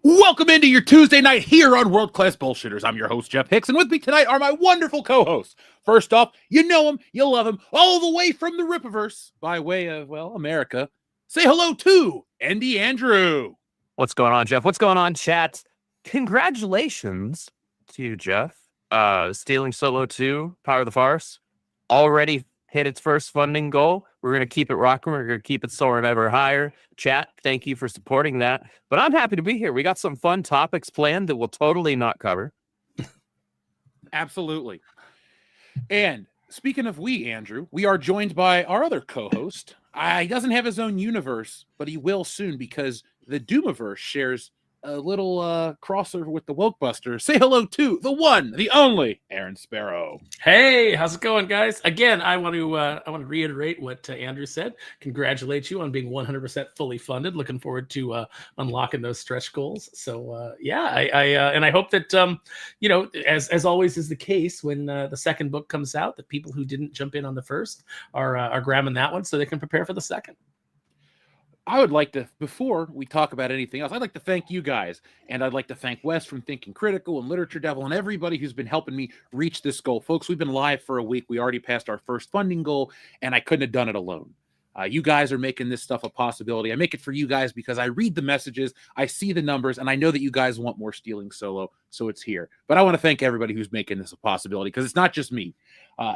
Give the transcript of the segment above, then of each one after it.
Welcome into your Tuesday night here on World Class Bullshitters. I'm your host, Jeff Hicks, and with me tonight are my wonderful co-hosts. First off, you know him, you love him, all the way from the Rippaverse, by way of, well, America. Say hello to Andy Andrew. What's going on, Jeff? What's going on, chat? Congratulations to you, Jeff. Stealing Solo 2, Power of the Farce, already hit its first funding goal. We're going to keep it rocking. We're going to keep it soaring ever higher. Chat, thank you for supporting that. But I'm happy to be here. We got some fun topics planned that we'll totally not cover. Absolutely. And speaking of we, Andrew, we are joined by our other co-host. He doesn't have his own universe, but he will soon because the Doomiverse shares a little crossover with the Wokebusters. Say hello to the one, the only Aaron Sparrow. Hey, how's it going, guys? Again, I want to reiterate what Andrew said. Congratulate you on being 100% fully funded. Looking forward to unlocking those stretch goals. So I hope that as always is the case when the second book comes out, that people who didn't jump in on the first are grabbing that one so they can prepare for the second. I would like to, before we talk about anything else, I'd like to thank you guys, and I'd like to thank Wes from Thinking Critical and Literature Devil and everybody who's been helping me reach this goal. Folks, we've been live for a week. We already passed our first funding goal, and I couldn't have done it alone. You guys are making this stuff a possibility. I make it for you guys because I read the messages, I see the numbers, and I know that you guys want more Stealing Solo, so it's here. But I want to thank everybody who's making this a possibility because it's not just me.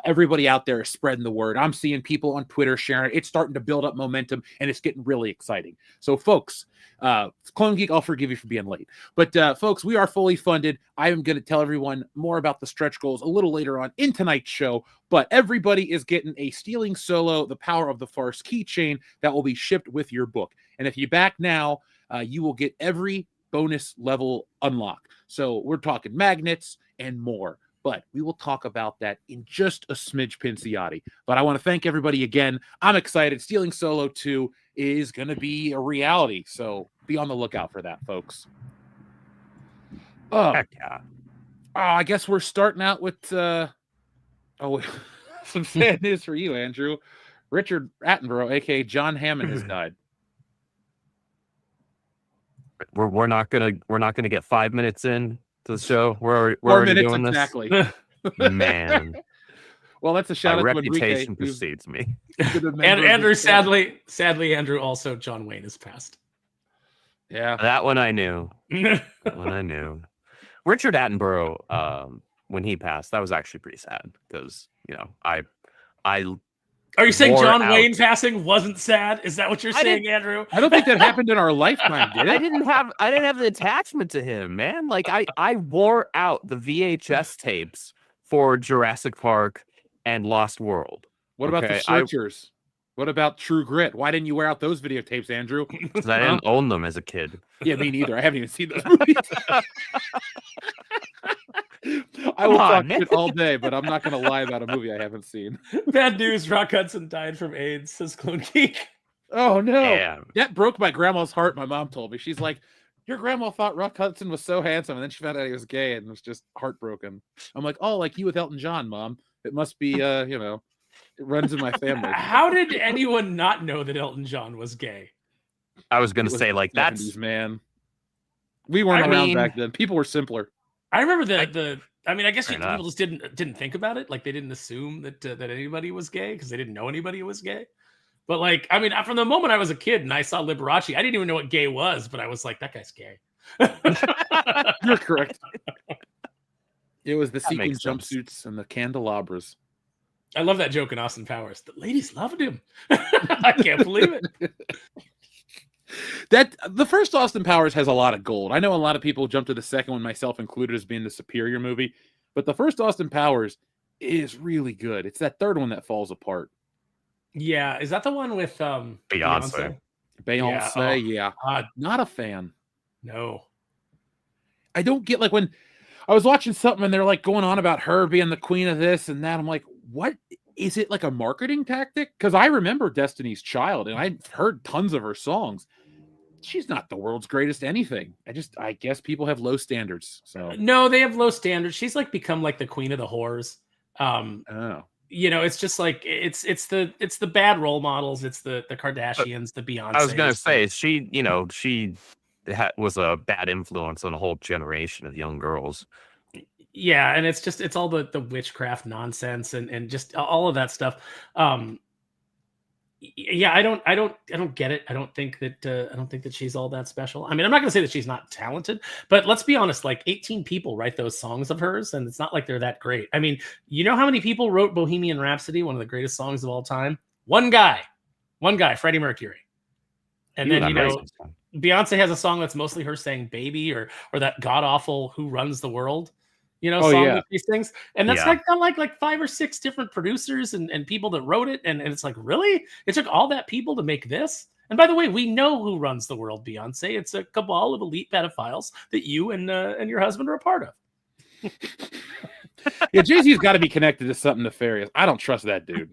Everybody out there is spreading the word. I'm seeing people on Twitter sharing it. It's starting to build up momentum, and it's getting really exciting. So, folks, Clone Geek, I'll forgive you for being late. But, folks, we are fully funded. I am going to tell everyone more about the stretch goals a little later on in tonight's show. But everybody is getting a Stealing Solo, The Power of the Farce keychain that will be shipped with your book. And if you back now, you will get every bonus level unlock. So we're talking magnets and more. But we will talk about that in just a smidge Pinciati. But I want to thank everybody again. I'm excited. Stealing Solo 2 is going to be a reality. So be on the lookout for that, folks. Heck yeah. I guess we're starting out with some sad news for you, Andrew. Richard Attenborough, a.k.a. John Hammond, has died. We're not gonna get 5 minutes in to the show. We're 4 already minutes doing exactly. This. Man, well, that's a shout out my to reputation Enrique, precedes me. And Andrew, sadly, Andrew, also John Wayne has passed. Yeah, that one I knew. Richard Attenborough, when he passed, that was actually pretty sad because I. Are you saying John Wayne passing wasn't sad? Is that what you're saying, Andrew? I don't think that happened in our lifetime, did it? I didn't have the attachment to him, man. Like I wore out the VHS tapes for Jurassic Park and Lost World. What about The Searchers? What about True Grit? Why didn't you wear out those videotapes, Andrew? Because I didn't own them as a kid. Yeah, me neither. I haven't even seen those movies. I will talk shit all day, but I'm not going to lie about a movie I haven't seen. Bad news, Rock Hudson died from AIDS, says Clone Geek. Oh, no. Damn. That broke my grandma's heart, my mom told me. She's like, Your grandma thought Rock Hudson was so handsome, and then she found out he was gay and was just heartbroken. I'm like, oh, like you with Elton John, Mom. It must be, you know, it runs in my family. How did anyone not know that Elton John was gay? I was going It to was say, the like, 70s, that's man. We weren't I around mean- back then. People were simpler. I remember I mean, I guess Fair people enough. just didn't think about it. Like they didn't assume that that anybody was gay because they didn't know anybody was gay. But like, I mean, from the moment I was a kid and I saw Liberace, I didn't even know what gay was, but I was like, that guy's gay. You're correct. It was the That sequin makes sense. jumpsuits and the candelabras. I love that joke in Austin Powers. The ladies loved him. I can't believe it. That the first Austin Powers has a lot of gold. I know a lot of people jump to the second one, myself included, as being the superior movie, but the first Austin Powers is really good. It's that third one that falls apart. Yeah, is that the one with Beyonce. Beyonce, Yeah, yeah. God, Not a fan. no. I don't get, like, when I was watching something and they're like going on about her being the queen of this and that. I'm like, what is it, like a marketing tactic? Because I remember Destiny's Child and I've heard tons of her songs. She's not the world's greatest anything. I guess people have low standards. So No, they have low standards. She's like become like the queen of the whores. oh. You know, it's just like it's the bad role models. It's the Kardashians, the Beyonce. I was going to say, she, you know, she was a bad influence on a whole generation of young girls. Yeah, and it's all the witchcraft nonsense and just all of that stuff. Yeah, I don't get it. I don't think that she's all that special. I mean, I'm not going to say that she's not talented, but let's be honest, like 18 people write those songs of hers and it's not like they're that great. I mean, you know how many people wrote Bohemian Rhapsody, one of the greatest songs of all time? One guy, Freddie Mercury. And then, you know, Beyonce has a song that's mostly her saying baby or that god awful Who Runs the World, you know, song with these things. And that's got like 5 or 6 different producers and people that wrote it. And it's like, really? It took all that people to make this? And by the way, we know who runs the world, Beyonce. It's a cabal of elite pedophiles that you and your husband are a part of. Yeah, Jay-Z's got to be connected to something nefarious. I don't trust that dude.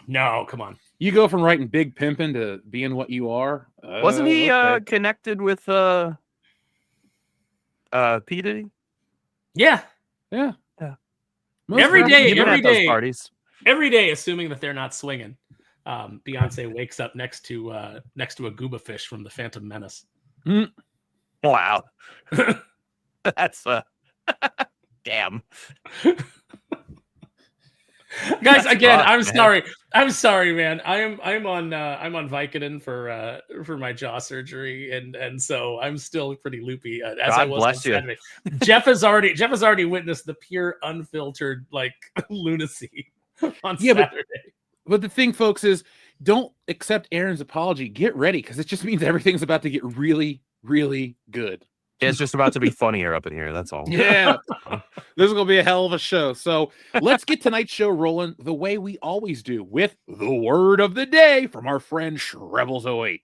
No, come on. You go from writing Big Pimpin' to being what you are. Wasn't he okay. connected with P. Diddy? Yeah. Most Every rappers- day, Even every at those day. parties. Every day, assuming that they're not swinging, Beyonce wakes up next to a gooba fish from the Phantom Menace. Wow. That's damn. Guys, That's again, rough, I'm man. sorry. I'm sorry, man. I'm on Vicodin for my jaw surgery, and so I'm still pretty loopy as I God was bless on you. Saturday. Jeff has already witnessed the pure unfiltered like lunacy on Saturday. But the thing, folks, is don't accept Aaron's apology. Get ready, because it just means everything's about to get really, really good. It's just about to be funnier up in here. That's all. Yeah. This is going to be a hell of a show. So let's get tonight's show rolling the way we always do, with the word of the day from our friend Shrebels08.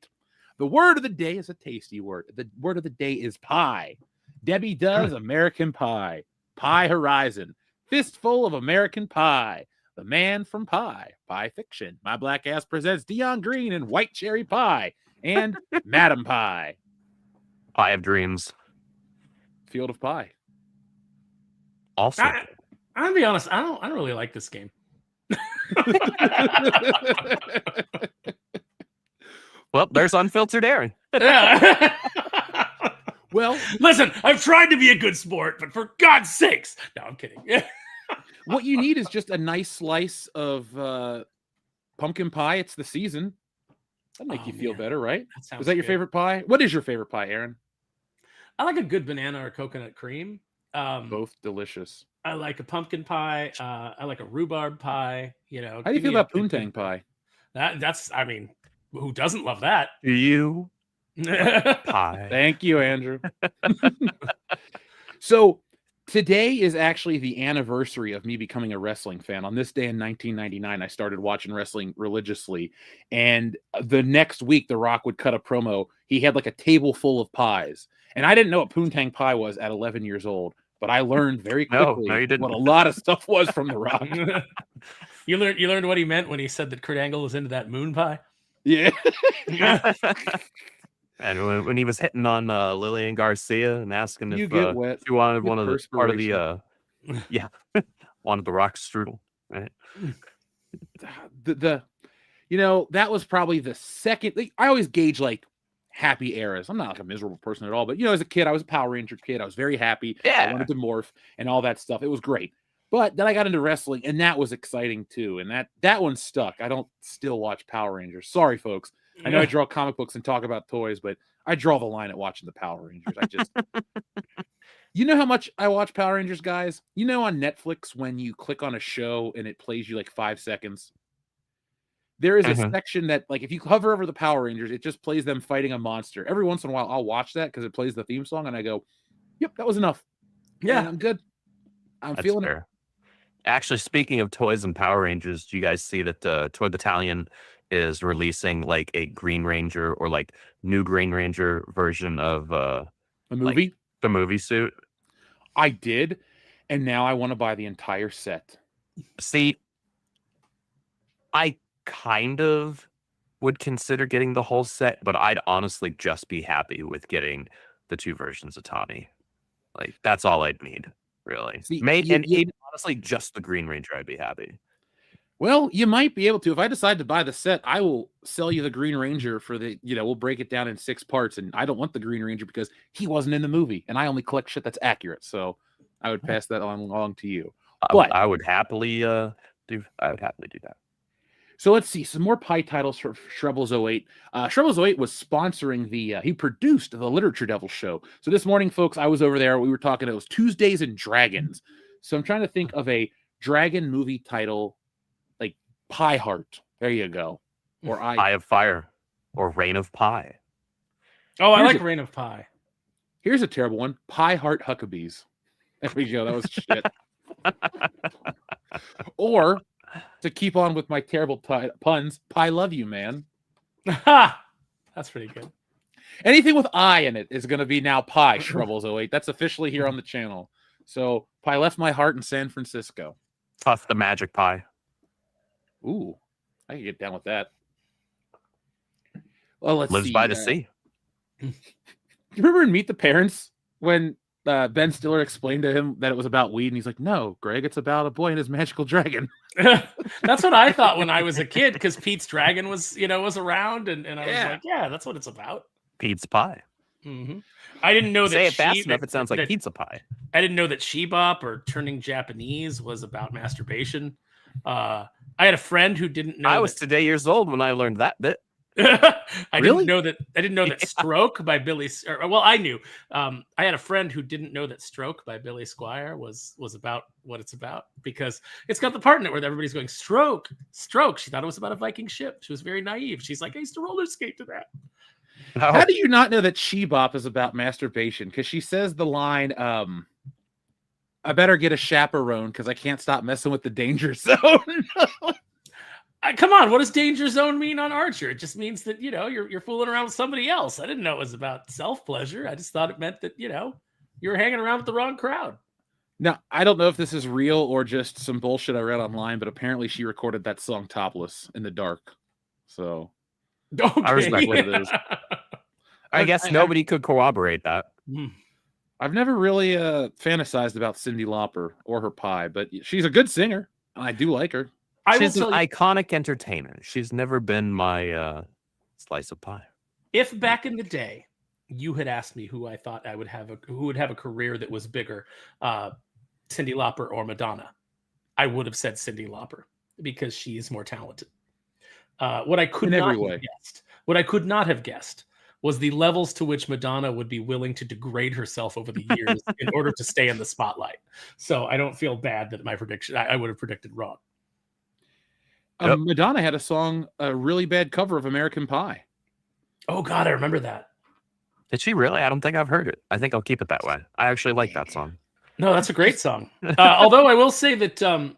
The word of the day is a tasty word. The word of the day is pie. Debbie does American Pie. Pie Horizon. Fistful of American Pie. The Man from Pie. Pie Fiction. My Black Ass presents Dion Green and White Cherry Pie. And Madam Pie. I have dreams. Field of Pie. Also, I'm gonna be honest. I don't really like this game. well, there's unfiltered Aaron. Yeah. Well, Listen, I've tried to be a good sport, but for God's sakes, no, I'm kidding. what you need is just a nice slice of pumpkin pie. It's the season. That'll make you feel better, right? Is that your favorite pie? What is your favorite pie, Aaron? I like a good banana or coconut cream. Both delicious. I like a pumpkin pie. I like a rhubarb pie. You know, How do you feel about poontang pie? That's. I mean, who doesn't love that? You pie. Thank you, Andrew. So today is actually the anniversary of me becoming a wrestling fan. On this day in 1999, I started watching wrestling religiously. And the next week, The Rock would cut a promo. He had like a table full of pies. And I didn't know what poontang pie was at 11 years old. But I learned very quickly you didn't. what a lot of stuff was from The Rock. You learned what he meant when he said that Kurt Angle was into that moon pie. Yeah. And when he was hitting on Lillian Garcia and asking You if get wet. she wanted Get one of the part of the perspiration. yeah, wanted the rock strudel, right? The that was probably the second. Like, I always gauge like happy eras. I'm not like a miserable person at all, but as a kid, I was a Power Ranger kid. I was very happy. I Yeah. wanted to morph and all that stuff. It was great. But then I got into wrestling, and that was exciting too. And that one stuck. I don't still watch Power Rangers. Sorry, folks. I know I draw comic books and talk about toys, but I draw the line at watching the Power Rangers. I just, you know how much I watch Power Rangers, guys? On Netflix, when you click on a show and it plays you like 5 seconds, there is a section that, like, if you hover over the Power Rangers, it just plays them fighting a monster. Every once in a while, I'll watch that because it plays the theme song, and I go, yep, that was enough. Yeah, and I'm good. I'm That's feeling fair. it. Actually, speaking of toys and Power Rangers, do you guys see that Toy Battalion is releasing like a Green Ranger or like new Green Ranger version of A movie? the movie suit? I did, and now I want to buy the entire set. See, I kind of would consider getting the whole set, but I'd honestly just be happy with getting the 2 versions of Tommy. Like, that's all I'd need, really. See, Even honestly, just the Green Ranger, I'd be happy. Well, you might be able to. If I decide to buy the set, I will sell you the Green Ranger for the, we'll break it down in 6 parts. And I don't want the Green Ranger because he wasn't in the movie, and I only collect shit that's accurate. So I would pass that along to you. But I would happily do that. So let's see some more pie titles for Shrebbles 08. Shrebbles 08 was sponsoring he produced the Literature Devil show. So this morning, folks, I was over there. We were talking, it was Tuesdays and Dragons. So I'm trying to think of a dragon movie title, like Pie Heart. There you go. Or Eye of Fire or Reign of Pie. Oh, I like Reign of Pie. Here's a terrible one. Pie Heart Huckabees. There we go. That was shit. Or, to keep on with my terrible puns, Pie Love You, Man. That's pretty good. Anything with I in it is going to be now Pie Shrebbles 08. That's officially here on the channel. So, Pie left my heart in San Francisco. Puff the Magic Pie. Ooh, I can get down with that. Well, let's Lives see. by the sea. You remember in Meet the Parents when Ben Stiller explained to him that it was about weed, and he's like, "No, Greg, it's about a boy and his magical dragon." That's what I thought when I was a kid, because Pete's dragon was around, and I was like, "Yeah, that's what it's about." Pete's Pie. Mm-hmm. I didn't know that. Say it fast enough, it sounds like pizza pie. I didn't know that Shebop or turning Japanese was about masturbation. I had a friend who didn't know. I was today years old when I learned that bit. I didn't know that Stroke by Billy. Well, I knew. I had a friend who didn't know that Stroke by Billy Squier was about what it's about, because it's got the part in it where everybody's going stroke, stroke. She thought it was about a Viking ship. She was very naive. She's like, I used to roller skate to that. No. How do you not know that Shebop is about masturbation? Because she says the line, I better get a chaperone because I can't stop messing with the danger zone. Come on, what does danger zone mean on Archer? It just means that, you're fooling around with somebody else. I didn't know it was about self-pleasure. I just thought it meant that, you were hanging around with the wrong crowd. Now, I don't know if this is real or just some bullshit I read online, but apparently she recorded that song topless in the dark. So, okay. I respect what it is. I guess nobody could corroborate that. I've never really fantasized about Cyndi Lauper or her pie, but she's a good singer, and I do like her. She's an iconic entertainer. She's never been my slice of pie. If back in the day you had asked me who I thought who would have a career that was bigger, Cyndi Lauper or Madonna, I would have said Cyndi Lauper because she is more talented. What I could not have guessed was the levels to which Madonna would be willing to degrade herself over the years in order to stay in the spotlight. So I don't feel bad that my prediction, I would have predicted wrong. Yep. Madonna had a really bad cover of American Pie. Oh God, I remember that. Did she really? I don't think I've heard it. I think I'll keep it that way. I actually like that song. No, that's a great song. Although I will say that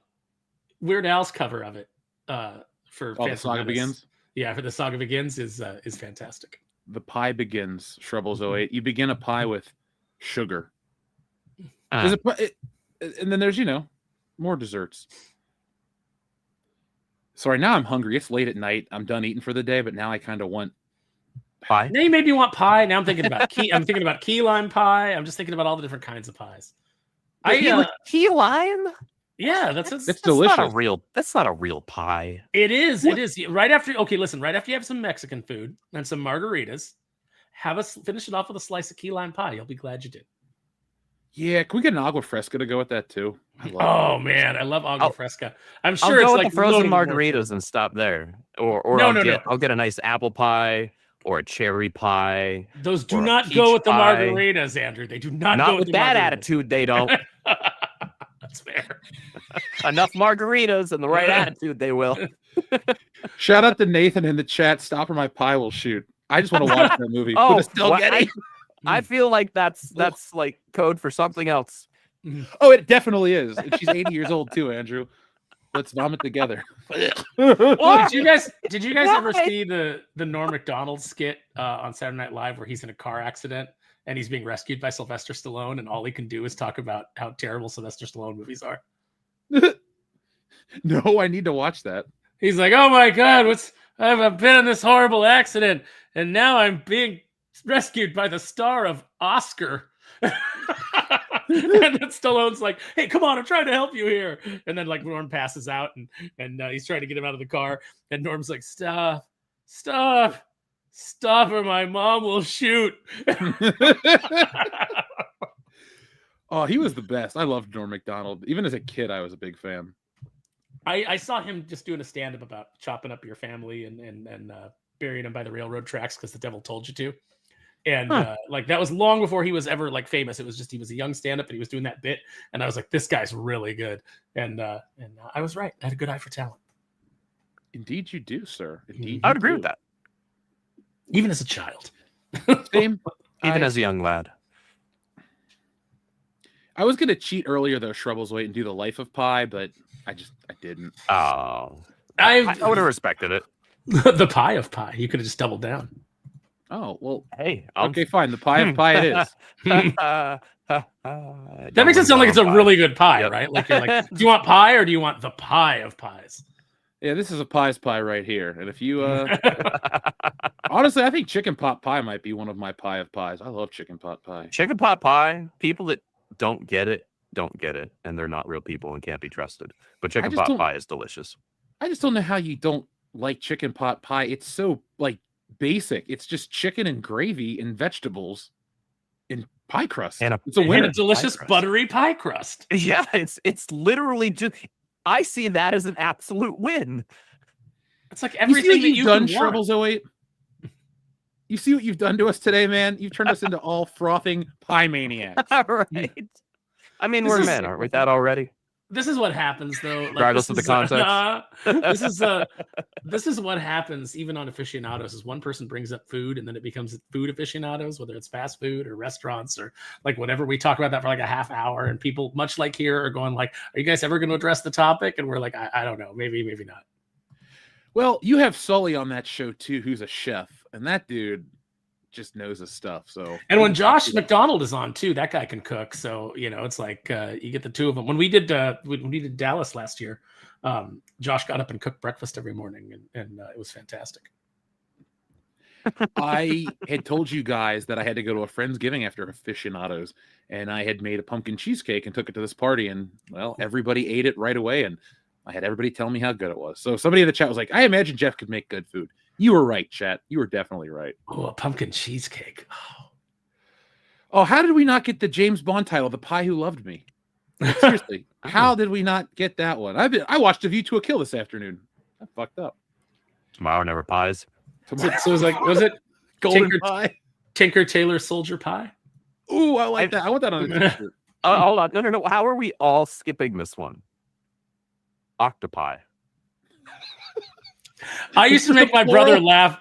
Weird Al's cover of it for The Saga Begins. Yeah, for The Saga Begins is fantastic. The Pie Begins, Shrebbles 08. You begin a pie with sugar. And then there's, more desserts. Sorry, now I'm hungry. It's late at night. I'm done eating for the day, but now I kind of want Pie. Now you made me want pie. Now I'm thinking about I'm thinking about key lime pie. I'm just thinking about all the different kinds of pies. Key lime. Yeah, that's delicious. That's not a real pie. It is. What? It is. Right after. Okay, listen. Right after you have some Mexican food and some margaritas, finish it off with a slice of key lime pie. You'll be glad you did. Yeah, can we get an agua fresca to go with that too? Oh man, I love agua fresca. I'm sure I'll it's go like with the frozen margaritas and stop there. Or I'll get a nice apple pie or a cherry pie. Those do not go with the margaritas, Andrew. They do not go with that attitude. They don't. That's fair. Enough margaritas and the right attitude, they will. Shout out to Nathan in the chat. Stop or my pie will shoot. I just want to watch that movie. I feel like that's like code for something else. Oh, it definitely is. She's 80 years old too, Andrew. Let's vomit together. Well, did you guys ever see the Norm Macdonald skit on Saturday Night Live where he's in a car accident and he's being rescued by Sylvester Stallone, and all he can do is talk about how terrible Sylvester Stallone movies are? No, I need to watch that. He's like, "Oh my God, I've been in this horrible accident, and now I'm being rescued by the star of Oscar." And then Stallone's like, "Hey, come on, I'm trying to help you here." And then like Norm passes out, and he's trying to get him out of the car, and Norm's like, "Stop, or my mom will shoot." Oh, he was the best. I loved Norm Macdonald. Even as a kid, I was a big fan. I saw him just doing a stand-up about chopping up your family and burying them by the railroad tracks because the devil told you to. And like that was long before he was ever like famous. It was just he was a young stand-up and he was doing that bit. And I was like, this guy's really good. And I was right. I had a good eye for talent. Indeed you do, sir. Indeed. I would agree with that. Even as a child. Same. Even as a young lad. I was going to cheat earlier, though, Shrubble's and do the Life of Pi, but I didn't. Oh. I would have respected it. The Pie of Pi. You could have just doubled down. Oh, well. Hey. Okay, fine. The Pie of Pi it is. That makes it sound like it's a really good pie, right? Like you're like, do you want pie or do you want the pie of pies? Yeah, this is a pie's pie right here. And if you honestly, I think chicken pot pie might be one of my pie of pies. I love chicken pot pie. Chicken pot pie, people that don't get it, and they're not real people and can't be trusted. But chicken pot pie is delicious. I just don't know how you don't like chicken pot pie. It's so like basic. It's just chicken and gravy and vegetables and pie crust. And a delicious buttery pie crust. Yeah, it's literally just. I see that as an absolute win. It's like everything you've done, Shrubbles 08. You see what you've done to us today, man? You've turned us into all frothing pie maniacs. Right. I mean, we're men, aren't we? That already. This is what happens, though. Like, regardless of the context. This is what happens even on aficionados. Is one person brings up food, and then it becomes food aficionados, whether it's fast food or restaurants or like whatever. We talk about that for like a half hour, and people, much like here, are going like, "Are you guys ever going to address the topic?" And we're like, "I don't know, maybe not." Well, you have Sully on that show too, who's a chef, and that dude just knows his stuff. So, and when Josh McDonald is on too, that guy can cook. So it's like you get the two of them. When we did Dallas last year, Josh got up and cooked breakfast every morning, and it was fantastic. I had told you guys that I had to go to a Friendsgiving after aficionados, and I had made a pumpkin cheesecake and took it to this party, and well, everybody ate it right away, and I had everybody tell me how good it was. So somebody in the chat was like, I imagine Jeff could make good food. You were right, chat. You were definitely right. Oh, a pumpkin cheesecake. Oh, how did we not get the James Bond title, The Pie Who Loved Me? Seriously, how did we not get that one? I watched A View to a Kill this afternoon. I fucked up. Tomorrow Never Pies. So it was like, was it Golden Pie? Tinker Tailor Soldier Pie? Ooh, I like that. I want that on a t-shirt. Hold on. No. How are we all skipping this one? Octopi. I used to make my brother laugh.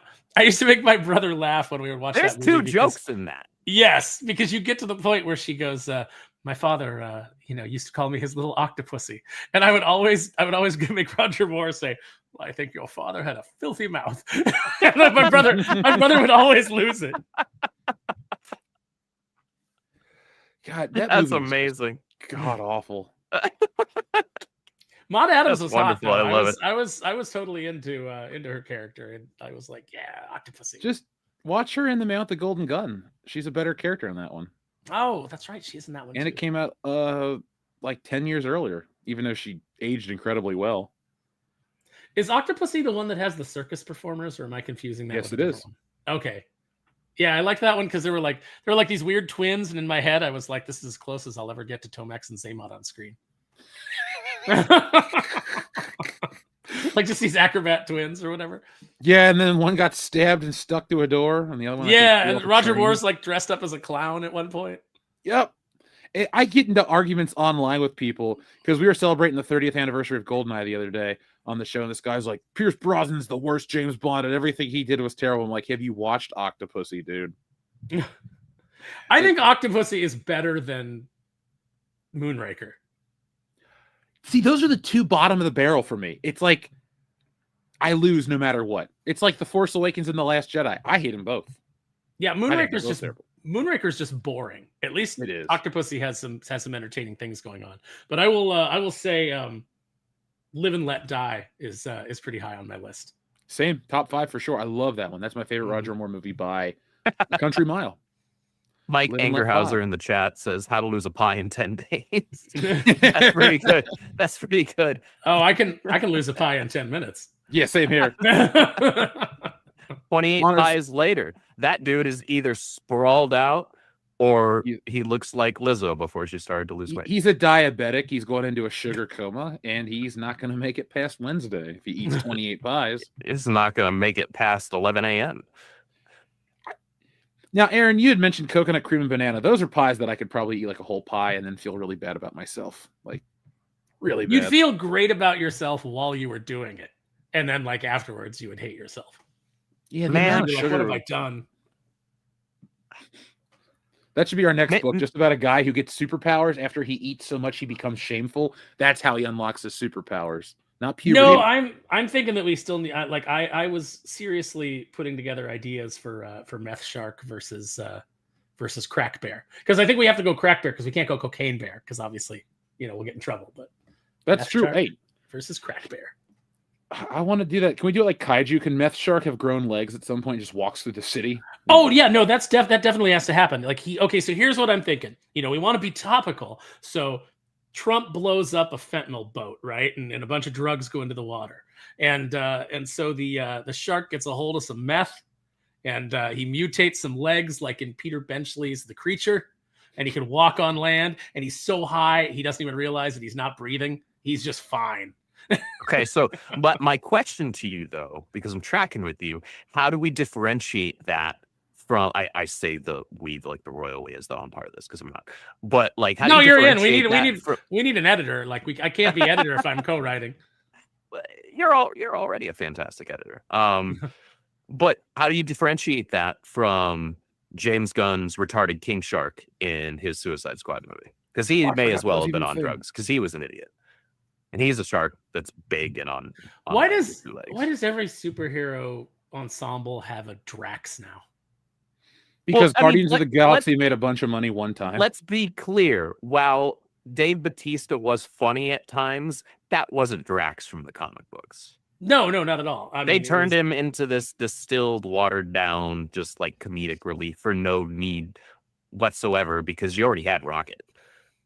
When we were watching. There's two jokes in that. Yes, because you get to the point where she goes, "My father, used to call me his little octopussy," and I would always make Roger Moore say, "Well, I think your father had a filthy mouth." And my brother would always lose it. God, that's amazing. God awful. Maud Adams was wonderful. Hot, I love it. I was totally into her character, and I was like, yeah, Octopussy. Just Watch her in The Man with the Golden Gun. She's a better character in that one. Oh, that's right. She's in that one And too. it came out like 10 years earlier, even though she aged incredibly well. Is Octopussy the one that has the circus performers, or am I confusing that? Yes, with it a is. different one? Okay. Yeah, I like that one because they were like these weird twins, and in my head, I was like, this is as close as I'll ever get to Tomex and Zaymot on screen. Like just these acrobat twins or whatever. Yeah, and then one got stabbed and stuck to a door, and the other one. Yeah, and Roger Moore's like dressed up as a clown at one point. Yep. I get into arguments online with people because we were celebrating the 30th anniversary of GoldenEye the other day on the show, and this guy's like, Pierce Brosnan's the worst James Bond, and everything he did was terrible. I'm like, have you watched Octopussy, dude? I think Octopussy is better than Moonraker. See, those are the two bottom of the barrel for me. It's like I lose no matter what. It's like The Force Awakens and The Last Jedi. I hate them both. Yeah, Moonraker's just boring. At least it is. Octopussy has some entertaining things going on. But I will say Live and Let Die is pretty high on my list. Same, top 5 for sure. I love that one. That's my favorite Roger Moore movie by a country mile. Mike Angerhauser in the chat says how to lose a pie in 10 days. That's pretty good. That's pretty good. Oh, I can lose a pie in 10 minutes. Yeah, same here. 28 pies later, that dude is either sprawled out or he looks like Lizzo before she started to lose weight. He's a diabetic. He's going into a sugar coma, and he's not going to make it past Wednesday if he eats 28 pies. He's not going to make it past 11 a.m. Now, Aaron, you had mentioned coconut cream and banana. Those are pies that I could probably eat like a whole pie and then feel really bad about myself. Like, really bad. You'd feel great about yourself while you were doing it. And then, like, afterwards, you would hate yourself. Yeah, man, like, what have I done? That should be our next book, just about a guy who gets superpowers after he eats so much he becomes shameful. That's how he unlocks his superpowers. Not puberty. No, I'm thinking that we still need. I was seriously putting together ideas for Meth Shark versus Crack Bear, because I think we have to go Crack Bear because we can't go Cocaine Bear because obviously we'll get in trouble. But that's Meth true. Shark Hey, versus Crack Bear. I want to do that. Can we do it like Kaiju? Can Meth Shark have grown legs at some point and just walks through the city? Oh yeah, no, that definitely has to happen. Like so here's what I'm thinking. We want to be topical. So Trump blows up a fentanyl boat, right? And a bunch of drugs go into the water. And so the shark gets a hold of some meth, and he mutates some legs like in Peter Benchley's The Creature, and he can walk on land, and he's so high he doesn't even realize that he's not breathing. He's just fine. Okay, so but my question to you though, because I'm tracking with you, how do we differentiate that from I say we like the royal we as though I'm part of this because I'm not. But like how do you you're in. We need an editor. Like I can't be editor if I'm co-writing. You're already a fantastic editor. But how do you differentiate that from James Gunn's retarded King Shark in his Suicide Squad movie? Because he may as well have been on drugs because he was an idiot. And he's a shark that's big and on why does every superhero ensemble have a Drax now? Because Guardians of the Galaxy made a bunch of money one time. Let's be clear. While Dave Bautista was funny at times, that wasn't Drax from the comic books. No, not at all. They turned him into this distilled, watered down, just like comedic relief for no need whatsoever because you already had Rocket.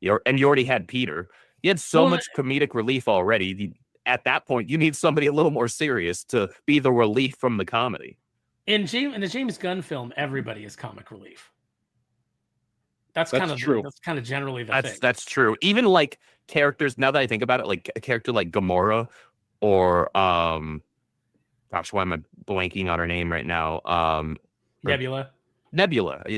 You already had Peter. You had so much comedic relief already. At that point, you need somebody a little more serious to be the relief from the comedy. In the James Gunn film, everybody is comic relief. That's true. That's kind of generally the thing. That's true. Even like characters, now that I think about it, like a character like Gamora or gosh, why am I blanking on her name right now? Nebula.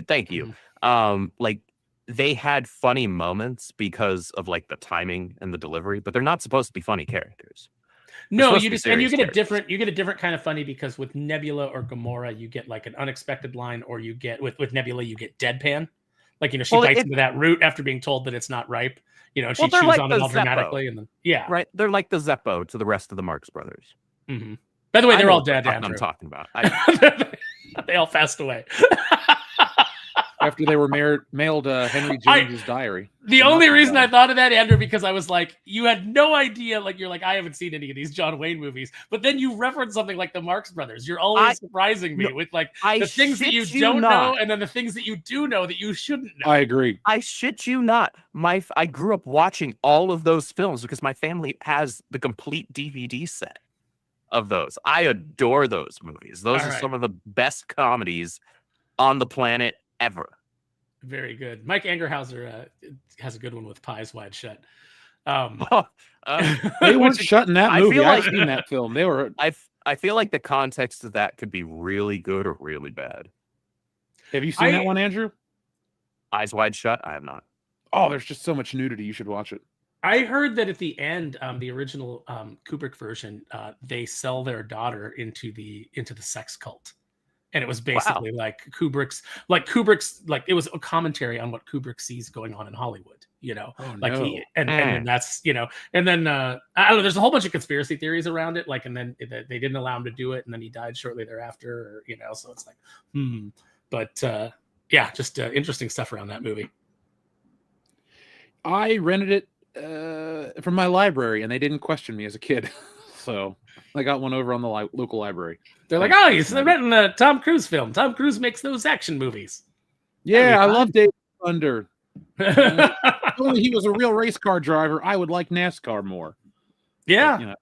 Thank you. Like they had funny moments because of like the timing and the delivery, but they're not supposed to be funny characters. No, you get a different kind of funny because with Nebula or Gamora, you get like an unexpected line, or you get with Nebula, you get deadpan. Like she bites into that root after being told that it's not ripe. And she chews on it all dramatically, and then right. They're like the Zeppo to the rest of the Marx Brothers. Mm-hmm. By the way, they're all dead. I'm talking about. They all passed away. after they were mailed Henry James's diary. The So only not reason bad. I thought of that, Andrew, because I was like, you had no idea. Like, you're like, I haven't seen any of these John Wayne movies. But then you reference something like the Marx Brothers. You're always surprising me with like the things that you don't know, and then the things that you do know that you shouldn't know. I agree. I shit you not. I grew up watching all of those films because my family has the complete DVD set of those. I adore those movies. Those All are right. some of the best comedies on the planet ever. Very good. Mike Angerhauser has a good one with Pies Wide Shut. They weren't shut in that I movie. feel I've like- seen that film. They were. I feel like the context of that could be really good or really bad. Have you seen that one, Andrew? Eyes Wide Shut? I have not. Oh, there's just so much nudity. You should watch it. I heard that at the end, the original Kubrick version, they sell their daughter into the sex cult, and it was basically like Kubrick's, it was a commentary on what Kubrick sees going on in Hollywood. You know, Oh, like no. and then that's, you know, and then I don't know. There's a whole bunch of conspiracy theories around it. Like, and then they didn't allow him to do it, and then he died shortly thereafter. Or, you know, so it's like, but yeah, just interesting stuff around that movie. I rented it from my library, and they didn't question me as a kid, so I got one over on the local library. They're like, oh, he's renting a Tom Cruise film. Tom Cruise makes those action movies. Yeah, I love David Thunder. If only he was a real race car driver, I would like NASCAR more. Yeah. But, you know,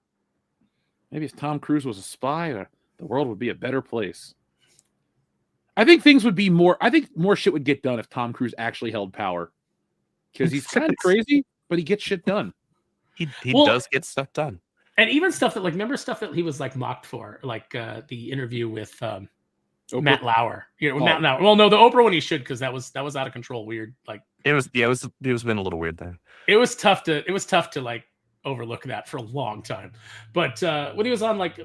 maybe if Tom Cruise was a spy, the world would be a better place. I think things would be more. I think more shit would get done if Tom Cruise actually held power, because he's kind of crazy, but he gets shit done. He does get stuff done, and even stuff that, like, remember stuff that he was like mocked for, like the interview with Matt Lauer. You know, Matt Lauer. Well, no, the Oprah one he should, because that was out of control. Weird, like it was been a little weird there. It was tough to like overlook that for a long time. But when he was on like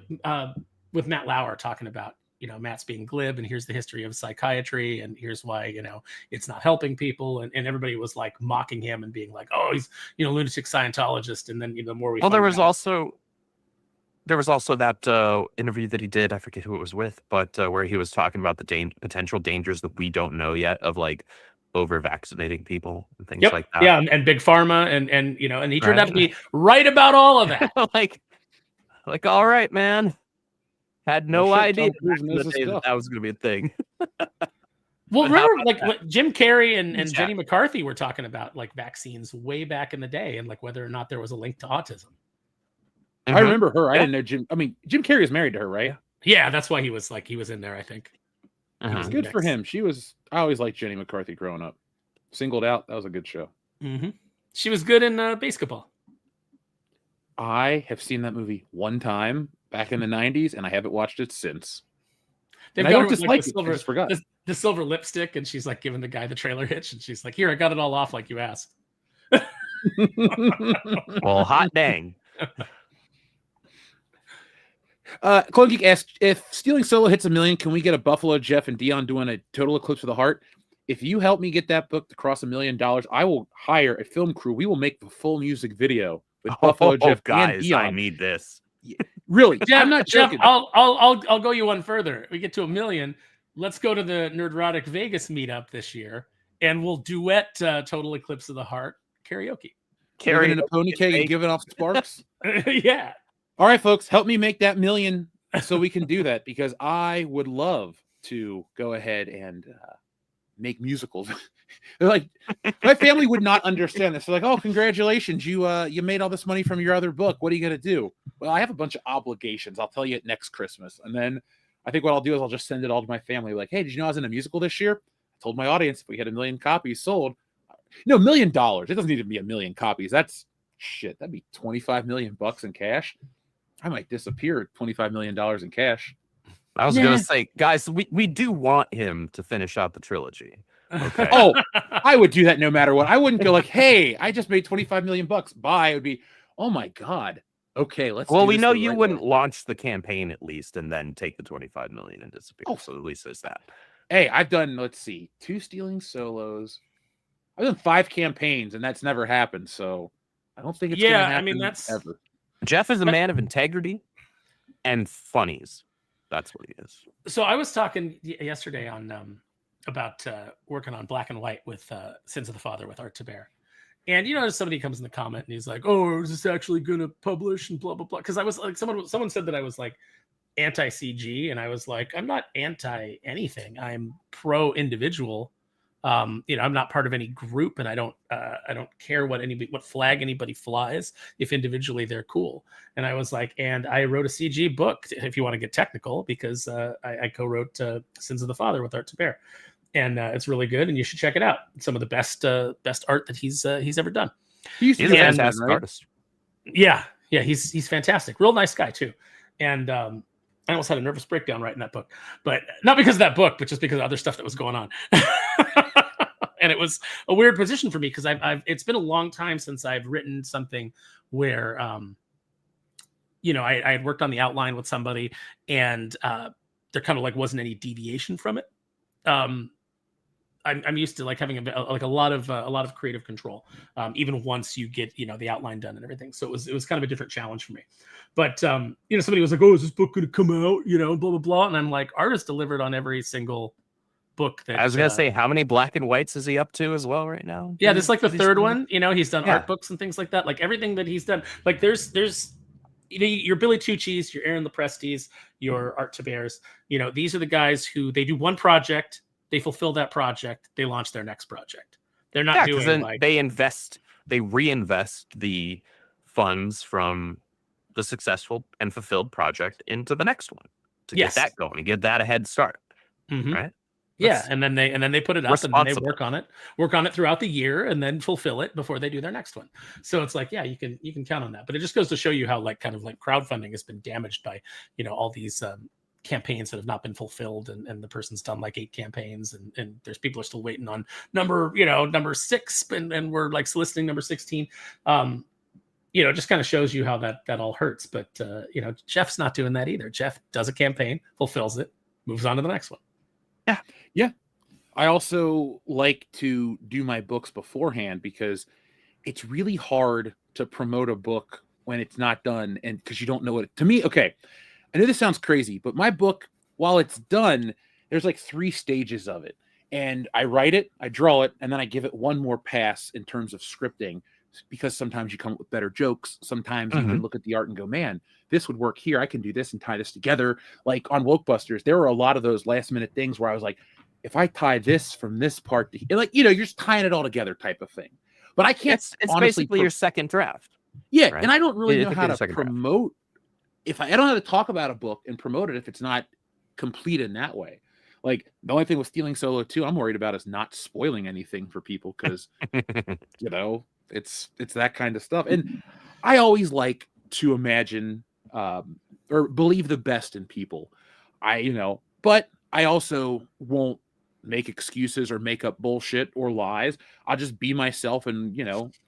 with Matt Lauer talking about, you know, Matt's being glib, and here's the history of psychiatry, and here's why, you know, it's not helping people, and everybody was like mocking him and being like, oh, he's, you know, lunatic Scientologist. And then, you know, the more we there was also that interview that he did, I forget who it was with, but where he was talking about the potential dangers that we don't know yet of like over vaccinating people and things like that. Yeah, and big pharma, and you know, and he turned out to be right about all of that. like all right, man. Had no idea that was going to be a thing. Well, remember, like what Jim Carrey and Jenny McCarthy were talking about, like vaccines way back in the day, and like whether or not there was a link to autism. I remember her. I didn't know Jim. I mean, Jim Carrey is married to her, right? Yeah, that's why he was in there, I think. It's good for him. I always liked Jenny McCarthy growing up. Singled Out, that was a good show. Mm-hmm. She was good in basketball. I have seen that movie one time back in the 90s, and I haven't watched it since. They've I got don't dislike it. I just forgot. The silver lipstick, and she's like giving the guy the trailer hitch, and she's like, here, I got it all off like you asked. Well, hot dang. Clone Geek asked, if Stealing Solo hits 1 million, can we get a Buffalo Jeff and Dion doing a Total Eclipse of the Heart? If you help me get that book to cross $1 million, I will hire a film crew. We will make the full music video with Buffalo Jeff and Dion. I need this. Really, Jeff, I'm not joking. Jeff, I'll go you one further. We get to 1 million. Let's go to the Nerdrotic Vegas meetup this year, and we'll duet Total Eclipse of the Heart karaoke. Carrying in a pony keg and giving off sparks. Yeah. All right, folks, help me make that 1 million so we can do that, because I would love to go ahead and make musicals. They're like, my family would not understand this. They're like, oh, congratulations, you made all this money from your other book. What are you gonna do? Well, I have a bunch of obligations. I'll tell you next Christmas. And then I think what I'll do is I'll just send it all to my family. Like, hey, did you know I was in a musical this year? I told my audience if we had 1 million copies sold, no, $1 million. It doesn't need to be 1 million copies. That's shit. That'd be $25 million in cash. I might disappear at $25 million in cash. I was gonna say, guys, we do want him to finish out the trilogy. Okay. Oh, I would do that no matter what. I wouldn't go like, hey, I just made $25 million. Bye. It would be, oh my God. Okay, let's. Well, we know you wouldn't launch the campaign at least and then take the 25 million and disappear. Oh, so at least there's that. Hey, I've done, let's see, 2 Stealing Solos. I've done 5 campaigns, and that's never happened. So I don't think it's gonna happen. I mean, that's ever. Jeff is a man of integrity and funnies. That's what he is. So I was talking yesterday on working on Black and White with Sins of the Father with Art Taber. And somebody comes in the comment and he's like, "Oh, is this actually going to publish?" and blah blah blah. Because I was like, someone said that I was like anti CG, and I was like, I'm not anti anything. I'm pro individual. I'm not part of any group, and I don't care what flag anybody flies if individually they're cool. And I was like, and I wrote a CG book, if you want to get technical, because I co-wrote Sins of the Father with Art Taber. And it's really good, and you should check it out. It's some of the best art that he's ever done. He's a fantastic artist. Yeah, he's fantastic. Real nice guy too. And I almost had a nervous breakdown writing that book, but not because of that book, but just because of other stuff that was going on. And it was a weird position for me because it's been a long time since I've written something where I had worked on the outline with somebody, and there kind of like wasn't any deviation from it. I'm used to like having a lot of creative control, even once you get the outline done and everything. So it was kind of a different challenge for me. But somebody was like, "Oh, is this book going to come out?" Blah blah blah, and I'm like, artist delivered on every single book. That I was gonna say, how many Black and Whites is he up to as well right now? Yeah, this is like the third one. He's done art books and things like that. Like everything that he's done. Like there's your Billy Tucci's, your Aaron Loprestis, your Art Tabers. These are the guys who they do one project. They fulfill that project. They launch their next project. They're not doing like they reinvest the funds from the successful and fulfilled project into the next one to get that going, get that a head start, right? Yeah, and then they put it up and then they work on it throughout the year and then fulfill it before they do their next one. So it's like, yeah, you can count on that. But it just goes to show you how like kind of like crowdfunding has been damaged by all these campaigns that have not been fulfilled, and the person's done like 8 campaigns, and there's people are still waiting on number 6, and we're like soliciting number 16. Just kind of shows you how that all hurts. But Jeff's not doing that either. Jeff does a campaign, fulfills it, moves on to the next one. Yeah. I also like to do my books beforehand because it's really hard to promote a book when it's not done, and because you don't know to me, okay, I know this sounds crazy, but my book, while it's done, there's like 3 stages of it. And I write it, I draw it, and then I give it one more pass in terms of scripting, because sometimes you come up with better jokes. Sometimes you can look at the art and go, man, this would work here. I can do this and tie this together. Like on Wokebusters, there were a lot of those last minute things where I was like, if I tie this from this part to like, you're just tying it all together type of thing. But I can't. It's basically your second draft. Yeah. Right? And I don't really know how to promote. If I don't know how to talk about a book and promote it if it's not complete in that way. Like the only thing with Stealing Solo 2 I'm worried about is not spoiling anything for people, because it's that kind of stuff. And I always like to imagine or believe the best in people. But I also won't make excuses or make up bullshit or lies. I'll just be myself and,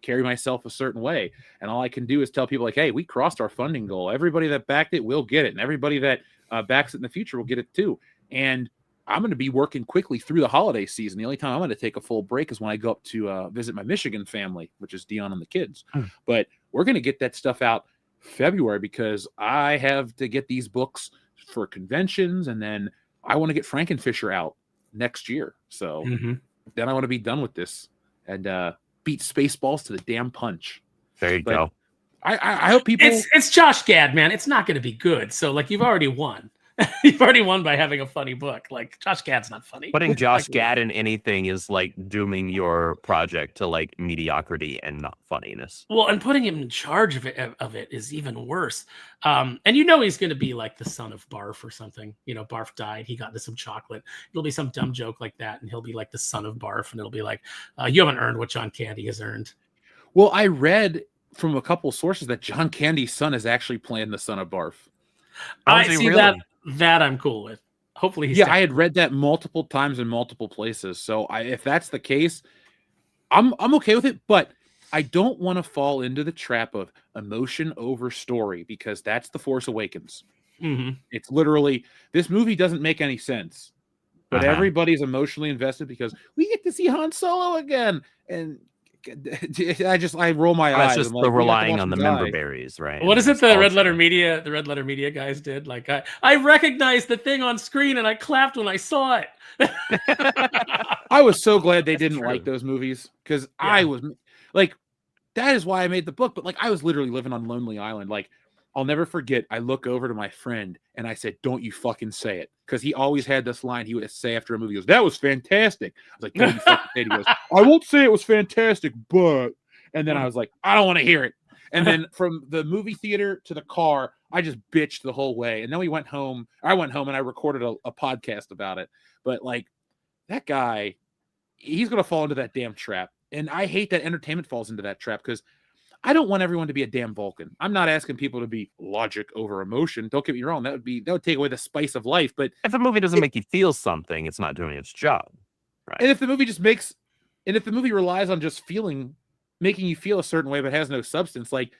carry myself a certain way. And all I can do is tell people like, hey, we crossed our funding goal. Everybody that backed it will get it. And everybody that backs it in the future will get it too. And I'm going to be working quickly through the holiday season. The only time I'm going to take a full break is when I go up to visit my Michigan family, which is Dion and the kids. But we're going to get that stuff out February because I have to get these books for conventions. And then I want to get Frankenfisher out next year. So then I want to be done with this and beat Spaceballs to the damn punch. There you go. I hope people. It's Josh Gad, man. It's not going to be good. So like you've already won. You've already won by having a funny book. Like Josh Gad's not funny. Putting Josh Gad in anything is like dooming your project to like mediocrity and not funniness. Well, and putting him in charge of it is even worse. And he's going to be like the son of Barf or something. Barf died. He got into some chocolate. It'll be some dumb joke like that, and he'll be like the son of Barf, and it'll be like, you haven't earned what John Candy has earned. Well, I read from a couple sources that John Candy's son is actually playing the son of Barf. I see really? That I'm cool with. Hopefully he's I had read that multiple times in multiple places. So if that's the case, I'm okay with it, but I don't want to fall into the trap of emotion over story, because that's The Force Awakens. It's literally, this movie doesn't make any sense, but everybody's emotionally invested because we get to see Han Solo again. And I roll my That's eyes. just I'm the like, we have to relying watch on the him member die. berries, right? What And is it the Red Letter nostalgia. Media guys did? Like I recognized the thing on screen and I clapped when I saw it. I was so glad they That's didn't true. like those movies because Yeah. I was like, that is why I made the book. But like, I was literally living on Lonely Island. Like, I'll never forget. I look over to my friend and I said, "Don't you fucking say it," because he always had this line he would say after a movie. He goes, "That was fantastic." I was like, "Don't you fucking say it." He goes, "I won't say it was fantastic, but," and then I was like, "I don't want to hear it." And then from the movie theater to the car, I just bitched the whole way. And then we went home. I went home and I recorded a podcast about it. But like, that guy, he's going to fall into that damn trap. And I hate that entertainment falls into that trap because I don't want everyone to be a damn Vulcan. I'm not asking people to be logic over emotion. Don't get me wrong. That would take away the spice of life. But If a movie doesn't make you feel something, it's not doing its job. Right. and if the movie relies on just making you feel a certain way, but has no substance, like,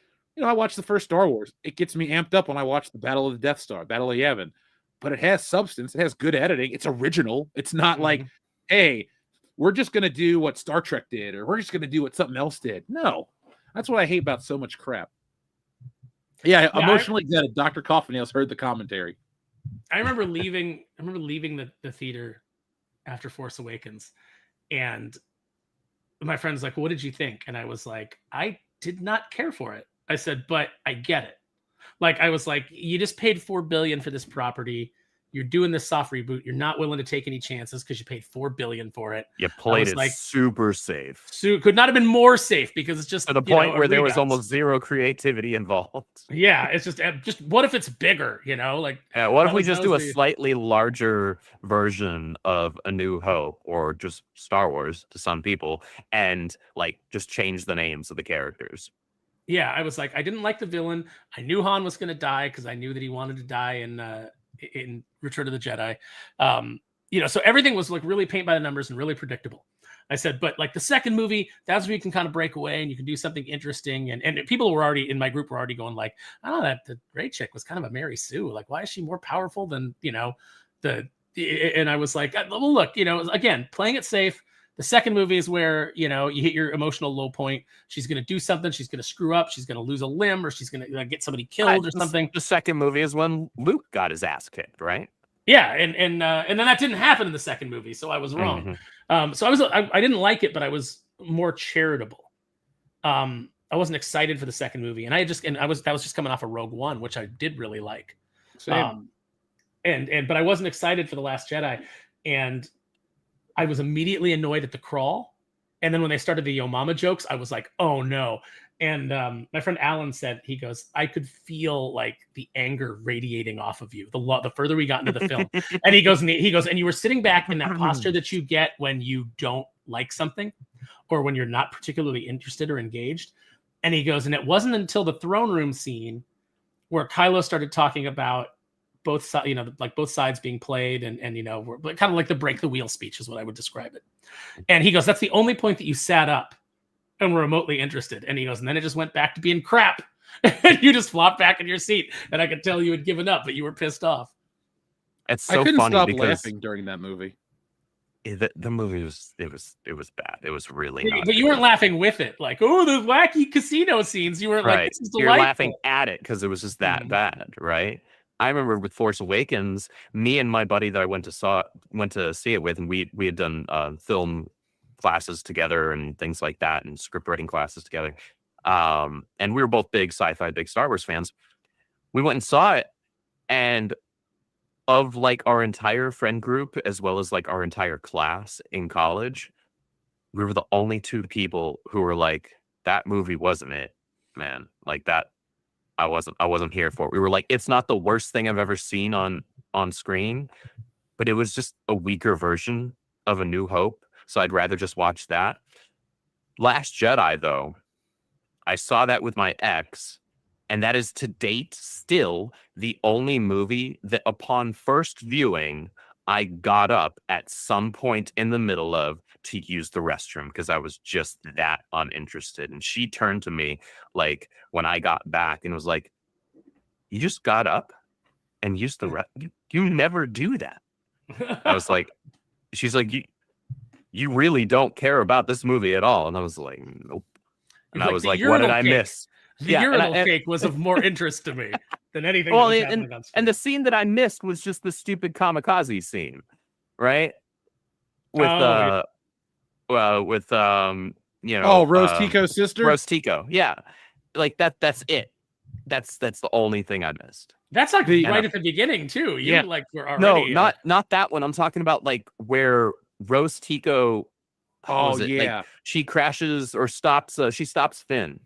I watched the first Star Wars. It gets me amped up when I watch the Battle of the Death Star, Battle of Yavin. But it has substance. It has good editing. It's original. It's not like, hey, we're just going to do what Star Trek did, or we're just going to do what something else did. No. That's what I hate about so much crap. Yeah, emotionally excited. Dr. Coffinails heard the commentary. I remember leaving the theater after Force Awakens, and my friend's like, "What did you think?" And I was like, "I did not care for it." I said, "But I get it." Like, I was like, "You just paid $4 billion for this property. You're doing this soft reboot. You're not willing to take any chances because you paid $4 billion for it." You played it like, super safe. So could not have been more safe because it's just to the point where there was almost zero creativity involved. Yeah, it's just what if it's bigger? Like, what if we just do a slightly larger version of A New Hope or just Star Wars to some people, and like just change the names of the characters? Yeah, I was like, I didn't like the villain. I knew Han was going to die because I knew that he wanted to die in Return of the Jedi. So everything was like really paint by the numbers and really predictable. I said, but like the second movie, that's where you can kind of break away and you can do something interesting. And people were already in my group were already going like, oh, that the Ray chick was kind of a Mary Sue. Like, why is she more powerful than and I was like, well, look, again, playing it safe. The second movie is where, you hit your emotional low point. She's going to do something. She's going to screw up. She's going to lose a limb, or she's going to get somebody killed or something. The second movie is when Luke got his ass kicked, right? Yeah, and then that didn't happen in the second movie, so I was wrong. So I didn't like it, but I was more charitable. I wasn't excited for the second movie, and that was just coming off of Rogue One, which I did really like. Same. But I wasn't excited for The Last Jedi, and I was immediately annoyed at the crawl. And then when they started the Yo Mama jokes, I was like, oh no. And my friend Alan said, he goes, I could feel like the anger radiating off of you the further we got into the film. And he goes, and you were sitting back in that posture that you get when you don't like something or when you're not particularly interested or engaged. And he goes, and it wasn't until the throne room scene where Kylo started talking about both sides, like both sides being played and we're kind of like the break the wheel speech is what I would describe it. And he goes, that's the only point that you sat up and were remotely interested. And he goes, and then it just went back to being crap. And you just flopped back in your seat. And I could tell you had given up, but you were pissed off. It's so I couldn't funny stop because laughing during that movie. The movie was bad. It was really not. But you weren't laughing with it, like, oh, the wacky casino scenes. You weren't like, this is delightful. You're laughing at it because it was just that bad, right? I remember with Force Awakens, me and my buddy that I went to see it with, and we had done film classes together and things like that, and script writing classes together. And we were both big sci-fi, big Star Wars fans. We went and saw it, and of like our entire friend group, as well as like our entire class in college, we were the only two people who were like, that movie wasn't it, man. Like that. I wasn't here for it. We were like, it's not the worst thing I've ever seen on screen, but it was just a weaker version of A New Hope. So I'd rather just watch that. Last Jedi, though, I saw that with my ex, and that is to date still the only movie that upon first viewing, I got up at some point in the middle of to use the restroom because I was just that uninterested. And she turned to me like when I got back and was like, you just got up and used the you never do that. I was like, she's like, you really don't care about this movie at all. And I was like, nope. And I was the like, what did urinal I cake. miss? The urinal cake was of more interest to me than anything that was happening on screen. And the scene that I missed was just the stupid kamikaze scene, right? With Rose Tico's sister. Rose Tico, yeah, like that's it. That's the only thing I missed. That's like right at the beginning too. You like were already not that one. I'm talking about like where Rose Tico. Like she crashes or stops. She stops Finn.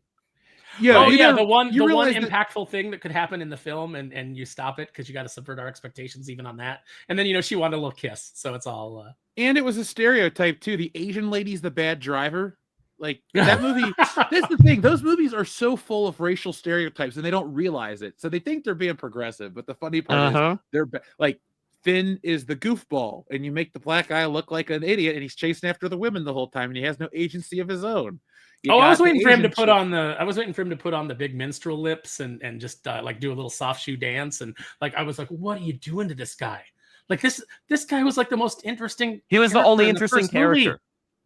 Yeah, the one impactful thing that could happen in the film, and you stop it because you got to subvert our expectations even on that. And then she wanted a little kiss, so it's all. And it was a stereotype too. The Asian lady's the bad driver. Like that movie. That's the thing. Those movies are so full of racial stereotypes, and they don't realize it. So they think they're being progressive, but the funny part is they're like Finn is the goofball, and you make the black guy look like an idiot, and he's chasing after the women the whole time, and he has no agency of his own. I was waiting for him to put on the big minstrel lips and just like do a little soft shoe dance, and like I was like, what are you doing to this guy? Like this guy was like the most interesting. He was the only interesting character.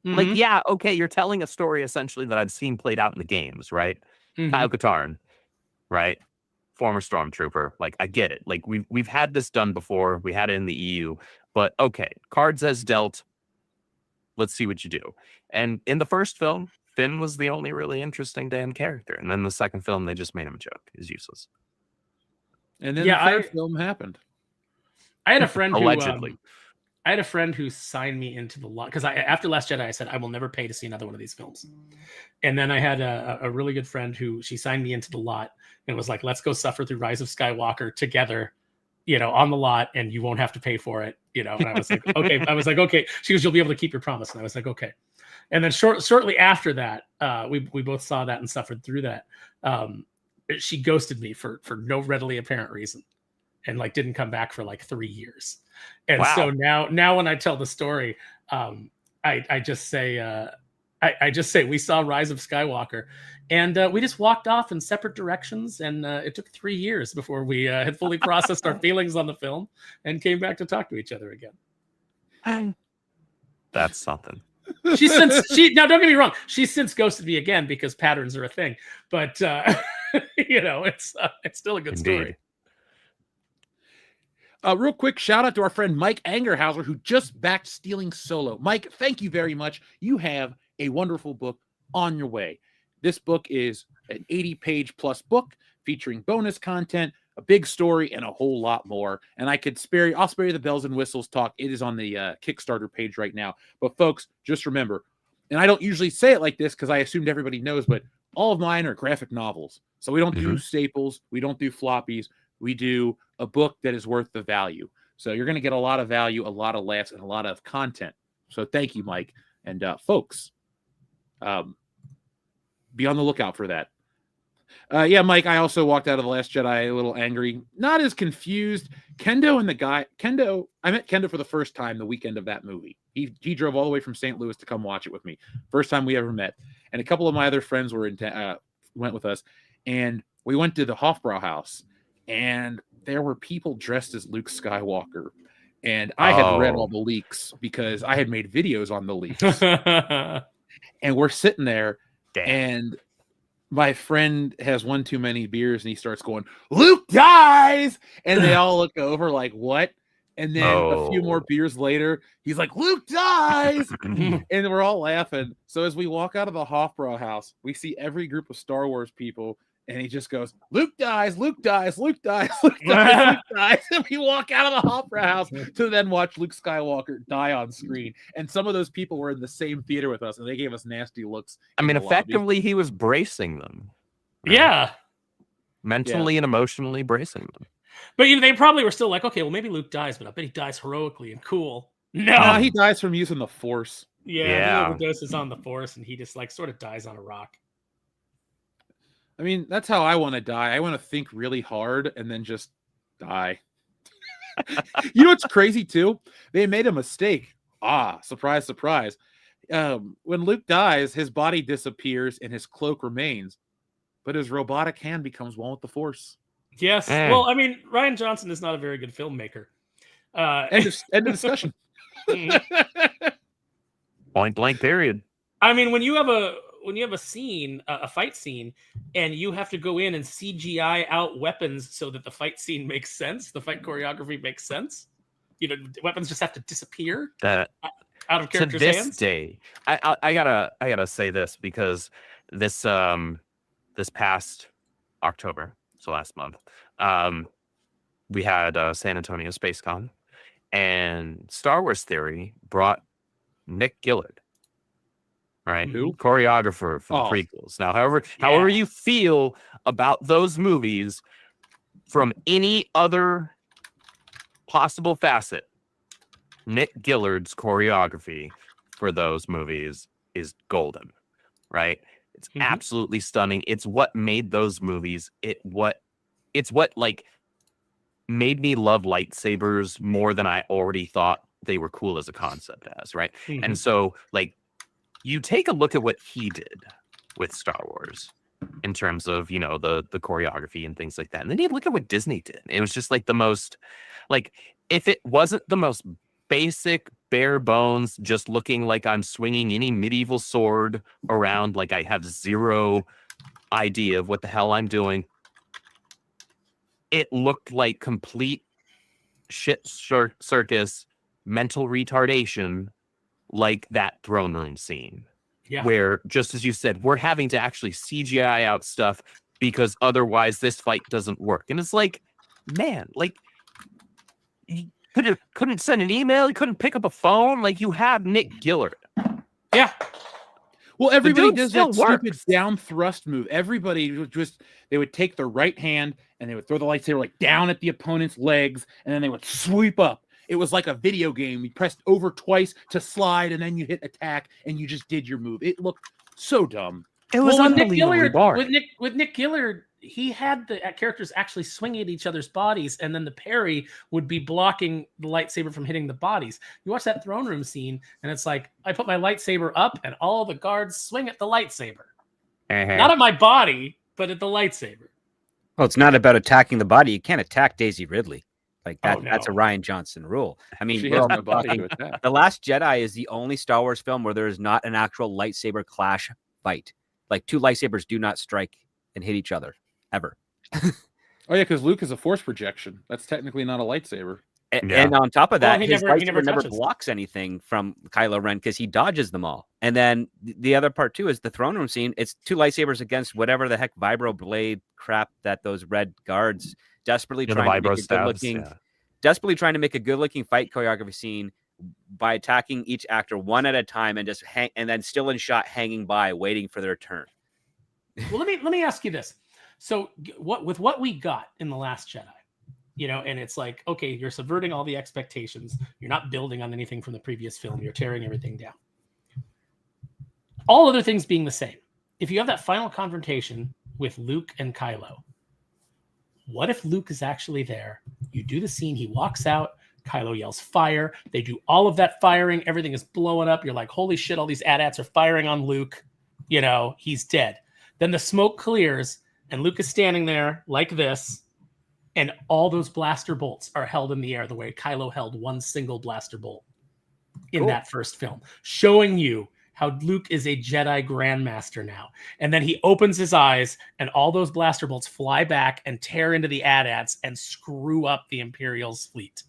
Mm-hmm. Like, yeah, okay, you're telling a story essentially that I've seen played out in the games, right? Mm-hmm. Kyle Katarn, right? Former stormtrooper. Like, I get it. Like, we've had this done before. We had it in the EU, but okay, cards as dealt. Let's see what you do. And in the first film, Finn was the only really interesting damn character, and then the second film they just made him a joke. He's useless. And then the third film happened. I had a friend allegedly. I had a friend who signed me into the lot because after Last Jedi, I said I will never pay to see another one of these films. And then I had a really good friend who she signed me into the lot and was like, "Let's go suffer through Rise of Skywalker together, on the lot, and you won't have to pay for it." And I was like, "Okay." I was like, "Okay." She goes, "You'll be able to keep your promise." And I was like, "Okay." And then shortly after that, we both saw that and suffered through that. She ghosted me for no readily apparent reason, and like didn't come back for like 3 years. And so now when I tell the story, I just say we saw Rise of Skywalker, and we just walked off in separate directions, and it took 3 years before we had fully processed our feelings on the film and came back to talk to each other again. That's something. Now don't get me wrong, she's since ghosted me again because patterns are a thing, but it's still a good story. Real quick shout out to our friend Mike Angerhauser, who just backed Stealing Solo. Mike, thank you very much. You have a wonderful book on your way. This book is an 80-page plus book featuring bonus content, a big story, and a whole lot more. And I'll spare you the bells and whistles talk. It is on the Kickstarter page right now. But folks, just remember, and I don't usually say it like this because I assumed everybody knows, but all of mine are graphic novels. So we don't do staples. We don't do floppies. We do a book that is worth the value. So you're going to get a lot of value, a lot of laughs, and a lot of content. So thank you, Mike. And folks, be on the lookout for that. Mike, I also walked out of The Last Jedi a little angry, not as confused. I met Kendo for the first time the weekend of that movie. He drove all the way from St. Louis to come watch it with me. First time we ever met. And a couple of my other friends went with us, and we went to the Hofbrau house, and there were people dressed as Luke Skywalker. And I had read all the leaks because I had made videos on the leaks. And we're sitting there, and my friend has one too many beers, and he starts going, "Luke dies!" And they all look over like, "What?" And then a few more beers later, he's like, "Luke dies!" And we're all laughing. So as we walk out of the Hofbrau house, we see every group of Star Wars people, and he just goes, "Luke dies, Luke dies, Luke dies, Luke dies, Luke dies." And we walk out of the Hofbrau house to then watch Luke Skywalker die on screen. And some of those people were in the same theater with us, and they gave us nasty looks. I mean, effectively, he was bracing them. Right? Yeah. Mentally and emotionally bracing them. But they probably were still like, okay, well, maybe Luke dies, but I bet he dies heroically and cool. No, he dies from using the Force. Yeah. He overdoses on the Force, and he just like sort of dies on a rock. I mean, that's how I want to die. I want to think really hard and then just die. You know what's crazy, too? They made a mistake. Surprise, surprise. When Luke dies, his body disappears and his cloak remains, but his robotic hand becomes one with the Force. Yes. Well, I mean, Rian Johnson is not a very good filmmaker. End of discussion. Point blank. Period. I mean, when you have a scene, a fight scene, and you have to go in and CGI out weapons so that the fight scene makes sense, the fight choreography makes sense. Weapons just have to disappear That out of to characters' this hands. day, I gotta say this because this past October, so last month, we had San Antonio Space Con, and Star Wars Theory brought Nick Gillard, right? Who? Choreographer for the prequels. Now, however you feel about those movies from any other possible facet, Nick Gillard's choreography for those movies is golden, right? It's absolutely stunning. It's what made those movies. It's what like made me love lightsabers more than I already thought they were cool as a concept as, right? And so like you take a look at what he did with Star Wars in terms of, the choreography and things like that. And then you look at what Disney did. It was just like the most, like, if it wasn't the most basic, bare bones, just looking like I'm swinging any medieval sword around, like I have zero idea of what the hell I'm doing, it looked like complete shit circus, mental retardation, like that throne room scene. Yeah. Where, just as you said, we're having to actually CGI out stuff because otherwise this fight doesn't work. And it's like, man, like, you couldn't send an email, you couldn't pick up a phone, like you have Nick Gillard. Yeah. Well, everybody does that stupid down thrust move. Everybody they would take their right hand and they would throw the lightsaber like down at the opponent's legs, and then they would sweep up. It was like a video game. You pressed over twice to slide, and then you hit attack, and you just did your move. It looked so dumb. It was unbelievably boring. With Nick Gillard, he had the characters actually swinging at each other's bodies, and then the parry would be blocking the lightsaber from hitting the bodies. You watch that throne room scene, and it's like, I put my lightsaber up, and all the guards swing at the lightsaber. Not at my body, but at the lightsaber. Well, it's not about attacking the body. You can't attack Daisy Ridley. Like that, that's a Ryan Johnson rule. I mean, The Last Jedi is the only Star Wars film where there is not an actual lightsaber clash fight. Like two lightsabers do not strike and hit each other ever. Oh yeah, because Luke is a force projection. That's technically not a lightsaber. And on top of that, his lightsaber never blocks anything from Kylo Ren because he dodges them all. And then the other part too is the throne room scene. It's two lightsabers against whatever the heck vibro blade crap that those red guards desperately trying to make a good-looking fight choreography scene by attacking each actor one at a time and just and then still in shot hanging by waiting for their turn. Well, let me ask you this. So what we got in The Last Jedi, and it's like, okay, you're subverting all the expectations. You're not building on anything from the previous film. You're tearing everything down. All other things being the same. If you have that final confrontation with Luke and Kylo, what if Luke is actually there? You do the scene, he walks out, Kylo yells fire, they do all of that firing, everything is blowing up, you're like, holy shit, all these AT-ATs are firing on Luke, he's dead. Then the smoke clears, and Luke is standing there like this, and all those blaster bolts are held in the air the way Kylo held one single blaster bolt in that first film, showing you how Luke is a Jedi Grandmaster now. And then he opens his eyes, and all those blaster bolts fly back and tear into the AT-ATs and screw up the Imperial's fleet.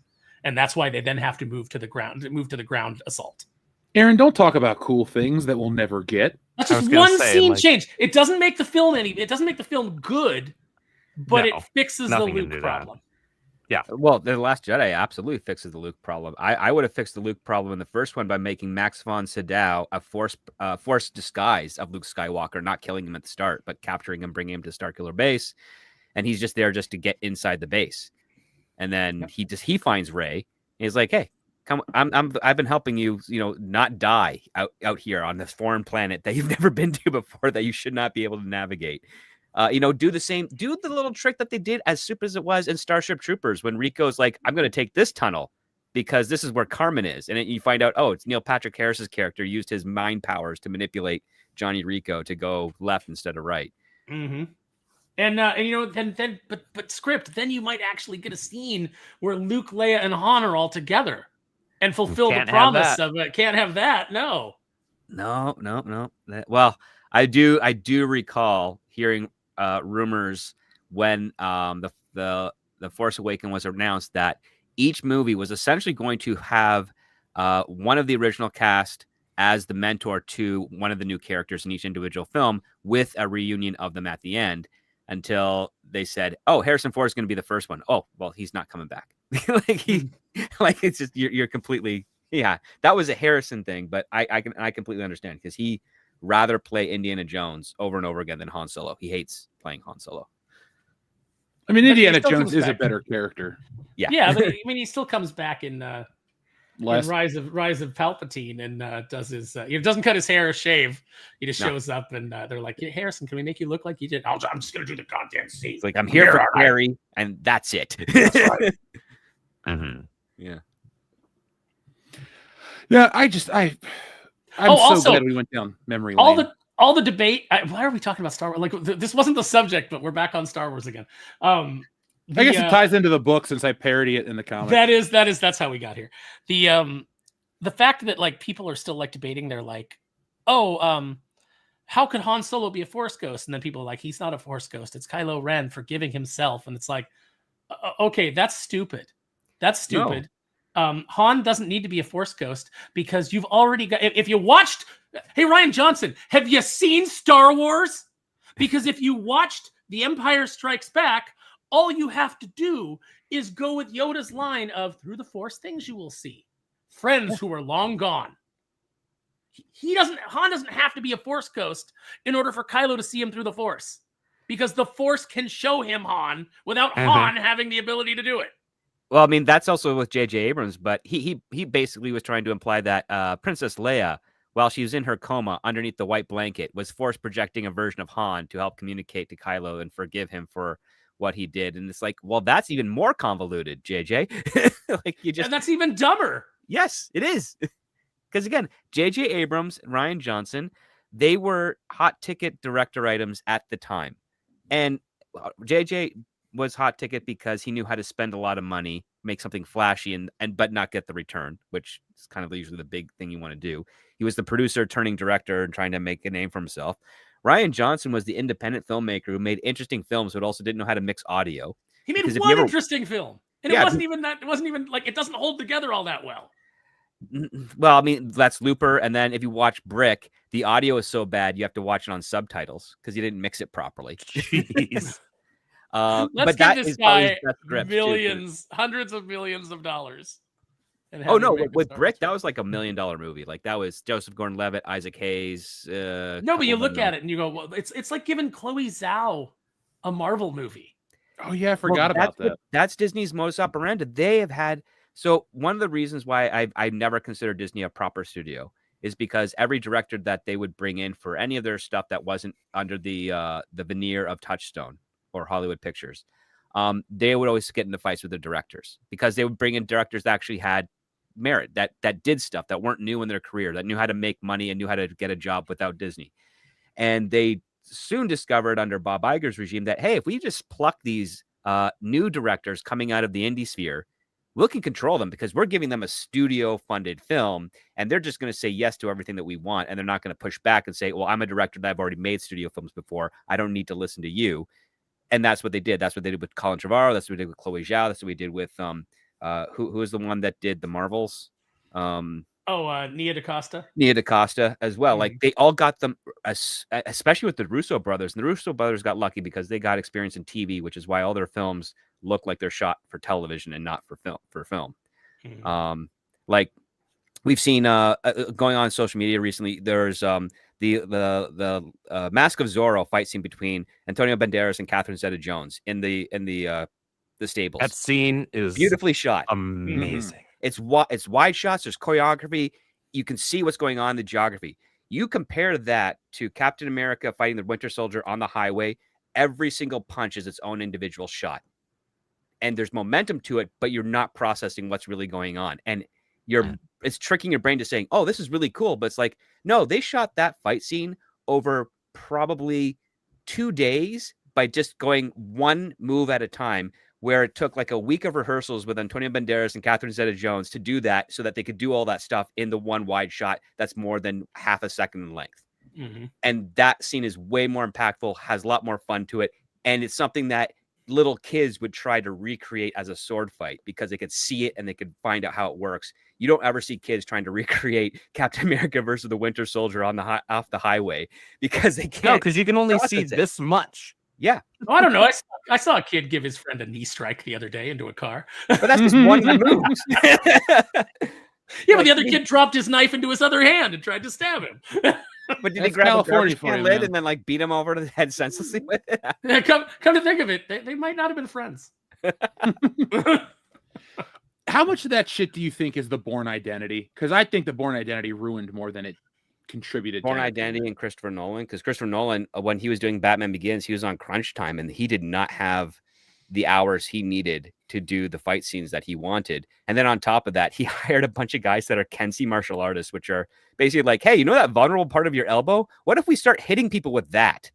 And that's why they then have to move to the ground assault. Aaron, don't talk about cool things that we'll never get. That's just one scene change. It doesn't make the film good, but it fixes the Luke problem. Yeah. Well, The Last Jedi absolutely fixes the Luke problem. I would have fixed the Luke problem in the first one by making Max von Sydow a forced disguise of Luke Skywalker, not killing him at the start, but capturing him, bringing him to Starkiller Base, and he's just there just to get inside the base. And then he finds Rey, and he's like, "Hey, come, I've been helping you, not die out here on this foreign planet that you've never been to before, that you should not be able to navigate." Do the little trick that they did, as super as it was in Starship Troopers, when Rico's like, I'm going to take this tunnel because this is where Carmen is. And then you find out, it's Neil Patrick Harris's character used his mind powers to manipulate Johnny Rico to go left instead of right. Mm-hmm. And script, then you might actually get a scene where Luke, Leia, and Han are all together and fulfill the promise of it. Can't have that. No. No. Well, I do recall hearing rumors when the Force Awakens was announced that each movie was essentially going to have one of the original cast as the mentor to one of the new characters in each individual film, with a reunion of them at the end, until they said, "Oh, Harrison Ford is going to be the first one." Oh, well, he's not coming back. Like it's just you're completely. Yeah, that was a Harrison thing, but I completely understand, because he rather play Indiana Jones over and over again than Han Solo. He hates playing Han Solo. I mean, But he Indiana still Jones comes is a back. better character. Yeah, but he still comes back in Less, Rise of Palpatine and does his he doesn't cut his hair or shave. He just No. shows up and they're like, "Hey, Harrison, can we make you look like you did?" I'm just gonna do the goddamn scene. It's like, I'm here for Carrie, and that's it. That's right. Mhm. Yeah. yeah. I'm so also, glad we went down memory lane. all the debate. Why are we talking about Star Wars? Like this wasn't the subject, but we're back on Star Wars again. I guess it ties into the book since I parody it in the comic. That's how we got here. The fact that like people are still like debating, they're like, "Oh, how could Han Solo be a Force ghost?" And then people are like, "He's not a Force ghost. It's Kylo Ren forgiving himself." And it's like, okay, that's stupid. That's stupid. Han doesn't need to be a Force ghost, because you've already got. If you watched, hey Ryan Johnson, have you seen Star Wars? Because if you watched The Empire Strikes Back, all you have to do is go with Yoda's line of, "Through the Force, things you will see. Friends who are long gone." Han doesn't have to be a Force ghost in order for Kylo to see him through the Force, because the Force can show him Han without Han having the ability to do it. Well, I mean, that's also with J.J. Abrams, but he basically was trying to imply that Princess Leia, while she was in her coma underneath the white blanket, was force projecting a version of Han to help communicate to Kylo and forgive him for what he did. And it's like, well, that's even more convoluted, JJ. And that's even dumber. Yes, it is. Because again, J.J. Abrams and Ryan Johnson, they were hot ticket director items at the time. And J.J. was hot ticket because he knew how to spend a lot of money, make something flashy, and but not get the return, which is kind of usually the big thing you want to do. He was the producer turning director and trying to make a name for himself. Ryan Johnson was the independent filmmaker who made interesting films, but also didn't know how to mix audio. He made one interesting film, and Yeah, it wasn't even like, it doesn't hold together all that well. Well, I mean, that's Looper, and then if you watch Brick, the audio is so bad you have to watch it on subtitles because you didn't mix it properly. Jeez. Let's but give that this is probably his guy best script, millions, hundreds of millions of dollars. and Oh have no, him make a with Star Brick, Wars that film. was like $1 million movie. Like that was Joseph Gordon-Levitt, Isaac Hayes. No, but you look at it and you go, well, it's like giving Chloe Zhao a Marvel movie. Oh yeah, I forgot about that. That's Disney's modus operandi. They have had one of the reasons why I never considered Disney a proper studio is because every director that they would bring in for any of their stuff that wasn't under the veneer of Touchstone or Hollywood Pictures, they would always get into fights with the directors because they would bring in directors that actually had merit, that did stuff, that weren't new in their career, that knew how to make money and knew how to get a job without Disney. And they soon discovered under Bob Iger's regime that, hey, if we just pluck these new directors coming out of the indie sphere, we can control them because we're giving them a studio-funded film, and they're just going to say yes to everything that we want, and they're not going to push back and say, well, I'm a director that I've already made studio films before. I don't need to listen to you. And that's what they did. That's what they did with Colin Trevorrow. That's what we did with Chloe Zhao. That's what we did with who is the one that did the Marvels? Nia DaCosta. Nia DaCosta as well. Like they all got them, especially with the Russo brothers. And the Russo brothers got lucky because they got experience in TV, which is why all their films look like they're shot for television and not for film. Like we've seen going on social media recently. There's the Mask of Zorro fight scene between Antonio Banderas and Catherine Zeta-Jones in the stables. That scene is beautifully shot, amazing. It's wide shots. There's choreography. You can see what's going on in the geography. You compare that to Captain America fighting the Winter Soldier on the highway. Every single punch is its own individual shot. And there's momentum to it, but you're not processing what's really going on. And it's tricking your brain to saying, oh, this is really cool. But it's like, no, they shot that fight scene over probably 2 days by just going one move at a time where it took like a week of rehearsals with Antonio Banderas and Catherine Zeta-Jones to do that so that they could do all that stuff in the one wide shot that's more than half a second in length. Mm-hmm. And that scene is way more impactful, has a lot more fun to it. And it's something that little kids would try to recreate as a sword fight because they could see it and they could find out how it works. You don't ever see kids trying to recreate Captain America versus the Winter Soldier on the off the highway because they can't. No, because you can only see this much. Yeah. Oh, I don't know. I saw a kid give his friend a knee strike the other day into a car. But that's just one of the moves. Yeah, but the other kid dropped his knife into his other hand and tried to stab him. But did he grab a garbage can lid and then like beat him over the head senselessly with it? Yeah, come to think of it, they might not have been friends. How much of that shit do you think is the Bourne Identity? Because I think the Bourne Identity ruined more than it contributed. Bourne Identity and Christopher Nolan, because Christopher Nolan, when he was doing Batman Begins, he was on crunch time and he did not have the hours he needed to do the fight scenes that he wanted. And then on top of that, he hired a bunch of guys that are Kensi martial artists, which are basically like, hey, you know that vulnerable part of your elbow? What if we start hitting people with that?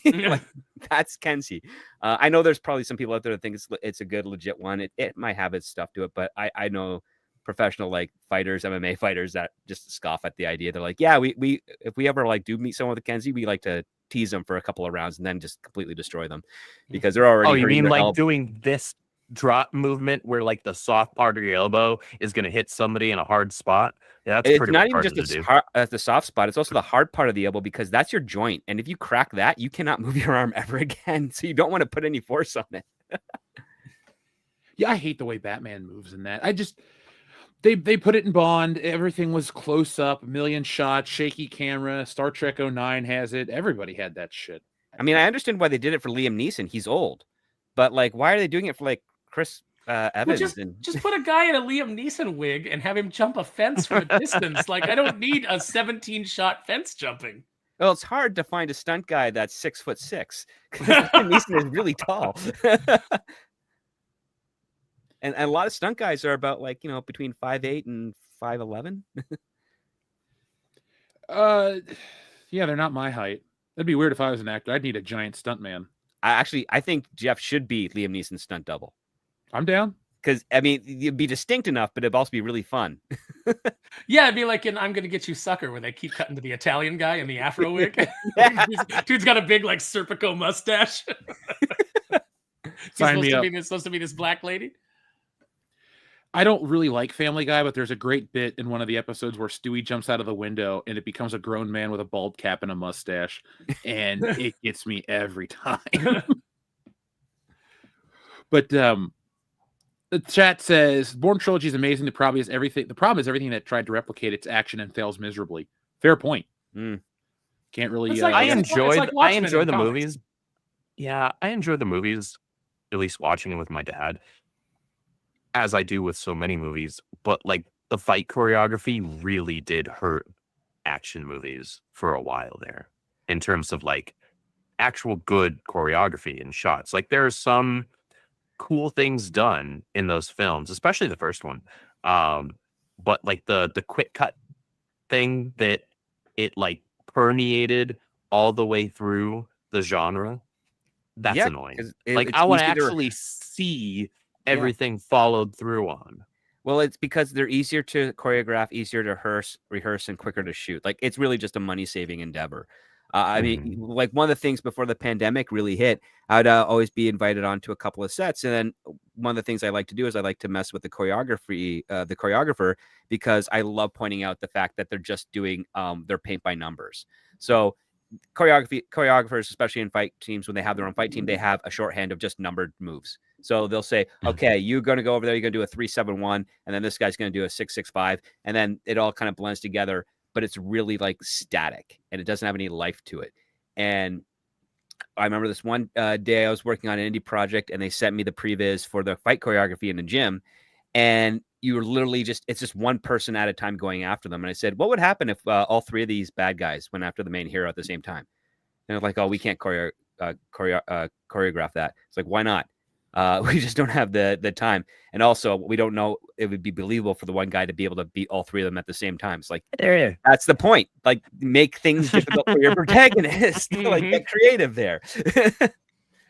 Like, that's Kensi. I know there's probably some people out there that think it's a good, legit one. It might have its stuff to it, but I know professional like fighters, MMA fighters that just scoff at the idea. They're like, yeah, we if we ever like do meet someone with a Kensi, we like to tease them for a couple of rounds and then just completely destroy them because they're already. Oh, you mean like doing this drop movement where like the soft part of your elbow is going to hit somebody in a hard spot? Yeah, that's it's not even just the soft spot. It's also the hard part of the elbow because that's your joint. And if you crack that, you cannot move your arm ever again. So you don't want to put any force on it. Yeah, I hate the way Batman moves in that. They put it in Bond. Everything was close up, a million shots, shaky camera. Star Trek 09 has it. Everybody had that shit. I mean, I understand why they did it for Liam Neeson. He's old. But like, why are they doing it for like Chris Evans? Just put a guy in a Liam Neeson wig and have him jump a fence from a distance. Like, I don't need a 17-shot fence jumping. Well, it's hard to find a stunt guy that's 6'6" because Liam Neeson is really tall. And a lot of stunt guys are about like, between 5'8" and 5'11". Yeah, they're not my height. That'd be weird if I was an actor. I'd need a giant stunt man. I think Jeff should be Liam Neeson's stunt double. I'm down. Because, I mean, you'd be distinct enough, but it'd also be really fun. Yeah, it'd be like in I'm Gonna Get You Sucker, where they keep cutting to the Italian guy in the afro wig. Dude's got a big, like, Serpico mustache. He's supposed to be this black lady. I don't really like Family Guy, but there's a great bit in one of the episodes where Stewie jumps out of the window and it becomes a grown man with a bald cap and a mustache. And it gets me every time. But the chat says Bourne Trilogy is amazing. The problem is everything that tried to replicate its action and fails miserably. Fair point. Can't really. I enjoy the movies. Yeah, I enjoy the movies, at least watching them with my dad, as I do with so many movies. But like the fight choreography really did hurt action movies for a while there in terms of like actual good choreography and shots. Like there are some cool things done in those films, especially the first one. But like the quick cut thing that it like permeated all the way through the genre, that's annoying. Like I want to actually see everything followed through on. Well, it's because they're easier to choreograph, easier to rehearse, and quicker to shoot. Like it's really just a money-saving endeavor. I mean, like one of the things before the pandemic really hit, I'd always be invited onto a couple of sets. And then one of the things I like to do is I like to mess with the choreographer, because I love pointing out the fact that they're just doing their paint by numbers. So choreographers, especially in fight teams, when they have their own fight team, they have a shorthand of just numbered moves. So they'll say, okay, you're going to go over there, you're going to do a 3-7-1, and then this guy's going to do a 6-6-5, and then it all kind of blends together. But it's really like static and it doesn't have any life to it. And I remember this one day I was working on an indie project and they sent me the previs for the fight choreography in the gym. And you were literally it's just one person at a time going after them. And I said, what would happen if all three of these bad guys went after the main hero at the same time? And they're like, oh, we can't choreograph that. It's like, why not? We just don't have the time. And also we don't know it would be believable for the one guy to be able to beat all three of them at the same time. It's like, that's the point. Like make things difficult for your protagonist. Like get creative there. And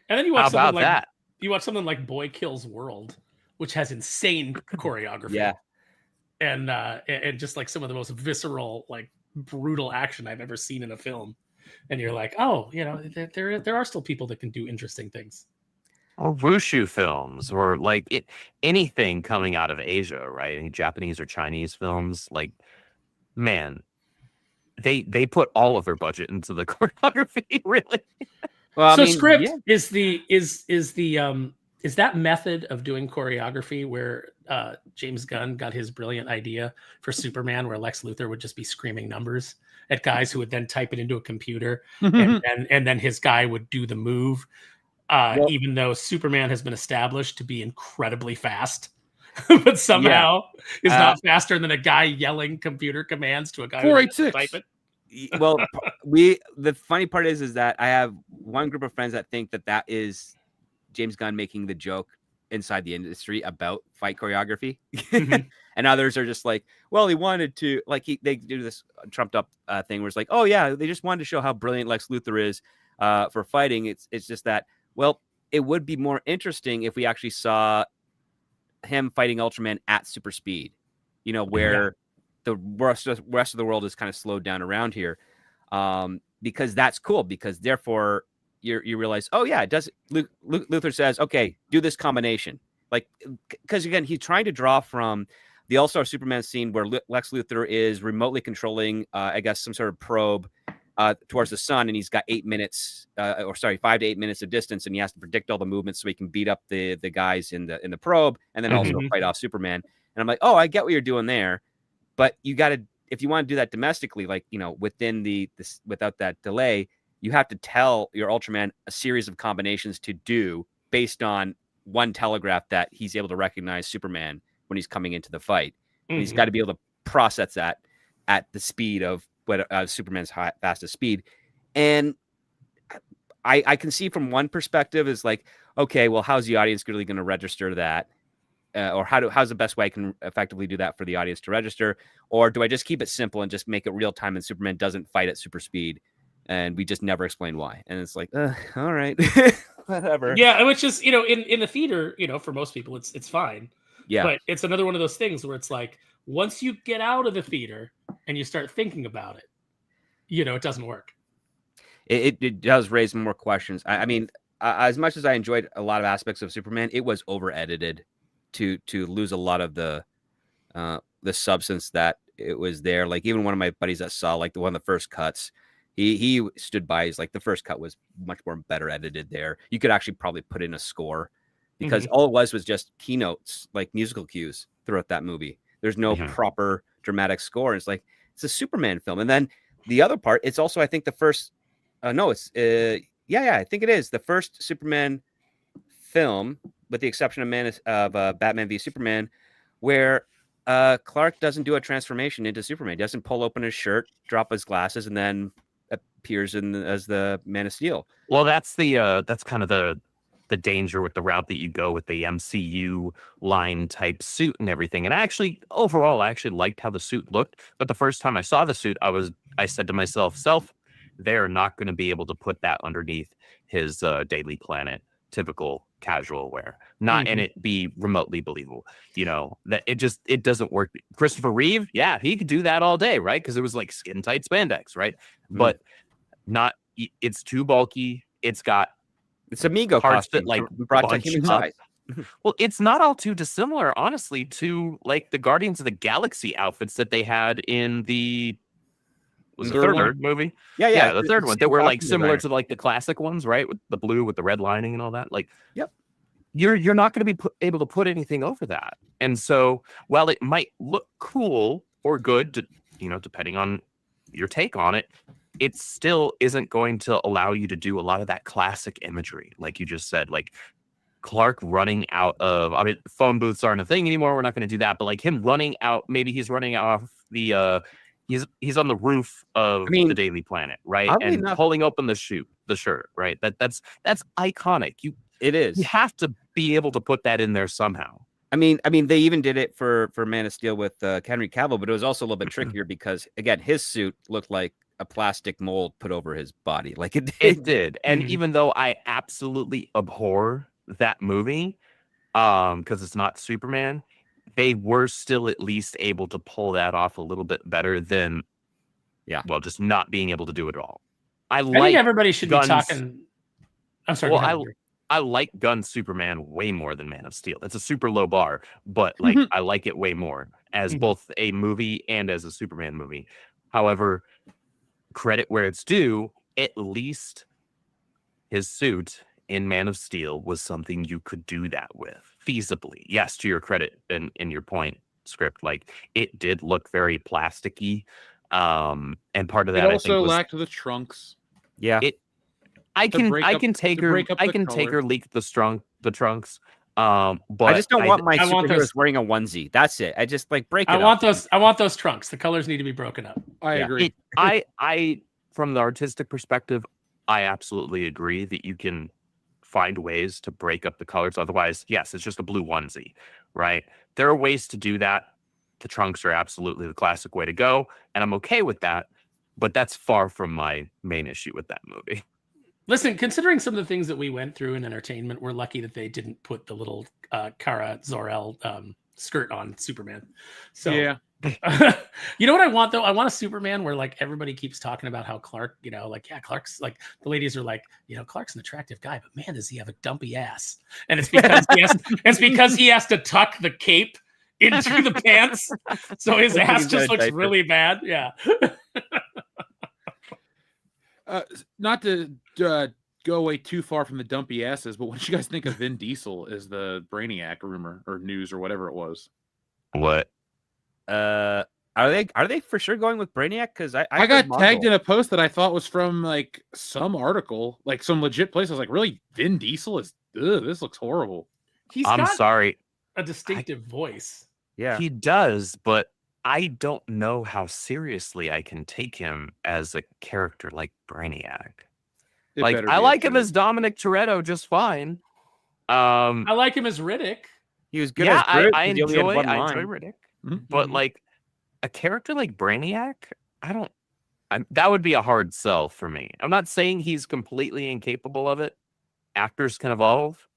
then you watch something like you watch something like Boy Kills World, which has insane choreography. Yeah. And just like some of the most visceral, like brutal action I've ever seen in a film. And you're like, oh, there are still people that can do interesting things. Or wushu films, or like anything coming out of Asia, right? Any Japanese or Chinese films, like, man, they put all of their budget into the choreography, really. Well, So I mean, script yeah. is that method of doing choreography where James Gunn got his brilliant idea for Superman, where Lex Luthor would just be screaming numbers at guys who would then type it into a computer, and then his guy would do the move. Even though Superman has been established to be incredibly fast, but somehow is not faster than a guy yelling computer commands to a guy who has to type it. Well, the funny part is that I have one group of friends that think that is James Gunn making the joke inside the industry about fight choreography. And others are just like, well, he wanted to, like, they do this trumped up thing where it's like, oh yeah, they just wanted to show how brilliant Lex Luthor is for fighting. It's just that, well, it would be more interesting if we actually saw him fighting Ultraman at super speed, where the rest of the world is kind of slowed down around here, because that's cool. Because therefore, you realize, oh yeah, it does. Luthor says, okay, do this combination, like, because again, he's trying to draw from the All-Star Superman scene where Lex Luthor is remotely controlling, I guess, some sort of probe towards the sun, and he's got 5 to 8 minutes of distance, and he has to predict all the movements so he can beat up the guys in the probe, and then also fight off Superman. And I'm like, oh, I get what you're doing there. But you got to, if you want to do that domestically, like, within without that delay, you have to tell your Ultraman a series of combinations to do based on one telegraph that he's able to recognize Superman when he's coming into the fight. And he's got to be able to process that at the speed of what Superman's fastest speed. And I can see from one perspective is like, okay, well, how's the audience really going to register that? Or how's the best way I can effectively do that for the audience to register? Or do I just keep it simple and just make it real time and Superman doesn't fight at super speed and we just never explain why? And it's like, all right, whatever. Yeah, which is, in the theater, for most people, it's fine. Yeah. But it's another one of those things where it's like, once you get out of the theater and you start thinking about it, it doesn't work. It does raise more questions. I mean, as much as I enjoyed a lot of aspects of Superman, it was over edited to lose a lot of the substance that it was there. Like, even one of my buddies that saw like one of the first cuts, he stood by. He's like, the first cut was much more better edited there. You could actually probably put in a score, because all it was just keynotes, like musical cues throughout that movie. There's no proper dramatic score. It's like, it's a Superman film. And then the other part, it's also, I think, the first, I think it is the first Superman film, with the exception of Batman v Superman, where Clark doesn't do a transformation into Superman. He doesn't pull open his shirt, drop his glasses, and then appears as the Man of Steel. Well, that's kind of the danger with the route that you go with the MCU line type suit and everything. And overall, I actually liked how the suit looked. But the first time I saw the suit, I said to myself, they're not going to be able to put that underneath his Daily Planet typical casual wear, and it be remotely believable. That it doesn't work. Christopher Reeve, yeah, he could do that all day, right? Because it was like skin tight spandex, right? But not. It's too bulky. It's Amigo parts costume that like brought to human size. Well, it's not all too dissimilar, honestly, to like the Guardians of the Galaxy outfits that they had in the third movie. Yeah, the third one that were like similar to like the classic ones, right? With the blue with the red lining and all that. Like, yep. You're not going to be able to put anything over that. And so, while it might look cool or good, depending on your take on it, it still isn't going to allow you to do a lot of that classic imagery, like you just said, like Clark running out of. I mean, phone booths aren't a thing anymore. We're not going to do that. But like him running out, maybe he's running off the. He's on the roof of the Daily Planet, right? And pulling open the shirt, right? That's iconic. It is. You have to be able to put that in there somehow. I mean, they even did it for Man of Steel with Henry Cavill, but it was also a little bit trickier because, again, his suit looked like a plastic mold put over his body. Like it did. And even though I absolutely abhor that movie, because it's not Superman, they were still at least able to pull that off a little bit better than, well, just not being able to do it at all. I think everybody should be talking. I'm sorry. Well, I like Gunn Superman way more than Man of Steel. It's a super low bar, but like I like it way more as both a movie and as a Superman movie. However, credit where it's due, at least his suit in Man of Steel was something you could do that with feasibly. Yes, to your credit and in your point, Script, like it did look very plasticky. And part of that it also I think lacked the trunks. Yeah. I can take her leak the trunks. But I just don't want my superheroes wearing a onesie. That's it. I just like break it up. I want those trunks. The colors need to be broken up. I agree. I from the artistic perspective, I absolutely agree that you can find ways to break up the colors. Otherwise, yes, it's just a blue onesie, right? There are ways to do that. The trunks are absolutely the classic way to go, and I'm okay with that. But that's far from my main issue with that movie. Listen, considering some of the things that we went through in entertainment, we're lucky that they didn't put the little Kara Zor-El skirt on Superman. So, yeah. You know what I want, though? I want a Superman where, like, everybody keeps talking about how Clark, Clark's, like, the ladies are like, Clark's an attractive guy, but man, does he have a dumpy ass. And it's because he has to tuck the cape into the pants. So his ass just looks really bad. Yeah. Not to go away too far from the dumpy asses, but what did you guys think of Vin Diesel as the Brainiac rumor or news or whatever it was? What? Are they for sure going with Brainiac? Because I got tagged in a post that I thought was from like some article, like some legit place. I was like, really, Vin Diesel is? This looks horrible. I'm sorry. A distinctive voice. Yeah, he does, but I don't know how seriously I can take him as a character like Brainiac. I like him as Dominic Toretto just fine. I like him as Riddick. He was good. Yeah, as I enjoy Riddick. But like a character like Brainiac, that would be a hard sell for me. I'm not saying he's completely incapable of it. Actors can evolve.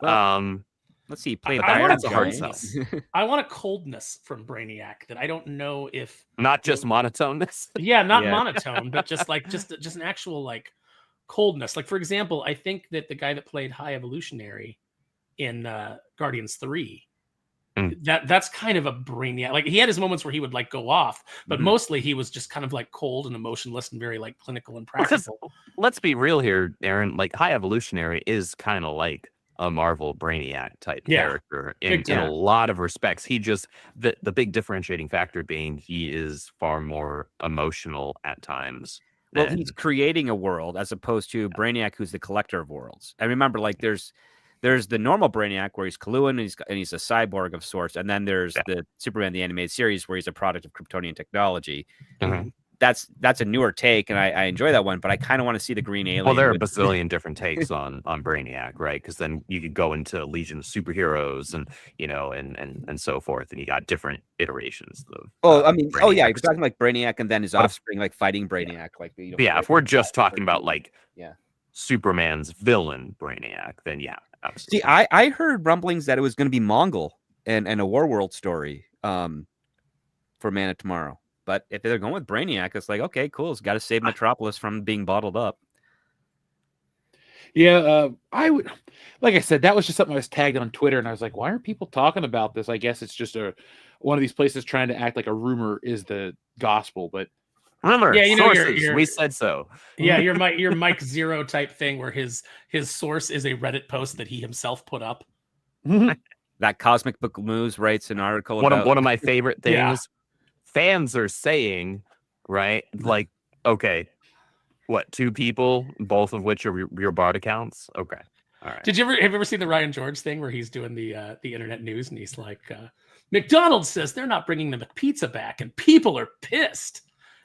Well, let's see. That's a hard sell. I want a coldness from Brainiac that I don't know if not just monotoneness. Yeah, not monotone, but just an actual like coldness. Like, for example, I think that the guy that played High Evolutionary in Guardians 3, that's kind of a Brainiac. Like, he had his moments where he would like go off, but mostly he was just kind of like cold and emotionless and very like clinical and practical. Because, let's be real here, Aaron. Like, High Evolutionary is kind of like a Marvel Brainiac type character in a lot of respects. He just the big differentiating factor being he is far more emotional at times. Well, he's creating a world as opposed to Brainiac, who's the collector of worlds. And remember, like there's the normal Brainiac where he's Kaluan and he's a cyborg of sorts, and then there's the Superman the animated series where he's a product of Kryptonian technology. That's a newer take, and I enjoy that one, but I kind of want to see the Green Alien. Well, there are a bazillion different takes on Brainiac, right? Because then you could go into Legion of Superheroes and and so forth, and you got different iterations of. Brainiac. You're talking like Brainiac and then his offspring, like fighting Brainiac, if we're just talking about like Superman's villain Brainiac, then absolutely. See, I heard rumblings that it was going to be Mongol and a Warworld story for Man of Tomorrow. But if they're going with Brainiac, it's like, okay, cool. It's got to save Metropolis from being bottled up. Yeah, I would, like I said, that was just something I was tagged on Twitter, and I was like, why aren't people talking about this? I guess it's just one of these places trying to act like a rumor is the gospel, but rumor, sources, we said so. Yeah, your Mike Zero type thing where his source is a Reddit post that he himself put up. That Cosmic Book Moves writes an article about one of my favorite things. Yeah. Fans are saying, right? Like, okay, what, 2 people, both of which are your bot accounts? Okay. All right. Have you ever seen the Ryan George thing where he's doing the internet news and he's like, McDonald's says they're not bringing the McPizza back and people are pissed.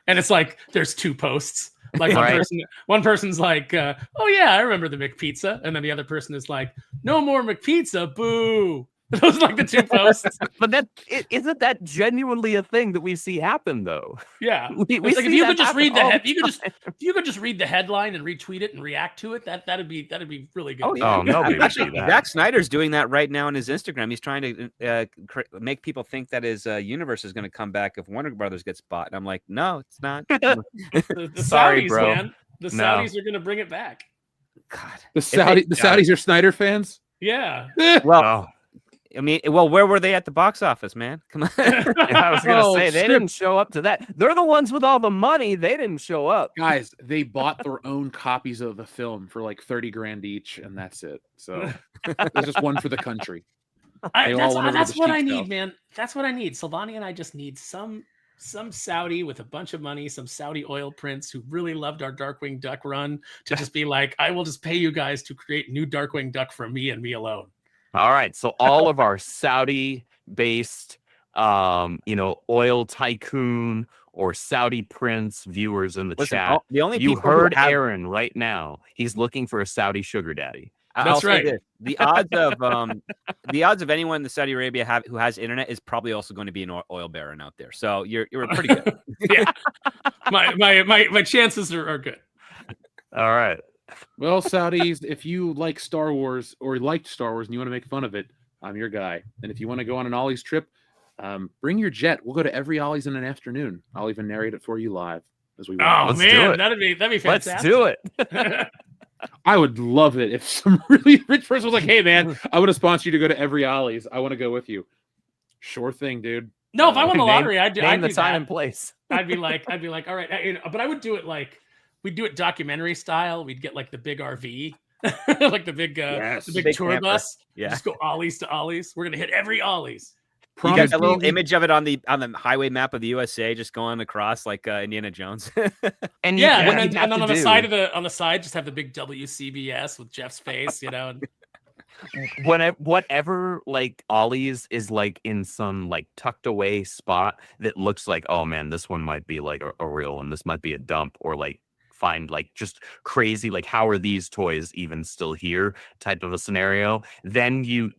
And it's like, there's 2 posts. Like one person's like, oh yeah, I remember the McPizza. And then the other person is like, no more McPizza, boo. Those are like the two posts. But isn't that genuinely a thing that we see happen though? Yeah, We it's like if see you that could just happen read the all head, the if you could just read the headline and retweet it and react to it, that'd be really good. Oh yeah, Oh, nobody would actually, do that. Zack Snyder's doing that right now on his Instagram. He's trying to make people think that his universe is going to come back if Warner Brothers gets bought. And I'm like, no, it's not. The Sorry, Saudis, bro. man. The No. Saudis are going to bring it back. God, The Saudis are Snyder fans. Yeah. well, Oh, I mean, where were they at the box office, man? Come on. I was gonna Oh, say they script. didn't show up to that. They're the ones with all the money. They didn't show up. Guys, they bought their own copies of the film for like 30 grand each, and that's it. So there's just one for the country. They all went over to That's the what I Sheik's need, house. man. That's what I need. Sylvania and I just need some Saudi with a bunch of money, some Saudi oil prince who really loved our Darkwing Duck run to just be like, I will just pay you guys to create new Darkwing Duck for me and me alone. All right, so all of our Saudi-based, oil tycoon or Saudi prince viewers in the Listen, chat, the only you people who heard have- Aaron right now. He's looking for a Saudi sugar daddy. That's I'll say right. this, the odds of anyone in Saudi Arabia who has internet is probably also going to be an oil baron out there. So you're pretty good. Yeah. My chances are good. All right. Well, Saudis, if you like Star Wars or liked Star Wars and you want to make fun of it, I'm your guy. And if you want to go on an Ollie's trip, bring your jet. We'll go to every Ollie's in an afternoon. I'll even narrate it for you live as we Oh walk. Let's do man, it. that'd be Let's fantastic. do it. I would love it if some really rich person was like, "Hey, man, I want to sponsor you to go to every Ollie's. I want to go with you." Sure thing, dude. No, if I won the Name- lottery, I'd do the that. time and place. I'd be like, all right, but I would do it like we'd do it documentary style. We'd get like the big RV, like the big Yes. the big Big tour camper. bus. Yeah. Just go Ollie's to Ollie's. We're gonna hit every Ollie's. You got Promise that little me- image of it on the highway map of the USA, just going across like Indiana Jones. And Yeah, what and you'd then, have and then to on the do- side of the side, just have the big WCBS with Jeff's face, and whatever like Ollie's is like in some like tucked away spot that looks like, oh man, this one might be like a real one, this might be a dump, or like find like just crazy, like how are these toys even still here type of a scenario. Then you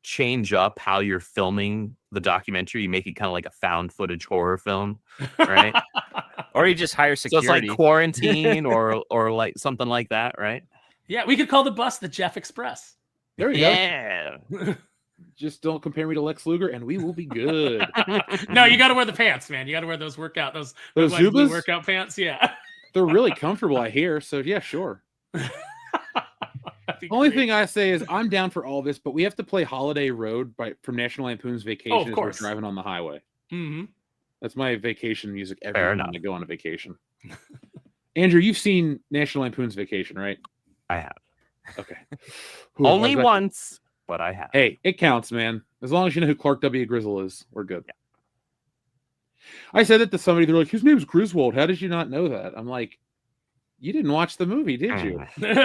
change up how you're filming the documentary. You make it kind of like a found footage horror film, right? Or you just hire So security. it's like quarantine or like something like that, right? yeah, we could call the bus the Jeff Express. There you Yeah. go. Just don't compare me to Lex Luger, and we will be good. No, you got to wear the pants, man. You got to wear those Those like, blue Zubas? workout pants. Yeah. They're really comfortable, I hear. So yeah, sure. That'd be Only great. thing I say is I'm down for all this, but we have to play Holiday Road from National Lampoon's Vacation as we're course. driving on the highway. Mhm. That's my vacation music every Fair time enough. I go on a vacation. Andrew, you've seen National Lampoon's Vacation, right? I have. Okay. Ooh, Only I was about- once, but I have. Hey, it counts, man. As long as you know who Clark W. Grizzle is, we're good. I said it to somebody. They're like, "His name's Griswold. How did you not know that?" I'm like, "You didn't watch the movie, did you?" You're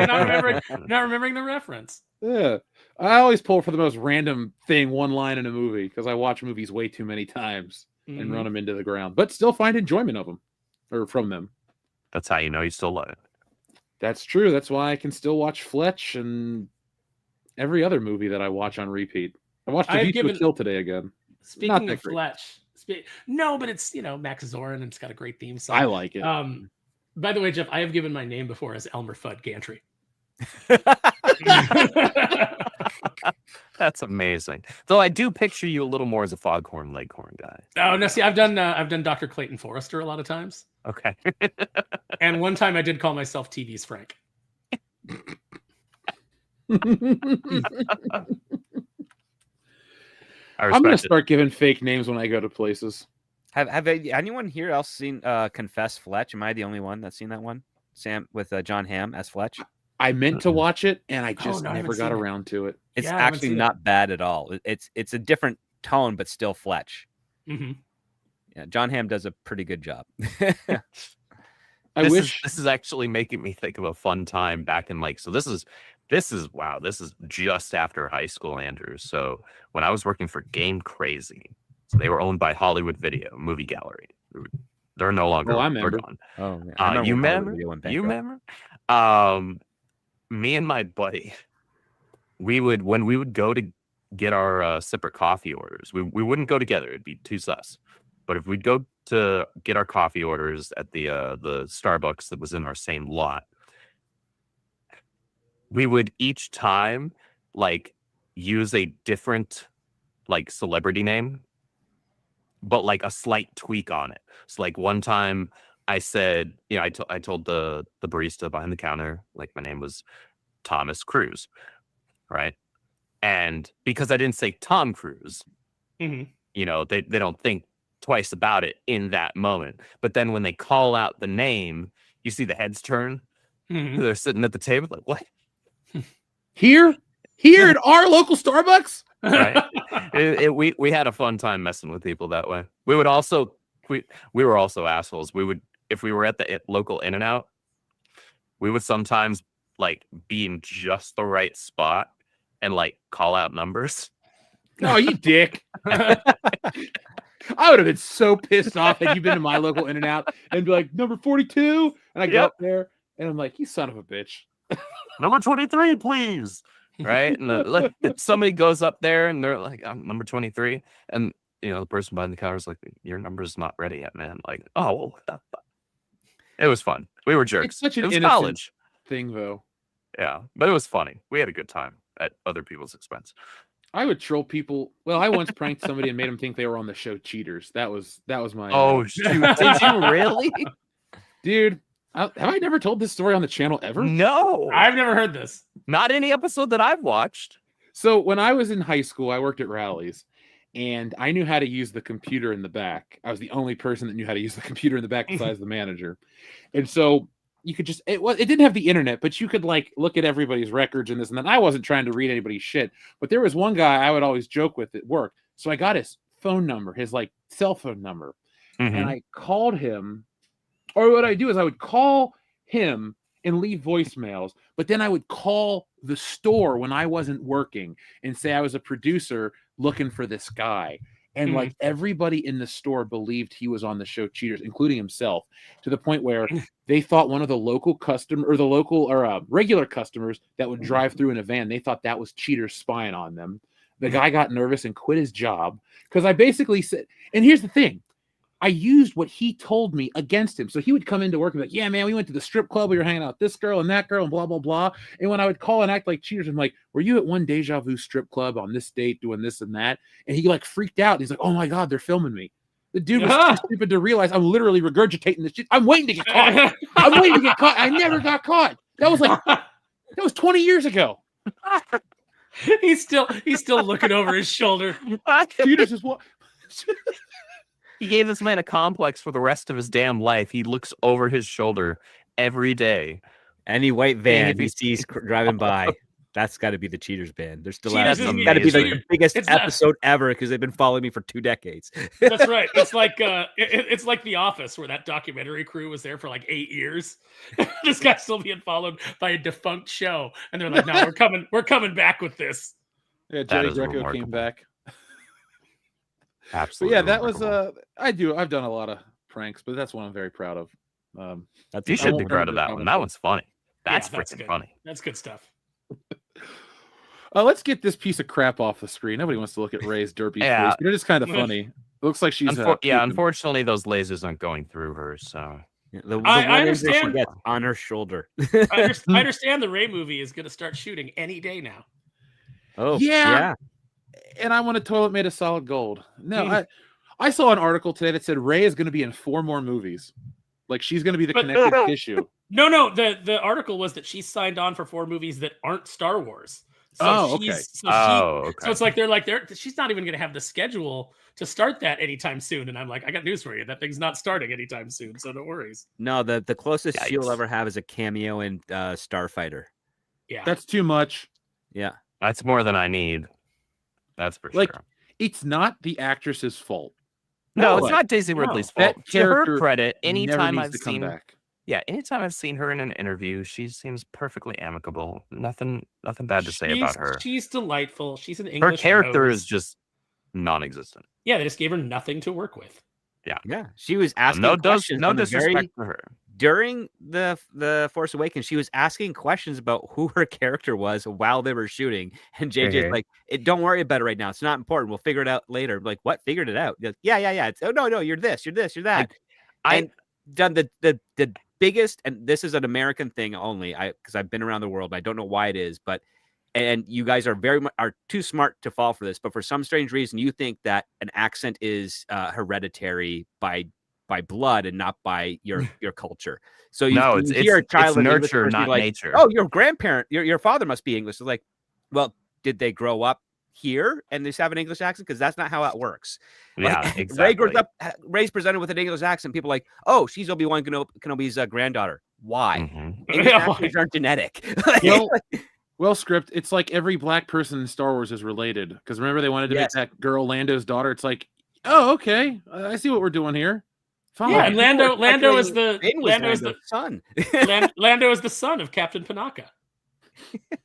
not remembering the reference. Yeah. I always pull for the most random thing, one line in a movie, because I watch movies way too many times and Mhm. run them into the ground, but still find enjoyment of them or from them. That's how you know you still love it. That's true. That's why I can still watch Fletch and every other movie that I watch on repeat. I watched I've A View to a given- Kill today again. Speaking that of great. Fletch, no, but it's Max Zorin and it's got a great theme song. I like it. By the way, Jeff, I have given my name before as Elmer Fudd Gantry. That's amazing. Though I do picture you a little more as a Foghorn Leghorn guy. Oh no, see, I've done Dr. Clayton Forrester a lot of times, Okay. and one time I did call myself TV's Frank. I I'm gonna respect it. start giving fake names when I go to places. Have anyone here else seen Confess Fletch? Am I the only one that's seen that one? Sam with John Hamm as Fletch. I meant to watch it and I just no, I never haven't got seen it. around to it. It's Yeah, I haven't actually seen it. not bad at all. It's a different tone, but still Fletch. hmm Yeah, John Hamm does a pretty good job. I this wish is actually making me think of a fun time back in like, so this is wow, this is just after high school, Andrew. So when I was working for Game Crazy, so they were owned by Hollywood Video Movie Gallery. They're no longer Oh, I they're remember. gone. Oh, man. You remember? You remember? Me and my buddy, when we would go to get our separate coffee orders. We wouldn't go together; it'd be too sus. But if we'd go to get our coffee orders at the Starbucks that was in our same lot, we would each time like use a different like celebrity name, but like a slight tweak on it. So like one time I said, I told the barista behind the counter, like my name was Thomas Cruise, right? And because I didn't say Tom Cruise, Mhm. They don't think twice about it in that moment. But then when they call out the name, you see the heads turn. Mhm. They're sitting at the table like, what? Here at our local Starbucks. Right? We had a fun time messing with people that way. We would also we were also assholes. We would, if we were at the local In-N-Out, we would sometimes like be in just the right spot and like call out numbers. No, you dick. I would have been so pissed off had you been to my local In-N-Out and be like, number 42. And I go up there and I'm like, you son of a bitch. Number 23, please. Right? And somebody goes up there and they're like, I'm number 23. And the person behind the counter is like, your number's not ready yet, man. Like, oh, well, what the fuck? It was fun. We were jerks. It's such an it was innocent college thing, though. Yeah, but it was funny. We had a good time at other people's expense. I would troll people. Well, I once pranked somebody and made them think they were on the show Cheaters. That was my. Oh, shoot. Did you really? Dude, have I never told this story on the channel ever? No. I've never heard this. Not any episode that I've watched. So when I was in high school, I worked at Rallies, and I knew how to use the computer in the back. I was the only person that knew how to use the computer in the back besides the manager. And so you could just, it didn't have the internet, but you could like look at everybody's records and this and that. I wasn't trying to read anybody's shit, but there was one guy I would always joke with at work. So I got his phone number, his like cell phone number, and I called him. Or what I do is I would call him and leave voicemails, but then I would call the store when I wasn't working and say I was a producer looking for this guy. And like everybody in the store believed he was on the show Cheaters, including himself, to the point where they thought one of the local regular customers that would drive through in a van, they thought that was Cheaters spying on them. The guy got nervous and quit his job because I basically said, and here's the thing, I used what he told me against him. So he would come into work and be like, yeah, man, we went to the strip club. We were hanging out with this girl and that girl and blah, blah, blah. And when I would call and act like Cheaters, I'm like, were you at one Deja Vu strip club on this date doing this and that? And he like freaked out. He's like, oh my God, they're filming me. The dude was too stupid to realize I'm literally regurgitating this shit. I'm waiting to get caught. I'm waiting to get caught. I never got caught. That was 20 years ago. He's still looking over his shoulder. Cheaters is what? He gave this man a complex for the rest of his damn life. He looks over his shoulder every day. Any white van he sees driving by, that's got to be the Cheaters band. They're still Cheaters out. It's got to be the biggest episode ever because they've been following me for 2 decades. That's right. It's like it's like The Office, where that documentary crew was there for like 8 years. This guy's still being followed by a defunct show, and they're like, "No, we're coming back with this." Yeah, Johnny Greco came back. Absolutely. But yeah, that was I've done a lot of pranks, but that's one I'm very proud of. You should be proud of that one. That one's funny. That's freaking funny. That's good stuff. Let's get this piece of crap off the screen. Nobody wants to look at Ray's derpy face, but it is kind of funny. It looks like she's unfortunately those lasers aren't going through her, so I understand. She gets on her shoulder. I understand the Ray movie is going to start shooting any day now. Oh yeah. And I want a toilet made of solid gold. No, I saw an article today that said Ray is going to be in 4 more movies. Like she's going to be the connective tissue. No. The article was that she signed on for 4 movies that aren't Star Wars. So okay. So it's like she's not even going to have the schedule to start that anytime soon. And I'm like, I got news for you. That thing's not starting anytime soon. So no worries. No, the closest she'll ever have is a cameo in Starfighter. Yeah, that's too much. Yeah, that's more than I need. That's for like, sure. It's not the actress's fault. No, it's not Daisy Ridley's fault. To her credit, anytime I've seen her in an interview, she seems perfectly amicable. Nothing bad to say about her. She's delightful. She's an English. Her character is just non-existent. Yeah, they just gave her nothing to work with. Yeah. She was asking questions. No disrespect for her. during the Force Awakens, she was asking questions about who her character was while they were shooting, and JJ's like, "Don't worry about it right now. It's not important. We'll figure it out later." I'm like, what? Figured it out? Like, yeah. It's, oh no, you're this, you're that. And done the biggest, and this is an American thing only. Because I've been around the world, but I don't know why it is, but. And you guys are are too smart to fall for this, but for some strange reason, you think that an accent is hereditary by blood and not by your culture. So you hear a child it's nurture, not like, nature. "Oh, your grandparent, your father must be English." It's like, well, did they grow up here and just have an English accent? Because that's not how that works. Yeah, like, exactly. Rey grows up, Rey's presented with an English accent. People are like, "Oh, she's Obi-Wan Kenobi's granddaughter." Why? English accents aren't genetic. Well, script, it's like every black person in Star Wars is related. Because remember, they wanted to make that girl Lando's daughter. It's like, oh, okay, I see what we're doing here. Fine. Yeah, and Lando is the son. Lando is the son of Captain Panaka.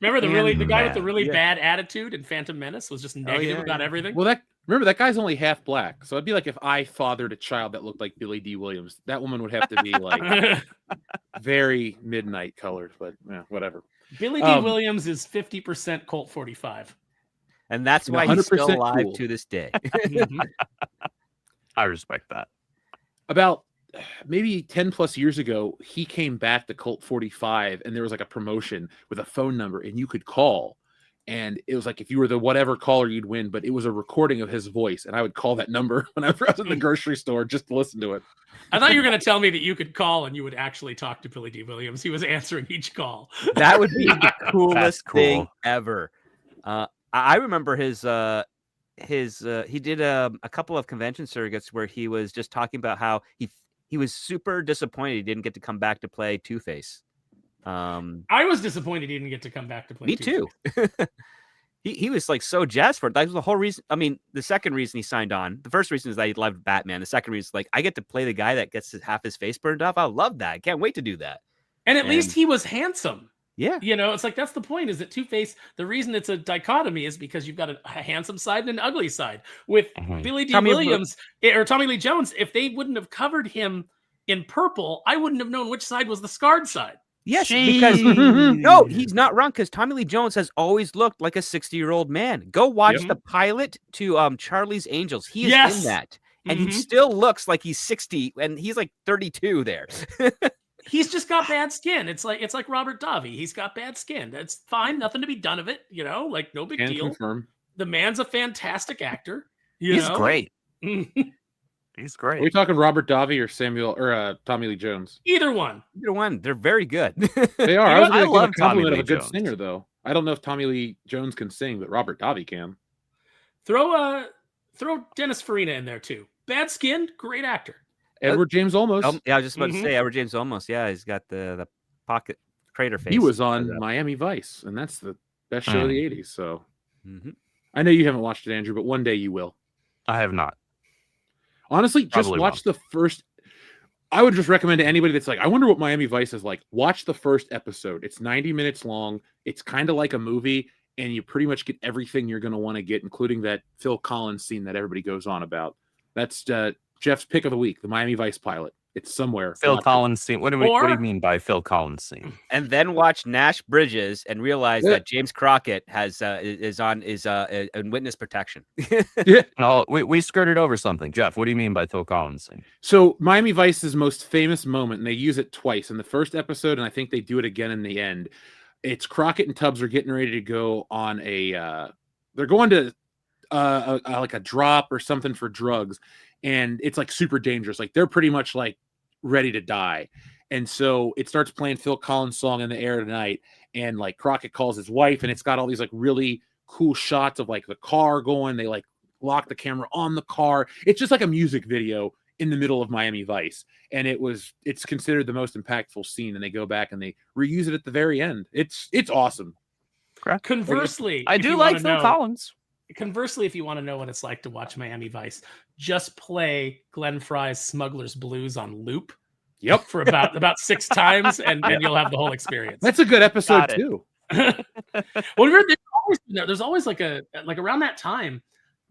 Remember the guy with the really bad attitude in Phantom Menace was just negative about everything. Well, remember that guy's only half black, so it'd be like if I fathered a child that looked like Billy D. Williams. That woman would have to be like very midnight colored, but yeah, whatever. Billy D. Williams is 50% Colt 45. And that's why he's still alive to this day. I respect that. About maybe 10 plus years ago, he came back to Colt 45, and there was like a promotion with a phone number, and you could call. And it was like if you were the whatever caller, you'd win, but it was a recording of his voice. And I would call that number whenever I was in the grocery store just to listen to it. I thought you were going to tell me that you could call and you would actually talk to Billy D. Williams. He was answering each call. That would be the coolest thing ever. I remember his he did a couple of convention surrogates where he was just talking about how he was super disappointed he didn't get to come back to play Two-Face. I was disappointed he didn't get to come back to play. Me too. He was like so jazzed for it. That was the whole reason. I mean, the second reason he signed on. The first reason is that he loved Batman. The second reason is like I get to play the guy that gets half his face burned off. I love that. I can't wait to do that. And at least he was handsome. Yeah. You know, it's like that's the point, is that Two-Face, the reason it's a dichotomy is because you've got a handsome side and an ugly side. With Billy D. Williams or Tommy Lee Jones, if they wouldn't have covered him in purple, I wouldn't have known which side was the scarred side. Yes, because no, he's not wrong, because Tommy Lee Jones has always looked like a 60-year-old man. Go watch the pilot to Charlie's Angels. He is in that. And he still looks like he's 60, and he's like 32 there. He's just got bad skin. It's like Robert Davi. He's got bad skin. That's fine. Nothing to be done of it. You know, like no big deal. Confirm. The man's a fantastic actor. He's great. He's great. Are we talking Robert Davi or Tommy Lee Jones? Either one. They're very good. They are. I love Tommy Lee of a good Jones. singer, though. I don't know if Tommy Lee Jones can sing, but Robert Davi can. Throw Dennis Farina in there too. Bad skin, great actor. Edward James Olmos. Yeah, I was just about to say Edward James Olmos. Yeah, he's got the pocket crater face. He was on Miami Vice, and that's the best show of the 80s. So I know you haven't watched it, Andrew, but one day you will. I have not. Honestly, just watch the first. I would just recommend to anybody that's like, I wonder what Miami Vice is like. Watch the first episode. It's 90 minutes long. It's kind of like a movie, and you pretty much get everything you're going to want to get, including that Phil Collins scene that everybody goes on about. That's Jeff's pick of the week, the Miami Vice pilot. It's somewhere. Phil Collins scene. What do you mean by Phil Collins scene? And then watch Nash Bridges and realize that James Crockett is in witness protection. No, we skirted over something. Jeff, what do you mean by Phil Collins scene? So Miami Vice's most famous moment, and they use it twice in the first episode, and I think they do it again in the end. It's Crockett and Tubbs are getting ready to go on they're going to like a drop or something for drugs. And it's like super dangerous. Like they're pretty much like ready to die. And so it starts playing Phil Collins' song In the Air Tonight. And like Crockett calls his wife, and it's got all these like really cool shots of like the car going. They like lock the camera on the car. It's just like a music video in the middle of Miami Vice. And it's considered the most impactful scene. And they go back and they reuse it at the very end. It's awesome. Conversely, I do like Phil Collins. Conversely, if you want to know what it's like to watch Miami Vice, just play Glenn Frey's Smuggler's Blues on loop. Yep. For about 6 times, and you'll have the whole experience. That's a good episode too. Well, there's always like around that time,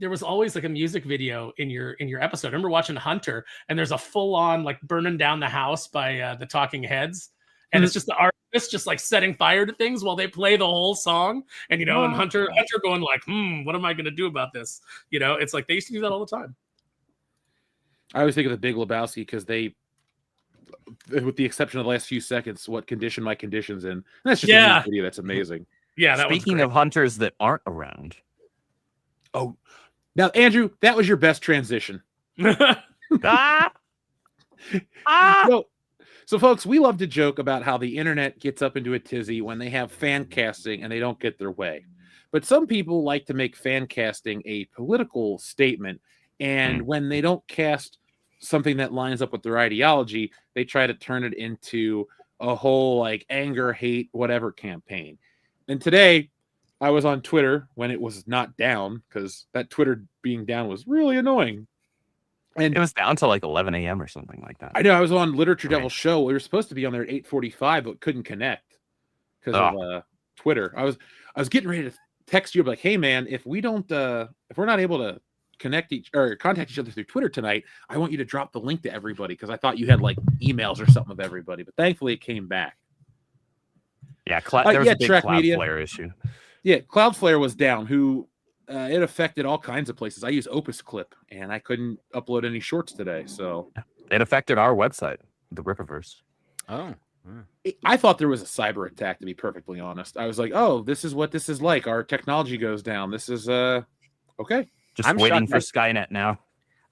there was always like a music video in your episode. I remember watching Hunter, and there's a full on like burning down the house by the Talking Heads, and it's just the artist just like setting fire to things while they play the whole song, and and Hunter going like, what am I gonna do about this? It's like they used to do that all the time. I always think of the Big Lebowski because they, with the exception of the last few seconds, what condition my condition's in. And that's just a music video that's amazing. Yeah. Speaking of hunters that aren't around. Oh, now Andrew, that was your best transition. So folks, we love to joke about how the internet gets up into a tizzy when they have fan casting and they don't get their way. But some people like to make fan casting a political statement. And when they don't cast something that lines up with their ideology, they try to turn it into a whole like anger, hate, whatever campaign. And today I was on Twitter when it was not down, because that Twitter being down was really annoying. And it was down to like 11 a.m. or something like that. I know. I was on Literature Devil's show. We were supposed to be on there at 8:45, but couldn't connect because of Twitter. I was getting ready to text you, like, hey man, if we're not able to contact each other through Twitter tonight, I want you to drop the link to everybody, because I thought you had like emails or something of everybody, but thankfully it came back. Yeah, there was a big Cloudflare issue. Yeah, Cloudflare was down. It affected all kinds of places. I use Opus Clip, and I couldn't upload any shorts today. So it affected our website, the Rippaverse. Oh, I thought there was a cyber attack, to be perfectly honest. I was like, oh, this is what this is like. Our technology goes down. This is okay. I'm waiting for Skynet now.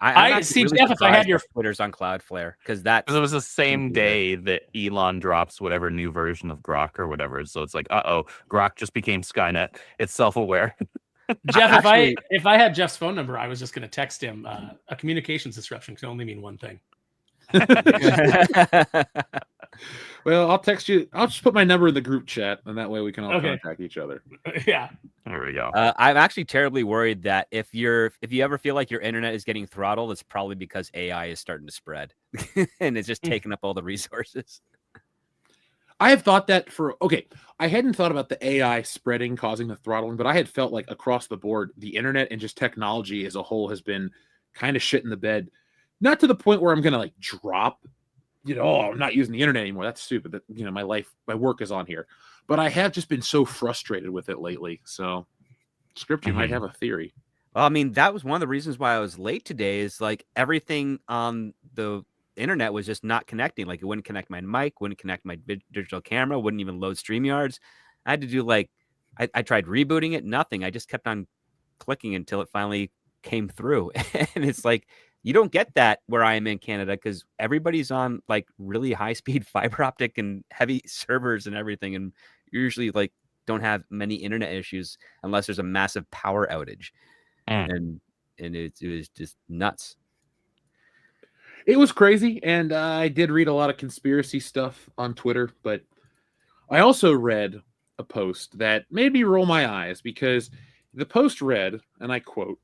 I see, really Jeff, if I had your Twitter's on Cloudflare, because it was the same day that Elon drops whatever new version of Grok or whatever. So it's like, Grok just became Skynet. It's self-aware. Jeff, if I had Jeff's phone number, I was just going to text him. A communications disruption can only mean one thing. Well, I'll text you. I'll just put my number in the group chat, and that way we can all contact each other. Yeah. There we go. I'm actually terribly worried that if you ever feel like your internet is getting throttled, it's probably because AI is starting to spread and it's just taking up all the resources. I have thought that I hadn't thought about the AI spreading, causing the throttling, but I had felt like across the board, the internet and just technology as a whole has been kind of shit in the bed. Not to the point where I'm going to like drop, I'm not using the internet anymore. That's stupid. That, my work is on here. But I have just been so frustrated with it lately. So, Script, you might have a theory. Well, I mean, that was one of the reasons why I was late today, is like everything on the internet was just not connecting. Like it wouldn't connect my mic, wouldn't connect my digital camera, wouldn't even load StreamYards. I had to do I tried rebooting it, nothing. I just kept on clicking until it finally came through. And it's like, you don't get that where I am in Canada, because everybody's on like really high speed fiber optic and heavy servers and everything. And usually like don't have many internet issues unless there's a massive power outage. And it was just nuts. It was crazy. And I did read a lot of conspiracy stuff on Twitter, but I also read a post that made me roll my eyes, because the post read, and I quote,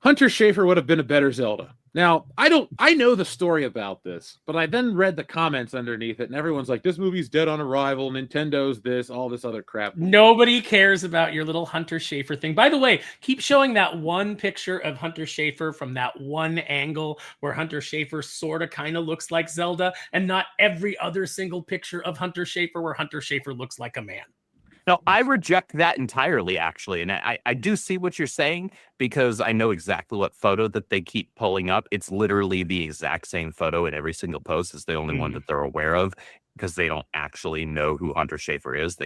Hunter Schafer would have been a better Zelda. Now, I know the story about this, but I then read the comments underneath it, and everyone's like, this movie's dead on arrival, Nintendo's this, all this other crap. Nobody cares about your little Hunter Schafer thing. By the way, keep showing that one picture of Hunter Schafer from that one angle where Hunter Schafer sort of kind of looks like Zelda, and not every other single picture of Hunter Schafer where Hunter Schafer looks like a man. No, I reject that entirely, actually. And I do see what you're saying, because I know exactly what photo that they keep pulling up. It's literally the exact same photo in every single post. It's the only one that they're aware of, because they don't actually know who Hunter Schafer is.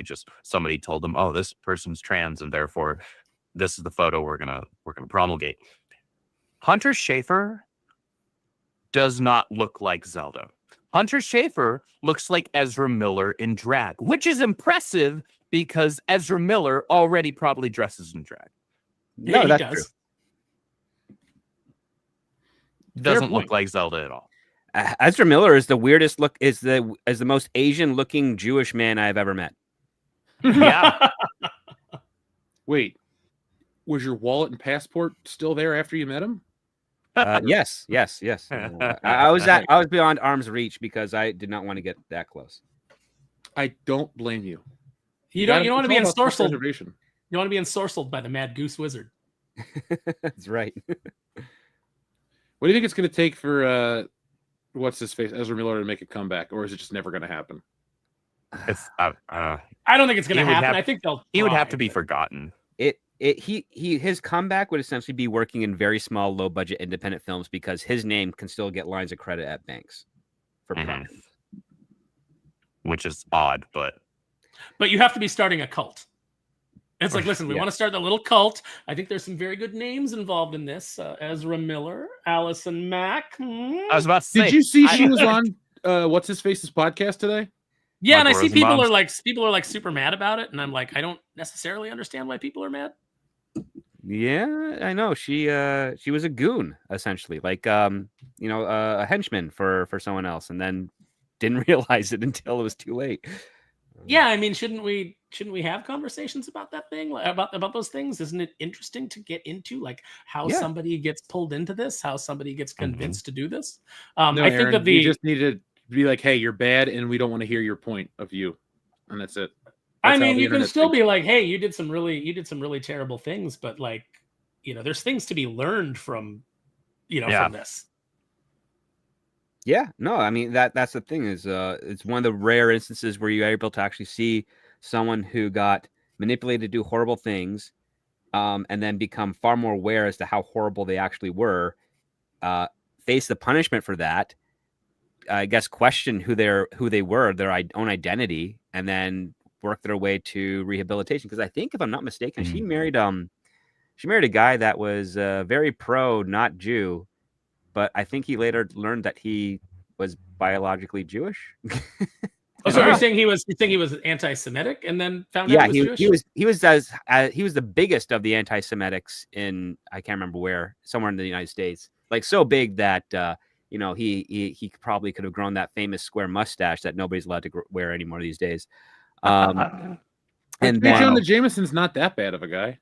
Somebody told them, oh, this person's trans, and therefore this is the photo we're gonna promulgate. Hunter Schafer does not look like Zelda. Hunter Schafer looks like Ezra Miller in drag, which is impressive, because Ezra Miller already probably dresses in drag. Yeah, no, that's does. true. Doesn't look like Zelda at all. Ezra Miller is the weirdest look, is the most Asian looking Jewish man I've ever met. Yeah. Wait, was your wallet and passport still there after you met him? Yes. I was beyond arm's reach, because I did not want to get that close. I don't blame you. You don't want to be in Storsel. You want to be ensorcelled by the Mad Goose Wizard. That's right. What do you think it's going to take for what's his face, Ezra Miller, to make a comeback, or is it just never going to happen? It's I don't think it's going to happen. I think he would have to be forgotten. His comeback would essentially be working in very small, low budget independent films because his name can still get lines of credit at banks for production. Which is odd, but you have to be starting a cult. It's like, listen, we want to start a little cult. I think there's some very good names involved in this. Ezra Miller, Allison Mack. I was about to say. Did you see she was on what's his face's podcast today? Yeah, and I see people are like super mad about it, and I'm like, I don't necessarily understand why people are mad. Yeah, I know. She was a goon essentially, like a henchman for someone else, and then didn't realize it until it was too late. Yeah, I mean, shouldn't we have conversations about that thing, about those things? Isn't it interesting to get into, like how somebody gets pulled into this, how somebody gets convinced to do this? No, I think that you just need to be like, hey, you're bad, and we don't want to hear your point of view, and that's it. I mean, you can still be like, hey, you did some really terrible things, but like, there's things to be learned from, from this. Yeah, no, I mean that's the thing is it's one of the rare instances where you're able to actually see someone who got manipulated to do horrible things, and then become far more aware as to how horrible they actually were, face the punishment for that, I guess question who they were, their own identity, and then work their way to rehabilitation. Because I think, if I'm not mistaken, she married a guy that was very pro, not Jew. But I think he later learned that he was biologically Jewish. So you're saying he was anti-Semitic, and then found out he was Jewish? he was the biggest of the anti-Semitics in, I can't remember where, somewhere in the United States. Like so big that he probably could have grown that famous square mustache that nobody's allowed to wear anymore these days. And then Jonah Jameson's not that bad of a guy.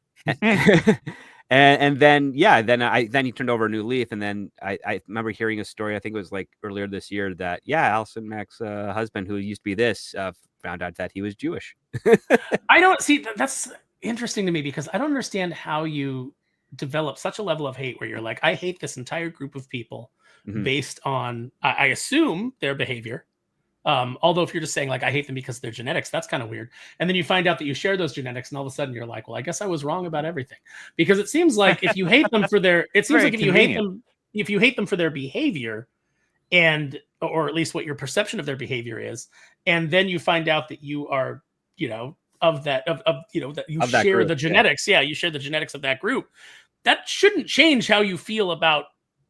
And then he turned over a new leaf, and then I remember hearing a story, I think it was like earlier this year, that Allison Mack's husband, who used to be this, found out that he was Jewish. I don't see that's interesting to me, because I don't understand how you develop such a level of hate where you're like, I hate this entire group of people based on, I assume, their behavior. Although if you're just saying like, I hate them because of their genetics, that's kind of weird. And then you find out that you share those genetics, and all of a sudden you're like, well, I guess I was wrong about everything. Because it seems like if you hate them for their, if you hate them for their behavior, or at least what your perception of their behavior is, and then you find out that you are, that you share the genetics. Yeah, you share the genetics of that group. That shouldn't change how you feel about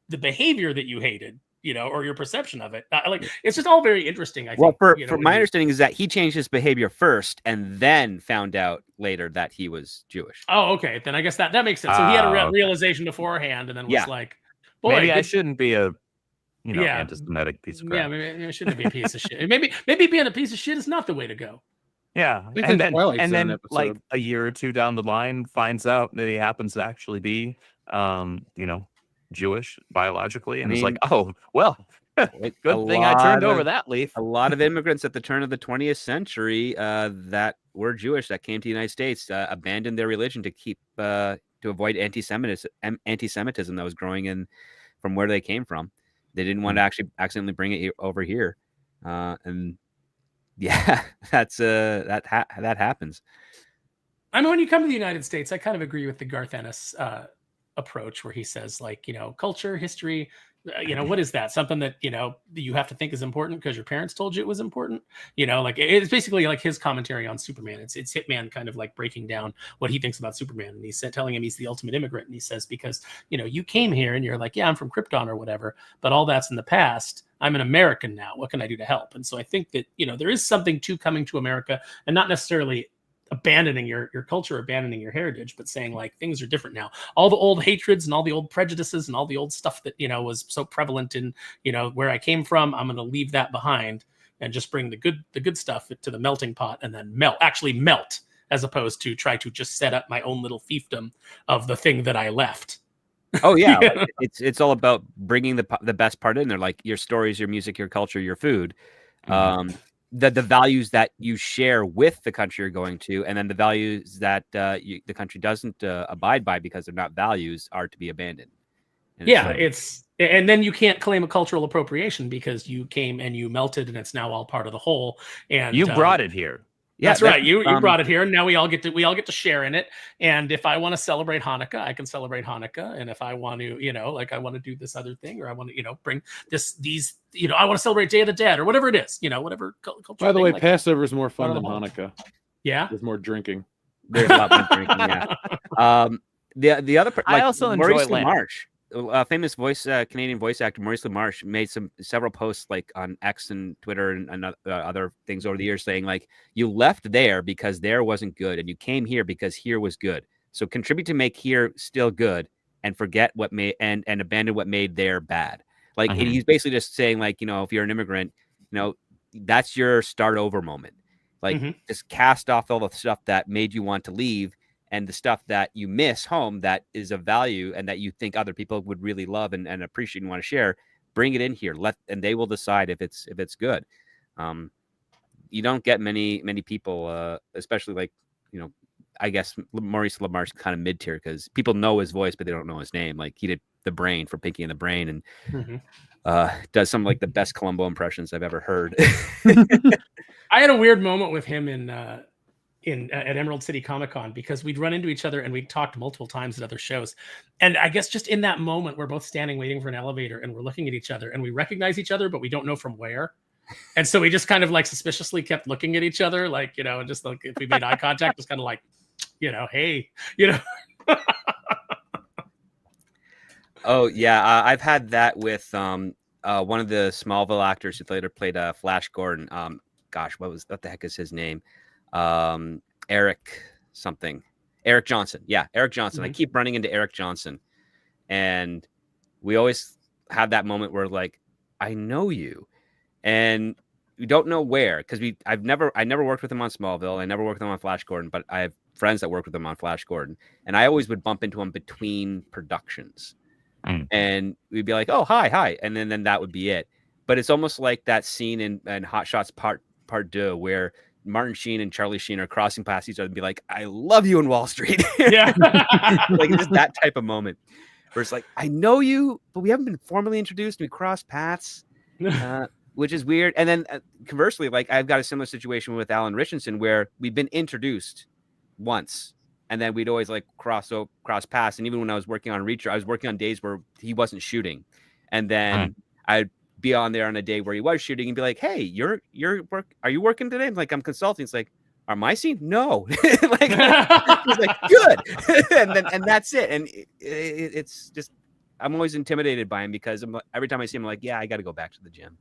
the behavior that you hated. Or your perception of it. It's just all very interesting. I think. Well, for my understanding is that he changed his behavior first, and then found out later that he was Jewish. Oh, okay. Then I guess that makes sense. So he had a realization beforehand, and then was like, "Boy, maybe I shouldn't be a anti-Semitic piece of crap." Yeah, maybe I shouldn't be a piece of shit. Maybe being a piece of shit is not the way to go. Yeah, and then like a year or two down the line, finds out that he happens to actually be, Jewish biologically, and he's like, oh well, good thing I turned over that leaf. A lot of immigrants at the turn of the 20th century that were Jewish, that came to the United States, abandoned their religion to keep to avoid anti-Semitism that was growing in from where they came from. They didn't want to actually accidentally bring it over here, and that's that happens. I mean, when you come to the United States, I kind of agree with the Garth Ennis approach, where he says, like, culture, history, what is that? Something that, you have to think is important because your parents told you it was important. Like it's basically like his commentary on Superman. It's Hitman kind of like breaking down what he thinks about Superman. And he's telling him he's the ultimate immigrant. And he says, because, you came here and you're like, yeah, I'm from Krypton or whatever, but all that's in the past. I'm an American now. What can I do to help? And so I think that, there is something to coming to America, and not necessarily abandoning your culture, abandoning your heritage, but saying like, things are different now. All the old hatreds and all the old prejudices and all the old stuff that, was so prevalent in, where I came from, I'm going to leave that behind and just bring the good stuff to the melting pot, and then melt, as opposed to try to just set up my own little fiefdom of the thing that I left. Oh yeah. Like, it's all about bringing the best part in there, like your stories, your music, your culture, your food. the values that you share with the country you're going to, and then the values that the country doesn't abide by because they're not values are to be abandoned. And Yeah, and then you can't claim a cultural appropriation because you came and you melted and it's now all part of the whole. And You brought it here. That's right. You brought it here, and now we all get to share in it. And if I want to celebrate Hanukkah, I can celebrate Hanukkah. And if I want to, I want to do this other thing, or I want to, bring these, I want to celebrate Day of the Dead or whatever it is, whatever culture. By the way, like Passover is more fun Part than of the Hanukkah. Yeah, There's more drinking. there's a lot more drinking. Yeah. The other, I also enjoy Maurice lamb. LaMarche, famous Canadian voice actor Maurice LaMarche made several posts like on X and Twitter and other things over the years saying like, you left there because there wasn't good, and you came here because here was good. So contribute to make here still good, and forget what made and abandon what made there bad. Like and he's basically just saying like, if you're an immigrant, that's your start over moment. Like just cast off all the stuff that made you want to leave, and the stuff that you miss home that is of value and that you think other people would really love and appreciate and want to share, bring it in here. And they will decide if it's good. You don't get many people, especially like, I guess Maurice LaMarche kind of mid-tier because people know his voice, but they don't know his name. Like he did The Brain for Pinky and the Brain, and does some like the best Columbo impressions I've ever heard. I had a weird moment with him at Emerald City Comic Con because we'd run into each other and we'd talked multiple times at other shows. And I guess just in that moment, we're both standing waiting for an elevator and we're looking at each other and we recognize each other, but we don't know from where. And so we just kind of like suspiciously kept looking at each other, like, and just like if we made eye contact, just kind of like, hey, Oh yeah, I've had that with one of the Smallville actors who later played Flash Gordon. What the heck is his name? Eric Johnson. Yeah, Eric Johnson. I keep running into Eric Johnson, and we always have that moment where like, I know you, and we don't know where because I never worked with him on Smallville. I never worked with him on Flash Gordon, but I have friends that work with him on Flash Gordon, and I always would bump into him between productions, and we'd be like, oh hi, and then that would be it. But it's almost like that scene in Hot Shots Part 2 where Martin Sheen and Charlie Sheen are crossing past each other and be like, I love you in Wall Street. Yeah. Like just that type of moment where it's like, I know you, but we haven't been formally introduced. We crossed paths, which is weird. And then conversely, like I've got a similar situation with Alan Richardson where we've been introduced once and then we'd always like cross paths. And even when I was working on Reacher, I was working on days where he wasn't shooting. And then I'd be on there on a day where he was shooting and be like, hey, are you working today? I'm like, I'm consulting. It's like, are my scene? No. Like, he's like, good. and that's it. And it's just, I'm always intimidated by him because every time I see him, I'm like, yeah, I got to go back to the gym.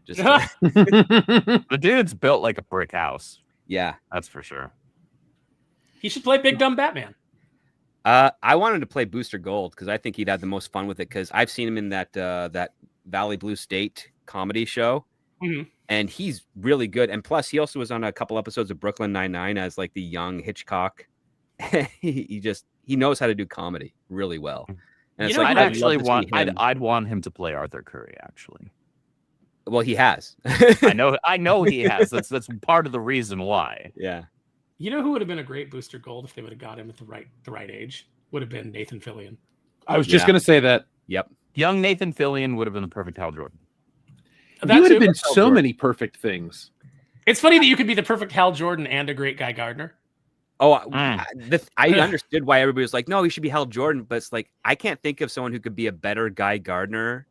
Just the dude's built like a brick house. Yeah, that's for sure. He should play Big Dumb Batman. I wanted to play Booster Gold because I think he'd have the most fun with it because I've seen him in that Valley Blue State comedy show, and he's really good. And plus, he also was on a couple episodes of Brooklyn Nine-Nine as like the young Hitchcock. he knows how to do comedy really well. And it's like, I'd want him to play Arthur Curry actually. Well, he has. I know he has. That's part of the reason why. Yeah. You know who would have been a great Booster Gold if they would have got him at the right age? Would have been Nathan Fillion. I was just going to say that. Yep. Young Nathan Fillion would have been the perfect Hal Jordan. He would have been so many perfect things. It's funny that you could be the perfect Hal Jordan and a great Guy Gardner. Oh, I understood why everybody was like, no, he should be Hal Jordan. But it's like, I can't think of someone who could be a better Guy Gardner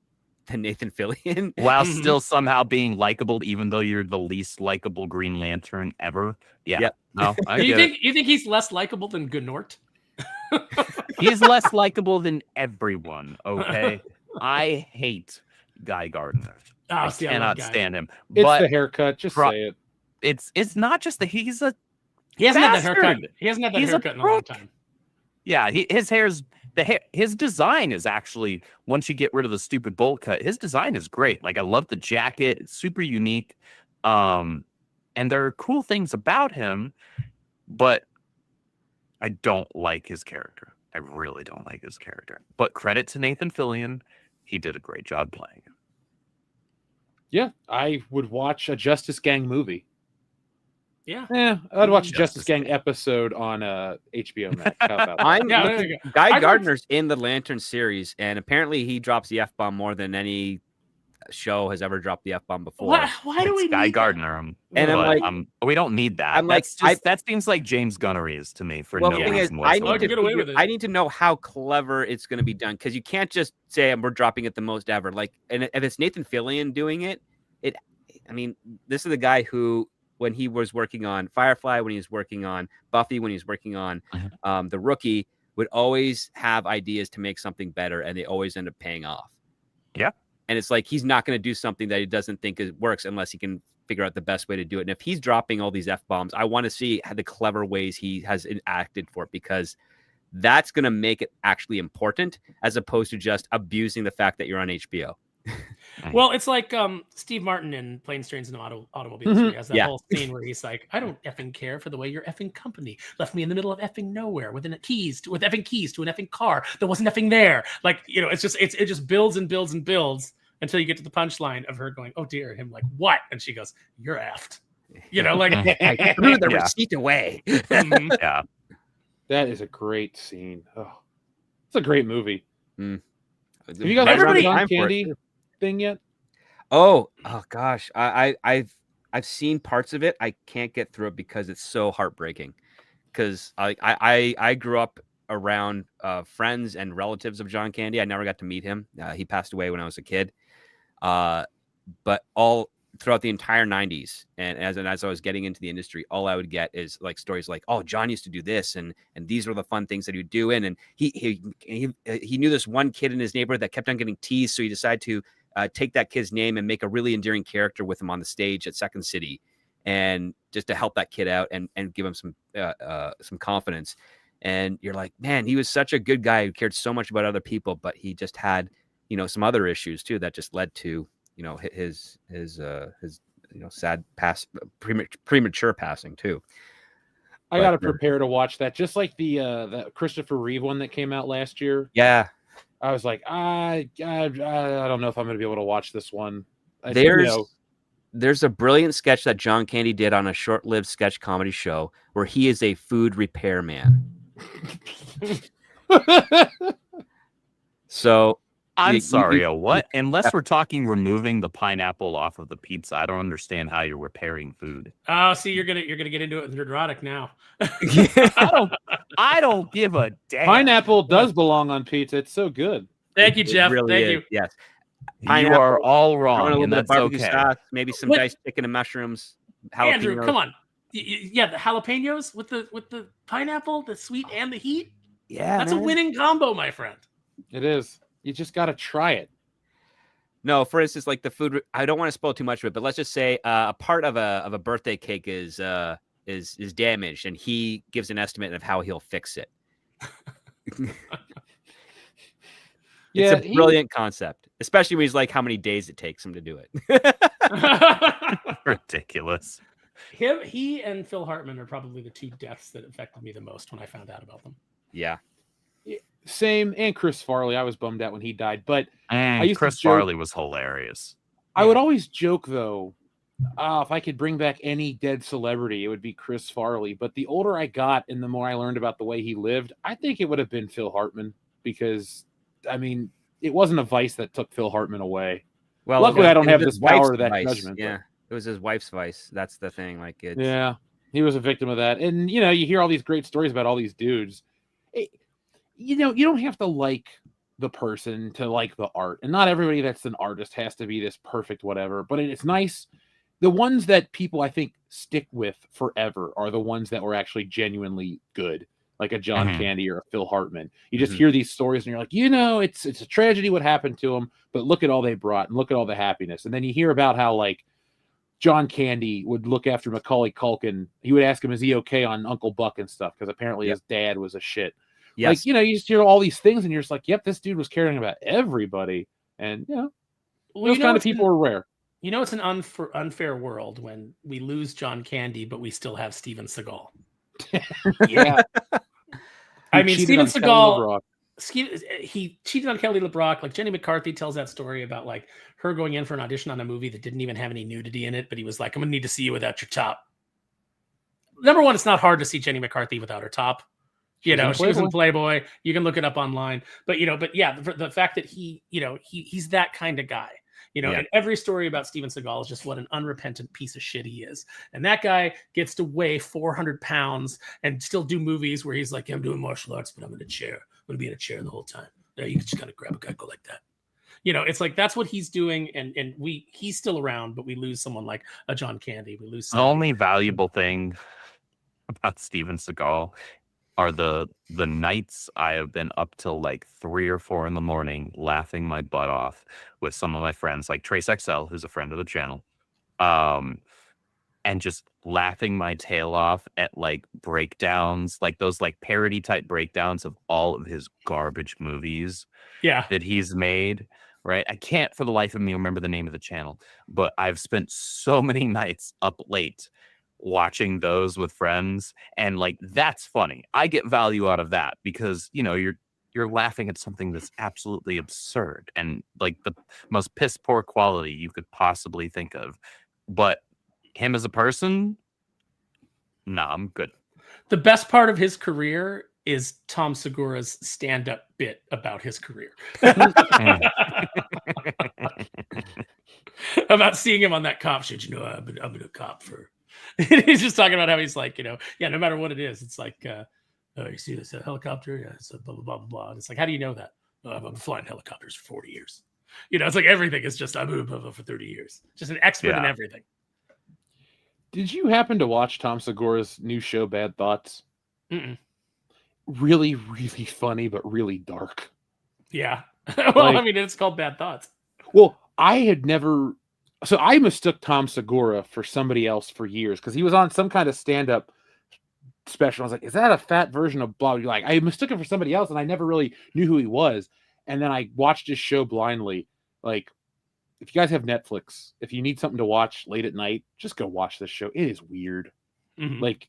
than Nathan Fillion. While still somehow being likable, even though you're the least likable Green Lantern ever. Yeah. Yep. No, you think he's less likable than Gnort? He's less likable than everyone, okay? I hate Guy Gardner. I cannot stand him. It's the haircut. Just say it. It's not just that he hasn't had that haircut. He hasn't had that haircut in a long time. Yeah, his design is actually, once you get rid of the stupid bowl cut, his design is great. Like I love the jacket, it's super unique. And there are cool things about him, but I don't like his character. I really don't like his character. But credit to Nathan Fillion, he did a great job playing him. Yeah, I would watch a Justice Gang movie. Yeah. Yeah, I'd watch a Justice Justice Gang Gang. episode on HBO Max. How about that? I'm Yeah, there looking. you go. Guy I'd like- Gardner's in the Lantern series, and apparently he drops the F-bomb more than any show has ever dropped the F-bomb before. Why do we It's Guy need Gardner. And I'm but, like- we don't need that. I'm like, that seems like James Gunnery's to me for Well, no the thing is, reason I whatsoever. need to Get away figure- with it. I need to know how clever it's going to be done, because you can't just say we're dropping it the most ever. Like, and if it's Nathan Fillion doing it, I mean, this is the guy who, when he was working on Firefly, when he was working on Buffy, when he was working on The Rookie, would always have ideas to make something better, and they always end up paying off. Yeah. And it's like he's not going to do something that he doesn't think works unless he can figure out the best way to do it. And if he's dropping all these F-bombs, I want to see the clever ways he has acted for it, because that's going to make it actually important, as opposed to just abusing the fact that you're on HBO. Well, it's like Steve Martin in Planes, Trains, and Automobiles. Where he has that Yeah. whole scene where he's like, "I don't effing care for the way your effing company left me in the middle of effing nowhere with effing keys to an effing car that wasn't effing there." Like, it just builds and builds and builds until you get to the punchline of her going, "Oh dear," him like, "What?" And she goes, "You're effed." Like I threw the Yeah. receipt away. mhm. Yeah. That is a great scene. Oh, it's a great movie. Have you guys Everybody- ever Time John for it, Candy too. thing yet? Oh gosh, I've seen parts of it. I can't get through it because it's so heartbreaking. Because I grew up around friends and relatives of John Candy. I never got to meet him. He passed away when I was a kid. But all throughout the entire 90s, and as I was getting into the industry, all I would get is like stories like, "Oh, John used to do this, and these were the fun things that he would do." And he knew this one kid in his neighborhood that kept on getting teased, so he decided to take that kid's name and make a really endearing character with him on the stage at Second City, and just to help that kid out and give him some confidence. And you're like, man, he was such a good guy who cared so much about other people, but he just had, some other issues too that just led to, his sad premature passing too. I got to prepare to watch that. Just like the Christopher Reeve one that came out last year. Yeah. I was like, I don't know if I'm going to be able to watch this one. There's a brilliant sketch that John Candy did on a short-lived sketch comedy show where he is a food repairman. So I'm sorry, what? Unless we're talking removing the pineapple off of the pizza, I don't understand how you're repairing food. Oh, see, you're gonna get into it with neurotic now. I don't give a damn. Pineapple does belong on pizza. It's so good. Thank you, it Jeff. really Thank is, you. Yes. You Pineapple, are all Throw in a wrong, little and bit of that's barbecue okay. sauce, maybe some What? diced chicken and mushrooms. Andrew, jalapenos. come on. Yeah, the jalapenos with the pineapple, the sweet and the heat. Yeah, That's a man. winning combo, my friend. It is. You just got to try it. No, for instance, like the food. I don't want to spoil too much of it, but let's just say a part of a birthday cake is damaged, and he gives an estimate of how he'll fix it. Yeah, It's a brilliant concept, especially when he's like how many days it takes him to do it. Ridiculous. He and Phil Hartman are probably the two deaths that affected me the most when I found out about them. Yeah. Same, and Chris Farley. I was bummed out when he died, but And used to Chris joke- Farley was hilarious. I would always joke though, if I could bring back any dead celebrity, it would be Chris Farley. But the older I got and the more I learned about the way he lived, I think it would have been Phil Hartman, because I mean, it wasn't a vice that took Phil Hartman away. Well, Luckily, I don't it have was this his wife's power of that vice. judgment, but- Yeah, it was his wife's vice. That's the thing. Like, it's, Yeah, he was a victim of that. And you hear all these great stories about all these dudes. You don't have to like the person to like the art, and not everybody that's an artist has to be this perfect whatever. But it's nice. The ones that people I think stick with forever are the ones that were actually genuinely good, like a John Mhm. Candy or a Phil Hartman. You just Mhm. hear these stories and you're like, it's a tragedy what happened to them, but look at all they brought and look at all the happiness. And then you hear about how like John Candy would look after Macaulay Culkin. He would ask him, is he okay on Uncle Buck and stuff? Because apparently his dad was a shit. yes. Like, you just hear all these things and you're just like, yep, this dude was caring about everybody. And, those kind of people are rare. It's an unfair world when we lose John Candy, but we still have Steven Seagal. Yeah. I mean, Steven he cheated on Kelly LeBrock. Like Jenny McCarthy tells that story about like her going in for an audition on a movie that didn't even have any nudity in it, but he was like, "I'm gonna need to see you without your top." Number one, it's not hard to see Jenny McCarthy without her top. You know, she was in Playboy. You can look it up online. But yeah, the fact that he's that kind of guy. And every story about Steven Seagal is just what an unrepentant piece of shit he is. And that guy gets to weigh 400 pounds and still do movies where he's like, I'm doing martial arts, but I'm in a chair. I'm going to be in a chair the whole time. You can just kind of grab a guy, go like that. It's like that's what he's doing. And he's still around, but we lose someone like a John Candy. We lose the only valuable thing about Steven Seagal are the nights I have been up till like 3 or 4 in the morning laughing my butt off with some of my friends, like Trace XL, who's a friend of the channel, and just laughing my tail off at like breakdowns, like those like parody type breakdowns of all of his garbage movies that he's made. Right. I can't for the life of me remember the name of the channel, but I've spent so many nights up late watching those with friends, and like that's funny. I get value out of that because you're laughing at something that's absolutely absurd and like the most piss poor quality you could possibly think of. But him as a person, nah, I'm good. The best part of his career is Tom Segura's stand-up bit about his career. About seeing him on that cop shit. I've been a cop for. He's just talking about how he's like, no matter what it is, it's like, you see this helicopter? Yeah, it's blah, blah, blah, blah, blah. And it's like, how do you know that? I've been flying helicopters for 40 years. It's like everything is just, I've been for 30 years. Just an expert in everything. Did you happen to watch Tom Segura's new show, Bad Thoughts? Mm-mm. Really, really funny, but really dark. Yeah. Well, it's called Bad Thoughts. Well, I had never... So I mistook Tom Segura for somebody else for years because he was on some kind of stand-up special. I was like, is that a fat version of blah? Like, I mistook him for somebody else, and I never really knew who he was. And then I watched his show blindly. Like, if you guys have Netflix, if you need something to watch late at night, just go watch this show. It is weird. Mm-hmm. Like,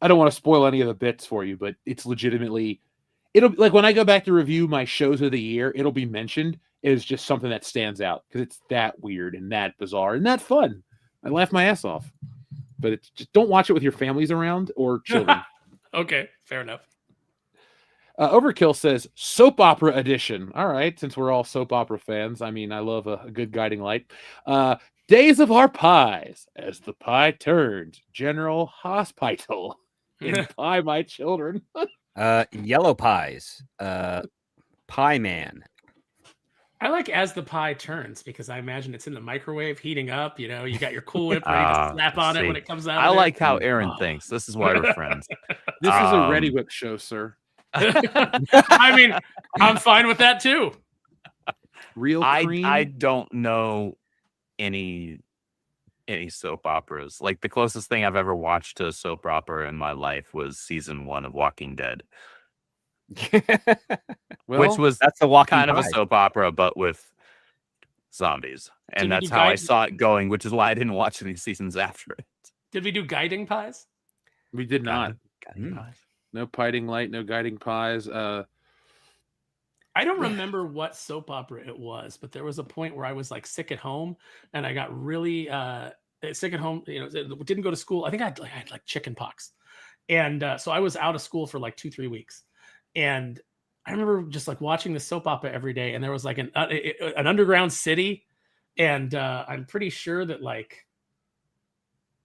I don't want to spoil any of the bits for you, but it's legitimately... It'll like when I go back to review my shows of the year, it'll be mentioned as just something that stands out because it's that weird and that bizarre and that fun. I laugh my ass off, but it's just don't watch it with your families around or children. Okay, fair enough. Overkill says soap opera edition. All right, since we're all soap opera fans, I love a good guiding light. Days of Our Pies, as the pie turned General Hospital in Pie My Children. Yellow Pies, Pie Man. I like As the Pie Turns because I imagine it's in the microwave heating up. You got your Cool Whip ready to slap on it when it comes out. I like how Aaron thinks. This is why we're friends. This is a Ready Whip show, sir. I'm fine with that too. Real cream. I don't know any soap operas. Like the closest thing I've ever watched to a soap opera in my life was season 1 of Walking Dead. Which was that's a kind of a soap opera, but with zombies. And that's how I saw it going, which is why I didn't watch any seasons after it. Did we do Guiding Pies? We did not. Guiding Pies. No Guiding Light, no Guiding Pies. I don't remember what soap opera it was, but there was a point where I was like sick at home and I got really sick at home. Didn't go to school. I think I had like chicken pox. And so I was out of school for like 2-3 weeks. And I remember just like watching the soap opera every day. And there was like an underground city. And I'm pretty sure that like.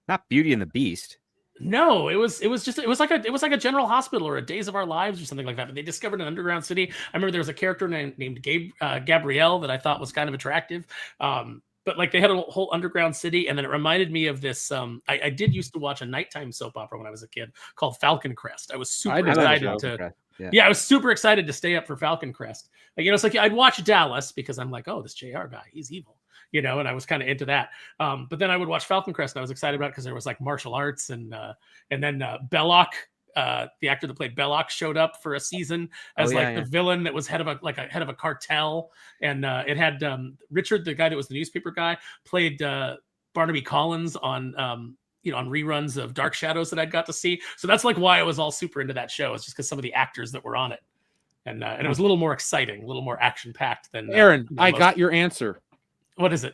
Not Beauty and the Beast. No, it was like a General Hospital or a Days of Our Lives or something like that. But they discovered an underground city. I remember there was a character named Gabrielle that I thought was kind of attractive. But like they had a whole underground city, and then it reminded me of this. I did used to watch a nighttime soap opera when I was a kid called Falcon Crest. I was super excited to. Yeah, I was super excited to stay up for Falcon Crest. Like, it's like I'd watch Dallas because I'm like, oh, this JR guy, he's evil. And I was kind of into that. But then I would watch Falcon Crest, and I was excited about it because there was like martial arts, and then Belloc, the actor that played Belloc, showed up for a season as the villain that was head of a cartel, and it had Richard, the guy that was the newspaper guy, played Barnaby Collins on on reruns of Dark Shadows that I'd got to see. So that's like why I was all super into that show. It's just because some of the actors that were on it. and it was a little more exciting, a little more action packed than Aaron, I most. got your answer. What is it?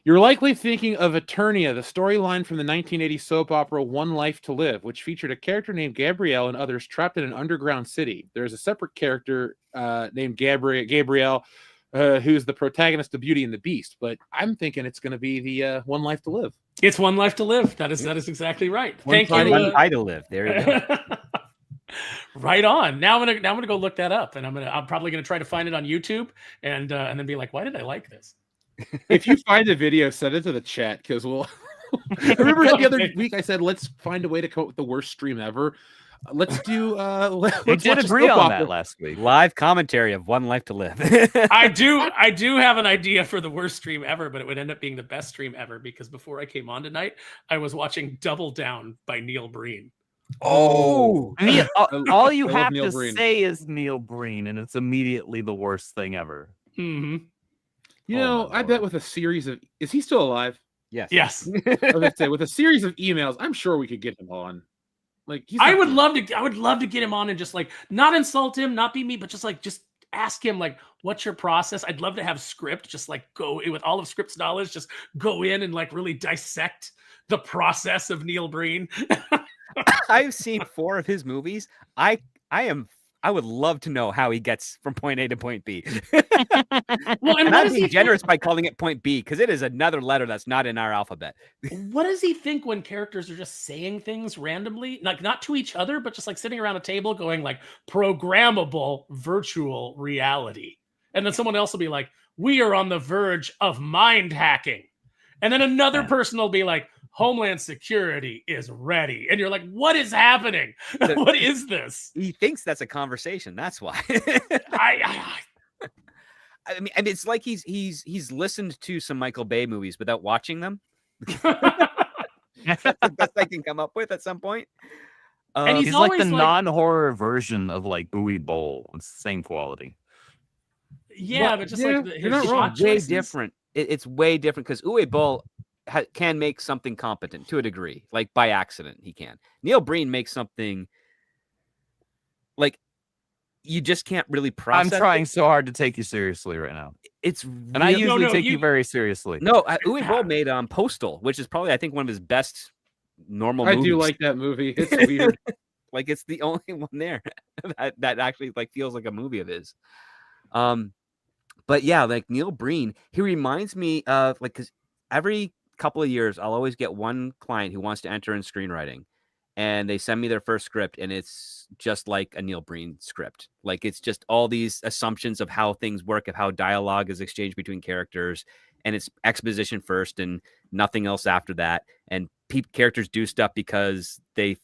You're likely thinking of Eternia, the storyline from the 1980 soap opera One Life to Live, which featured a character named Gabrielle and others trapped in an underground city. There's a separate character named Gabrielle, who's the protagonist of Beauty and the Beast. But I'm thinking it's going to be the One Life to Live. It's One Life to Live. That is exactly right. One Thank you. One Eye to Live. There you go. Right on. Now I'm gonna go look that up, and I'm probably gonna try to find it on YouTube, and then be like, why did I like this? If you find a video, send it to the chat because we'll. Remember the other week I said let's find a way to come up with the worst stream ever. Let's do. We did agree on that last week. Live commentary of One Life to Live. I do have an idea for the worst stream ever, but it would end up being the best stream ever because before I came on tonight, I was watching Double Down by Neil Breen. Oh, all you have Neil to Breen. say is Neil Breen, and it's immediately the worst thing ever. Mm-hmm. You know, I bet with a series of. Is he still alive? yes. Yes. I was gonna say with a series of emails, I'm sure we could get him on. Like I would love to get him on and just like not insult him, not be me, but just ask him like, what's your process? I'd love to have script, just like go in with all of Script's knowledge, just go in and like really dissect the process of Neil Breen. I've seen 4 of his movies. I would love to know how he gets from point A to point B. Well, and And what I'm does being he generous by calling it point B because it is another letter that's not in our alphabet. What does he think when characters are just saying things randomly, like not to each other, but just like sitting around a table going like programmable virtual reality? And then someone else will be like, we are on the verge of mind hacking. And then another person will be like, Homeland Security is ready. And you're like, what is happening? What is this? He thinks that's a conversation. That's why. I I mean, it's like he's listened to some Michael Bay movies without watching them. That's the best I can come up with at some point. And He's like the always like- non-horror version of like Bowie Bowl. It's the same quality. yeah, Well, but just yeah, like you're not his wrong. shot Way choices. different. It's way different because Uwe Boll can make something competent to a degree, like by accident he can. Neil Breen makes something like you just can't really process. I'm trying so hard to take you seriously right now, It's and I really- usually take you very seriously. no. Uwe Boll made Postal, which is probably I think one of his best normal. I movies. do like that movie. It's weird. Like it's the only one there that actually like feels like a movie of his. But yeah, like Neil Breen, he reminds me of like because every couple of years I'll always get one client who wants to enter in screenwriting, and they send me their first script, and it's just like a Neil Breen script. Like it's just all these assumptions of how things work, of how dialogue is exchanged between characters, and it's exposition first and nothing else after that. And characters do stuff because the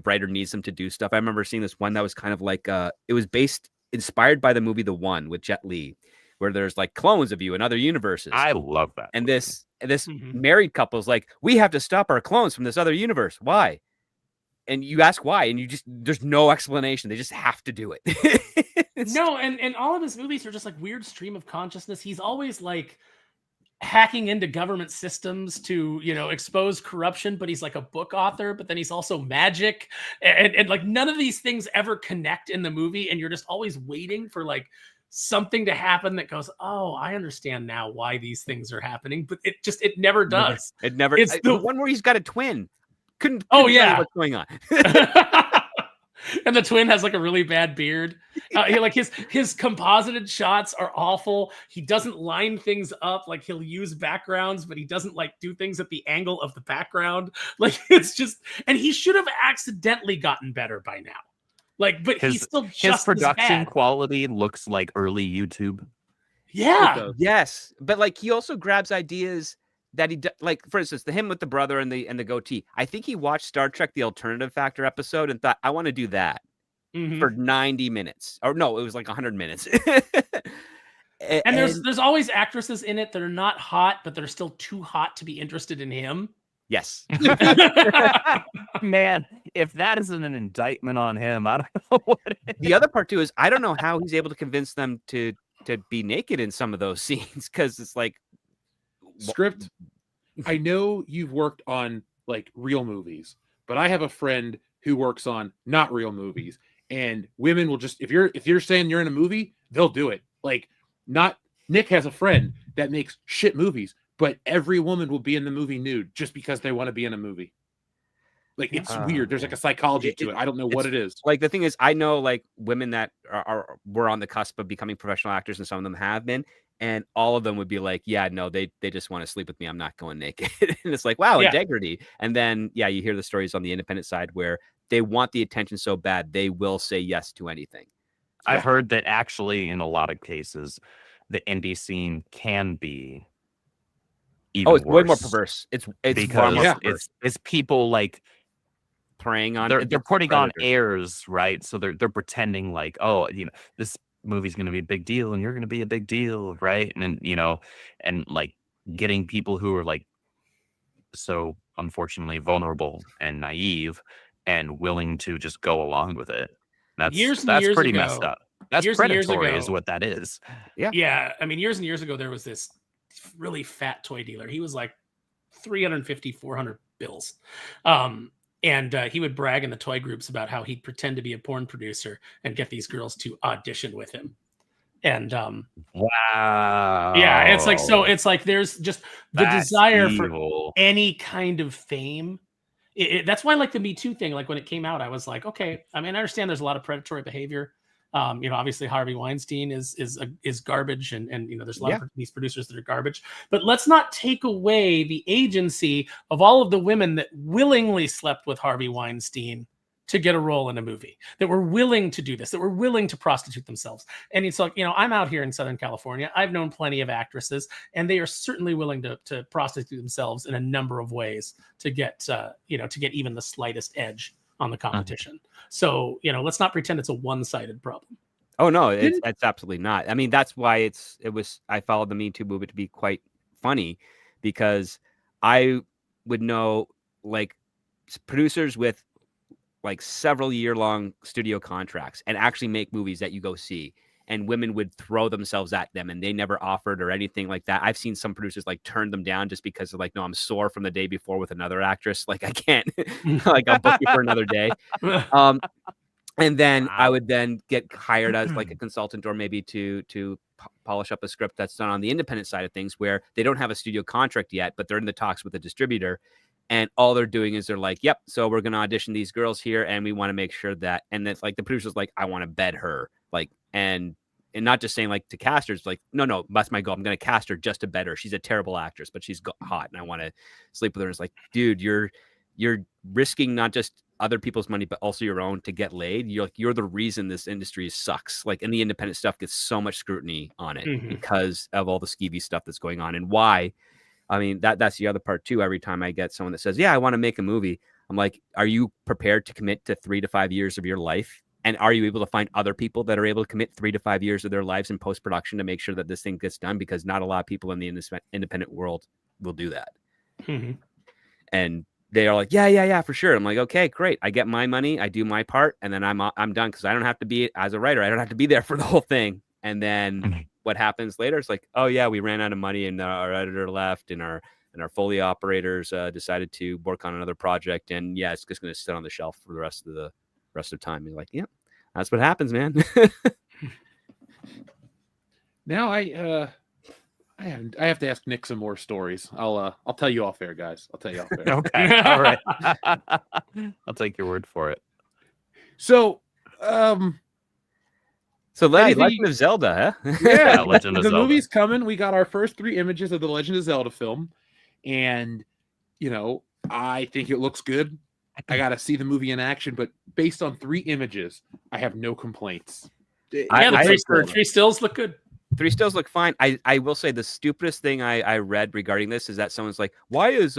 writer needs them to do stuff. I remember seeing this one that was kind of like it was inspired by the movie The One with Jet Li, where there's like clones of you in other universes. I love that. And this Mhm. married couple's like, we have to stop our clones from this other universe. Why? And you ask why, and there's no explanation. They just have to do it. No, and all of his movies are just like weird stream of consciousness. He's always like hacking into government systems to, expose corruption, but he's like a book author, but then he's also magic. And like none of these things ever connect in the movie, and you're just always waiting for like something to happen that goes, oh, I understand now why these things are happening, but it never does. It never. It's the the- one where he's got a twin. Couldn't Oh, tell you yeah. what's going on? And the twin has like a really bad beard. Like his composited shots are awful. He doesn't line things up. Like he'll use backgrounds, but he doesn't like do things at the angle of the background. Like it's just, and he should have accidentally gotten better by now. Like, but he's still just His as production bad. quality looks like early YouTube. Yeah. Yes, but like he also grabs ideas that like, for instance, him with the brother and the goatee. I think he watched Star Trek: The Alternative Factor episode and thought, I want to do that Mhm. for 90 minutes. Or no, it was like 100 minutes. And there's always actresses in it that are not hot, but they're still too hot to be interested in him. yes. Man, if that isn't an indictment on him, I don't know what it is. The other part too is I don't know how he's able to convince them to be naked in some of those scenes because it's like Script. I know you've worked on like real movies, but I have a friend who works on not real movies, and women will just if you're saying you're in a movie, they'll do it. Like, not Nick has a friend that makes shit movies, but every woman will be in the movie nude just because they want to be in a movie. Like, it's weird. There's like a psychology to it. I don't know what it is. Like, the thing is, I know like women that were on the cusp of becoming professional actors, and some of them have been, and all of them would be like, yeah, no, they just want to sleep with me. I'm not going naked. And it's like, wow, Yeah. integrity. And then, yeah, you hear the stories on the independent side where they want the attention so bad, they will say yes to anything. I've heard that actually in a lot of cases, the indie scene can be even it's way more worse perverse. It's because far more perverse. it's people like Preying on they're putting on predators. airs, right? So they're pretending like, oh, this movie's going to be a big deal and you're going to be a big deal, right? And and like getting people who are like so unfortunately vulnerable and naive and willing to just go along with it. That's Years and years pretty ago- messed up. That's years and years predatory is ago- what that is. Yeah, I mean, years and years ago, there was this really fat toy dealer. He was like 350, 400 bills. And he would brag in the toy groups about how he'd pretend to be a porn producer and get these girls to audition with him. And Wow. yeah, it's like there's just the That's desire for evil. any kind of fame. That's why, like, the Me Too thing, like when it came out, I was like, okay, I mean, I understand there's a lot of predatory behavior. Obviously Harvey Weinstein is garbage, and there's a lot of these producers that are garbage. But let's not take away the agency of all of the women that willingly slept with Harvey Weinstein to get a role in a movie, that were willing to do this, that were willing to prostitute themselves. And it's like, I'm out here in Southern California. I've known plenty of actresses, and they are certainly willing to prostitute themselves in a number of ways to get to get even the slightest edge on the competition. So, let's not pretend it's a one-sided problem. Oh no, it's absolutely not. I mean, that's why I followed the Me Too movement to be quite funny, because I would know like producers with like several year-long studio contracts and actually make movies that you go see, and women would throw themselves at them and they never offered or anything like that. I've seen some producers like turn them down just because they're like, no, I'm sore from the day before with another actress. Like, I can't, like, I'll book you for another day. And then I would then get hired as like a consultant, or maybe to polish up a script that's done on the independent side of things, where they don't have a studio contract yet, but they're in the talks with the distributor. And all they're doing is they're like, yep, so we're going to audition these girls here, and we want to make sure that, and it's like the producer's like, I want to bed her, like, and not just saying like to casters, like, no, that's my goal. I'm going to cast her just to bed her. She's a terrible actress, but she's hot, and I want to sleep with her. And it's like, dude, you're risking not just other people's money, but also your own to get laid. You're the reason this industry sucks. Like, and the independent stuff gets so much scrutiny on it because of all the skeevy stuff that's going on. And why? I mean, that's the other part too. Every time I get someone that says, yeah, I want to make a movie, I'm like, are you prepared to commit to 3 to 5 years of your life? And are you able to find other people that are able to commit 3 to 5 years of their lives in post-production to make sure that this thing gets done? Because not a lot of people in the independent world will do that. And they are like, yeah, for sure. I'm like, okay, great. I get my money, I do my part, and then I'm done, because I don't have to be, as a writer, I don't have to be there for the whole thing. And then what happens later? It's like, oh yeah, we ran out of money, and our editor left, and our Foley operators decided to work on another project, and yeah, it's just going to sit on the shelf for the rest of time. And you're like, yeah, that's what happens, man. Now I have to ask Nick some more stories. I'll tell you off air, guys. I'll tell you off air. Okay. All right. I'll take your word for it. So, Legend of Zelda, huh? Yeah, Legend of the Zelda. movie's coming. We got our first 3 images of the Legend of Zelda film, and I think it looks good. I got to see the movie in action, but based on 3 images, I have no complaints. The 3 stills look good. 3 stills look fine. I will say the stupidest thing I read regarding this is that someone's like, why is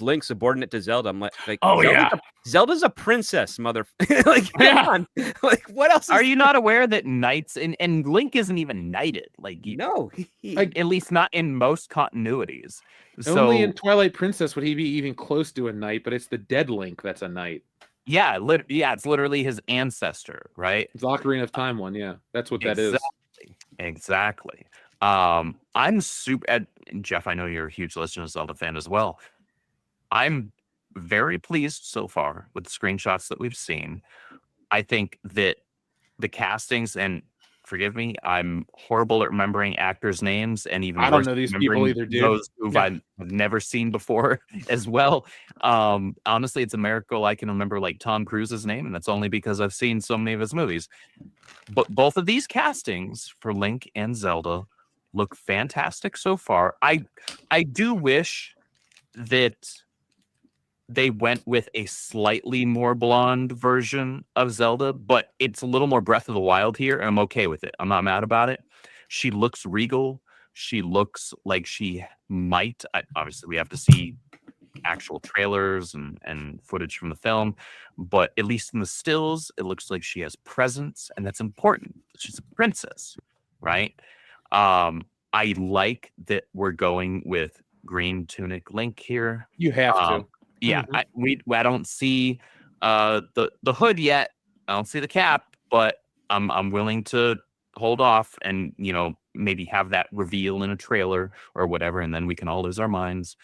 Link subordinate to Zelda? I'm like oh yeah, Zelda's a princess, mother. Like, come on. Like, what else? Are you not aware that knights and Link isn't even knighted? Like, no, at least not in most continuities. Only in Twilight Princess would he be even close to a knight, but it's the dead Link that's a knight. Yeah, it's literally his ancestor, right? It's Ocarina of Time one, yeah. That's what that is. Exactly. I'm super. Jeff, I know you're a huge Legend of Zelda fan as well. I'm very pleased so far with the screenshots that we've seen. I think that the castings, and forgive me, I'm horrible at remembering actors' names, and even I don't worse know these remembering people either, dude. those who Yeah. I've never seen before as well. Honestly, it's a miracle I can remember like Tom Cruise's name, and that's only because I've seen so many of his movies. But both of these castings for Link and Zelda look fantastic so far. I do wish that they went with a slightly more blonde version of Zelda, but it's a little more Breath of the Wild here, and I'm okay with it. I'm not mad about it. She looks regal. She looks like she might. Obviously, we have to see actual trailers and footage from the film, but at least in the stills, it looks like she has presence, and that's important. She's a princess, right? I like that we're going with green tunic Link here. You have to. Yeah, Mhm. I don't see the hood yet. I don't see the cap, but I'm willing to hold off and maybe have that reveal in a trailer or whatever, and then we can all lose our minds.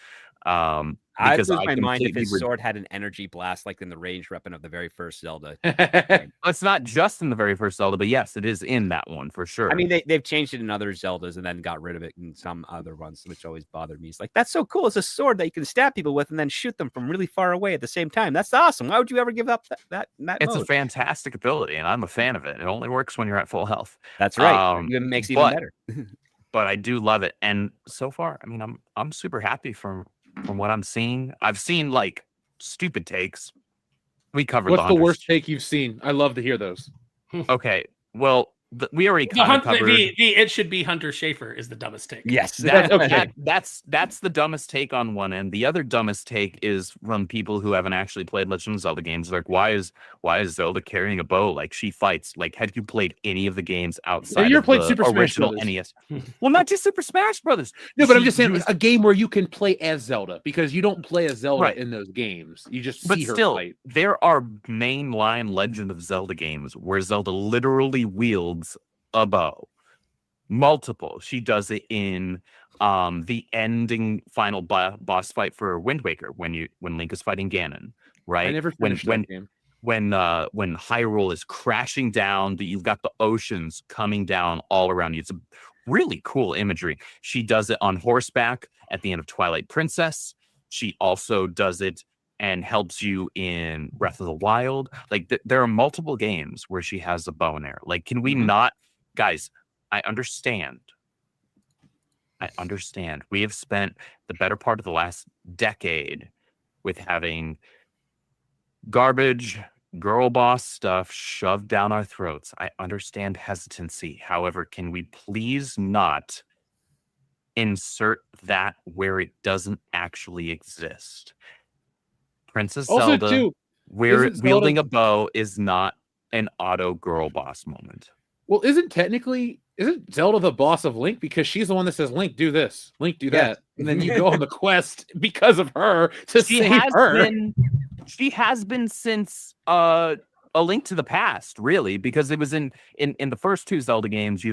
I'd Because lose I my mind if completely his sword had an energy blast like in the range weapon of the very first Zelda. it's not just in the very first Zelda, but yes, it is in that one for sure. I mean, they've changed it in other Zeldas and then got rid of it in some other ones, which always bothered me. It's like, that's so cool. It's a sword that you can stab people with and then shoot them from really far away at the same time. That's awesome. Why would you ever give up that it's mode? a fantastic ability, and I'm a fan of it. It only works when you're at full health. That's right. It makes it even better. But I do love it, and so far, I mean, I'm super happy from what I'm seeing. I've seen like stupid takes. We covered What's the Hunter. worst take you've seen? I love to hear those. Okay, well, we already The, kind of hunt, covered. the it should be Hunter Schafer is the dumbest take. Yes. That's the dumbest take on one end. The other dumbest take is from people who haven't actually played Legend of Zelda games. Like, why is Zelda carrying a bow? Like, she fights. Like, had you played any of the games outside you ever of played the Super Smash original Brothers? NES? Well, not just Super Smash Brothers. No, but I'm just She saying used- a game where you can play as Zelda, because you don't play as Zelda Right. in those games. You just But see her still, fight. there are mainline Legend of Zelda games where Zelda literally wields a bow. Multiple. She does it in the ending final boss fight for Wind Waker when Link is fighting Ganon, right? I never finished that game. When Hyrule is crashing down, you've got the oceans coming down all around you. It's a really cool imagery. She does it on horseback at the end of Twilight Princess. She also does it and helps you in Breath of the Wild. Like there are multiple games where she has a bow and arrow. Like, can we not, guys? I understand. We have spent the better part of the last decade with having garbage girl boss stuff shoved down our throats. I understand hesitancy. However, can we please not insert that where it doesn't actually exist? Princess Also, Zelda, too, where isn't wielding Zelda- a bow is not an auto girl boss moment. Well, isn't Zelda the boss of Link? Because she's the one that says, Link, do this, Link, do that. And then you go on the quest because of her to save her. She has been since A Link to the Past, really, because it was in the first two Zelda games, you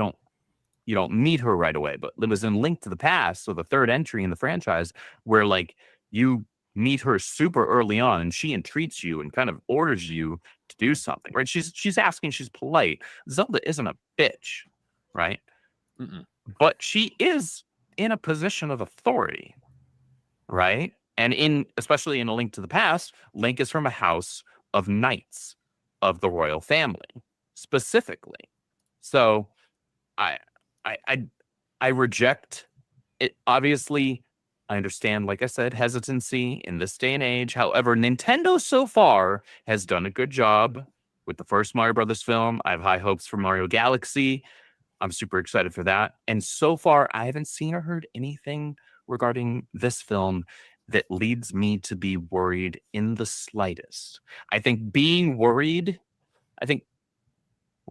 don't meet her right away, but it was in Link to the Past, so the third entry in the franchise, where like you meet her super early on and she entreats you and kind of orders you to do something, right? She's asking, she's polite. Zelda isn't a bitch, right? But she is in a position of authority, right? And especially in A Link to the Past, Link is from a house of knights of the royal family, specifically. So I reject it. Obviously, I understand, like I said, hesitancy in this day and age. However, Nintendo so far has done a good job with the first Mario Brothers film. I have high hopes for Mario Galaxy. I'm super excited for that. And so far, I haven't seen or heard anything regarding this film that leads me to be worried in the slightest. I think being worried,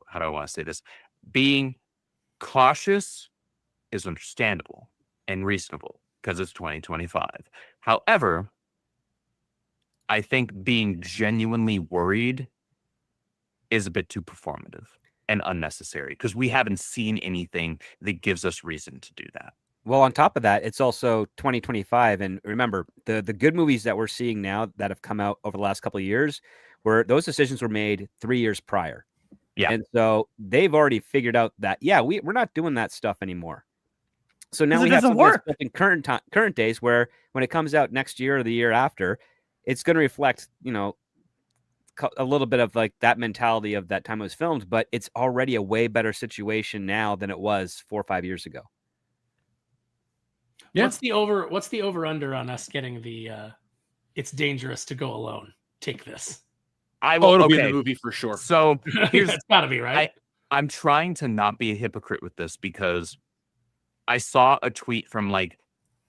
how do I want to say this? Being cautious is understandable and reasonable because it's 2025. However, I think being genuinely worried is a bit too performative and unnecessary because we haven't seen anything that gives us reason to do that. Well, on top of that, it's also 2025. And remember, the good movies that we're seeing now that have come out over the last couple of years, where those decisions were made 3 years prior. Yeah. And so they've already figured out that, we're not doing that stuff anymore. So now 'Cause it we have doesn't something that's work. built in current days, where when it comes out next year or the year after, it's going to reflect, a little bit of like that mentality of that time it was filmed, but it's already a way better situation now than it was 4 or 5 years ago. Yeah. What's the over under on us getting the it's dangerous to go alone? Take this. It'll be in the movie for sure. So here's It's gotta be, right? I'm trying to not be a hypocrite with this because I saw a tweet from like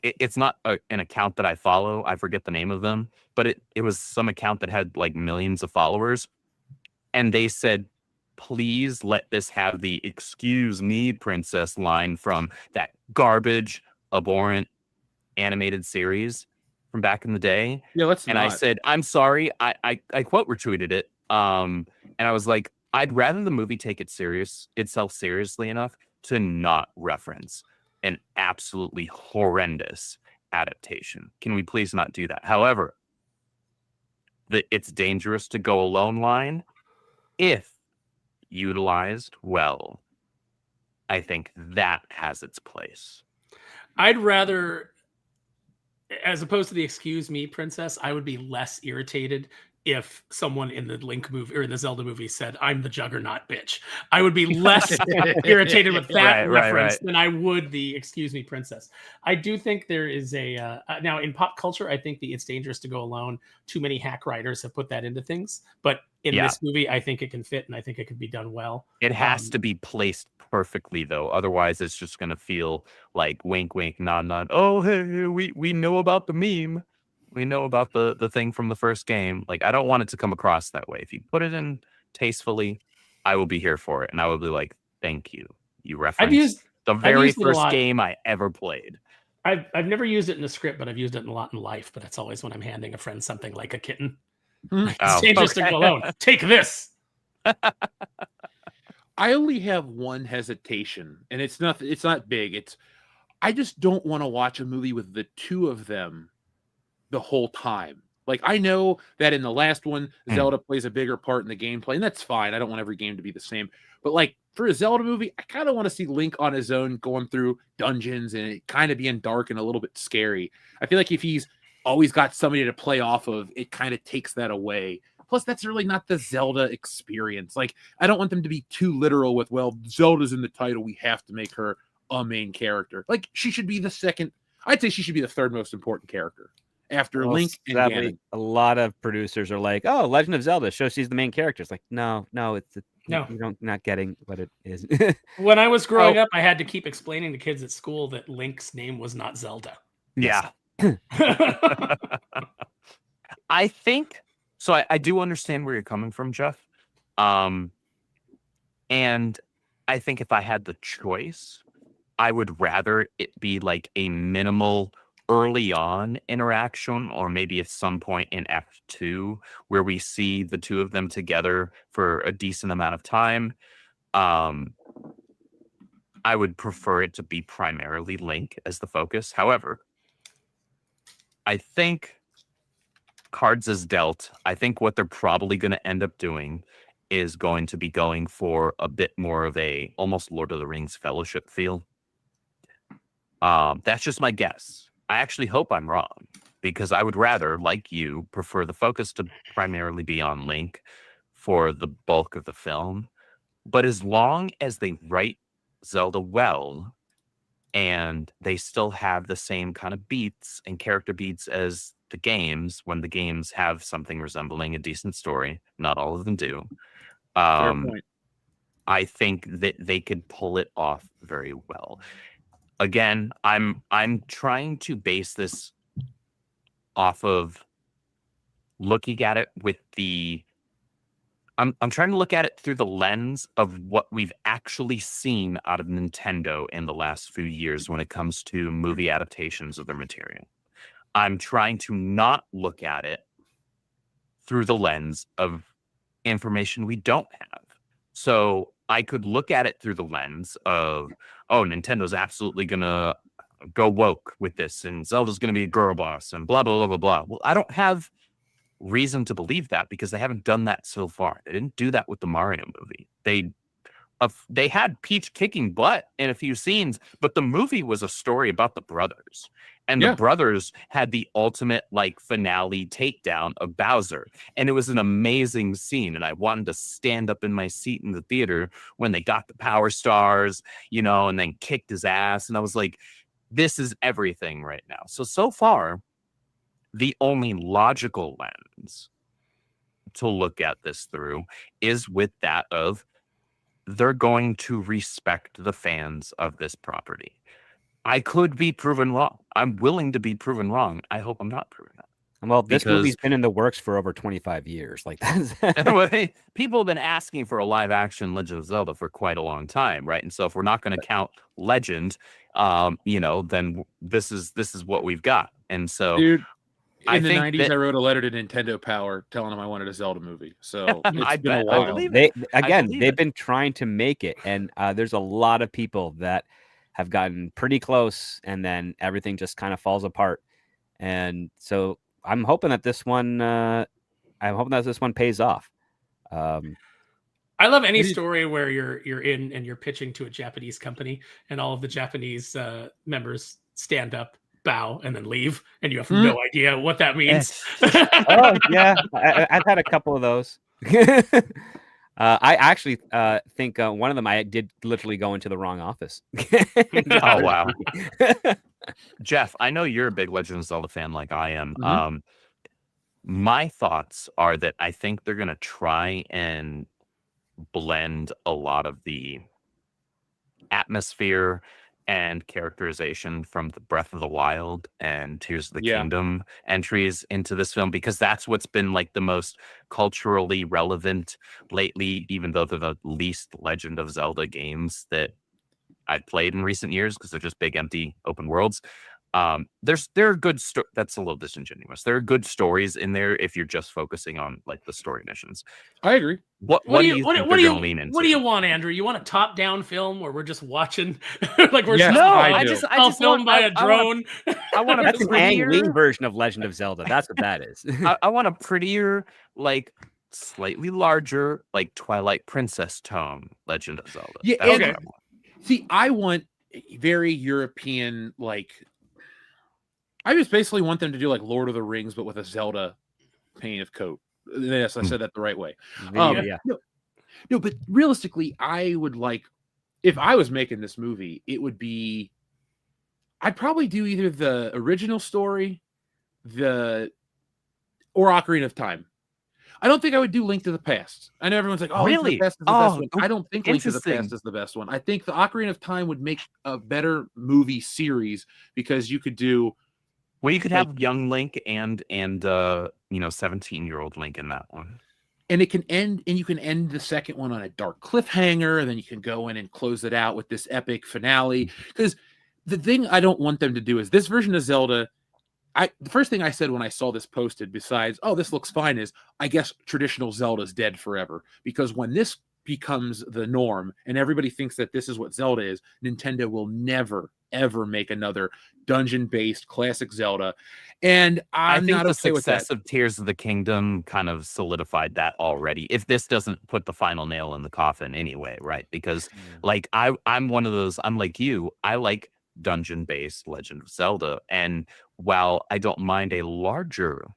it's not an account that I follow. I forget the name of them, but it was some account that had like millions of followers, and they said, "Please let this have the 'excuse me, princess' line from that garbage, abhorrent animated series from back in the day." Yeah, let's And not. I said, "I'm sorry." I quote retweeted it. And I was like, I'd rather the movie take itself seriously enough to not reference an absolutely horrendous adaptation. Can we please not do that? However, the "it's dangerous to go alone" line, if utilized well, I think that has its place. I'd rather, as opposed to the "excuse me, princess," I would be less irritated if someone in the Link movie or in the Zelda movie said, "I'm the Juggernaut, bitch." I would be less irritated with that reference than I would the "excuse me, princess." I do think there is a now in pop culture, I think the "it's dangerous to go alone," too many hack writers have put that into things, but in this movie, I think it can fit and I think it can be done well. It has to be placed perfectly, though. Otherwise, it's just going to feel like wink, wink, nod, nod. Oh, hey, we know about the meme. We know about the thing from the first game. Like, I don't want it to come across that way. If you put it in tastefully, I will be here for it. And I will be like, thank you. You referenced the very first game I ever played. I've never used it in a script, but I've used it a lot in life. But it's always when I'm handing a friend something like a kitten. It's dangerous to go alone. Take this. I only have one hesitation, and it's not big. I just don't want to watch a movie with the two of them the whole time. Like, I know that in the last one, Zelda plays a bigger part in the gameplay, and that's fine. I don't want every game to be the same. But like for a Zelda movie, I kind of want to see Link on his own going through dungeons and it kind of being dark and a little bit scary. I feel like if he's always got somebody to play off of, it kind of takes that away. Plus, that's really not the Zelda experience. Like, I don't want them to be too literal with, well, Zelda's in the title, we have to make her a main character. Like, she should be the second. I'd say she should be the third most important character after Link and Ganon. A lot of producers are like, "Oh, Legend of Zelda shows she's the main character." It's like, no, you're not getting what it is. When I was growing up, I had to keep explaining to kids at school that Link's name was not Zelda. Yeah. I think so. I do understand where you're coming from, Jeff. And I think if I had the choice, I would rather it be like a minimal early on interaction, or maybe at some point in Act 2 where we see the two of them together for a decent amount of time. I would prefer it to be primarily Link as the focus. However, I think cards as dealt, I think what they're probably going to end up doing is going to be going for a bit more of a almost Lord of the Rings Fellowship feel. That's just my guess. I actually hope I'm wrong, because I would rather, like you, prefer the focus to primarily be on Link for the bulk of the film. But as long as they write Zelda well, and they still have the same kind of beats and character beats as the games, when the games have something resembling a decent story, not all of them do. Fair point. I think that they could pull it off very well. Again, I'm trying to base this off of looking at it with the I'm trying to look at it through the lens of what we've actually seen out of Nintendo in the last few years when it comes to movie adaptations of their material. I'm trying to not look at it through the lens of information we don't have. So I could look at it through the lens of, oh, Nintendo's absolutely going to go woke with this, and Zelda's going to be a girl boss, and blah, blah, blah, blah, blah. Well, I don't have reason to believe that because they haven't done that so far. They didn't do that with the Mario movie. They had Peach kicking butt in a few scenes, but the movie was a story about the brothers. And the brothers had the ultimate like finale takedown of Bowser. And it was an amazing scene. And I wanted to stand up in my seat in the theater when they got the Power Stars, you know, and then kicked his ass. And I was like, this is everything right now. So far, the only logical lens to look at this through is with that of they're going to respect the fans of this property. I could be proven wrong. I'm willing to be proven wrong. I hope I'm not proven wrong. Well, this movie's been in the works for over 25 years. Like that's anyway, people have been asking for a live action Legend of Zelda for quite a long time, right? And so if we're not going to count Legend, you know, then this is what we've got. And so dude, in the 90s, I wrote a letter to Nintendo Power telling them I wanted a Zelda movie. So it's been a while. They've been trying to make it, and there's a lot of people that have gotten pretty close, and then everything just kind of falls apart. And so I'm hoping that this one, pays off. I love any story where you're in and you're pitching to a Japanese company, and all of the Japanese members stand up, bow, and then leave, and you have no idea what that means. Oh yeah, I've had a couple of those. I actually think one of them I did literally go into the wrong office. Oh wow. Jeff, I know you're a big Legend of Zelda fan like I am. My thoughts are that I think they're gonna try and blend a lot of the atmosphere and characterization from the Breath of the Wild and Tears of the Kingdom entries into this film, because that's what's been like the most culturally relevant lately, even though they're the least Legend of Zelda games that I've played in recent years because they're just big empty open worlds. There are good that's a little disingenuous. There are good stories in there if you're just focusing on like the story missions. I agree. What do you think they're gonna lean into? What do you want, Andrew? You want a top-down film where we're just watching, like we're I just filmed by a drone? I want that's an Ang Lee version of Legend of Zelda. That's what that is. I want a prettier, like slightly larger, like Twilight Princess tone Legend of Zelda. Yeah, okay. See, I want very European, like. I just basically want them to do like Lord of the Rings, but with a Zelda paint of coat. Yes, I said that the right way. No, but realistically, I would like, if I was making this movie, it would be, I'd probably do either the original story, or Ocarina of Time. I don't think I would do Link to the Past. I know everyone's like, oh, really? Link to the Past is the best one. I don't think Link to the Past is the best one. I think the Ocarina of Time would make a better movie series because you could do. Well, you could have young Link and 17-year-old Link in that one. And it can end, and you can end the second one on a dark cliffhanger, and then you can go in and close it out with this epic finale. Because the thing I don't want them to do is this version of Zelda. The first thing I said when I saw this posted, besides, oh, this looks fine, is I guess traditional Zelda's dead forever. Because when this becomes the norm and everybody thinks that this is what Zelda is, Nintendo will never ever make another dungeon-based classic Zelda, and I think the success of Tears of the Kingdom kind of solidified that already. If this doesn't put the final nail in the coffin, anyway, right? Because like I'm one of those. I'm like you. I like dungeon-based Legend of Zelda, and while I don't mind a larger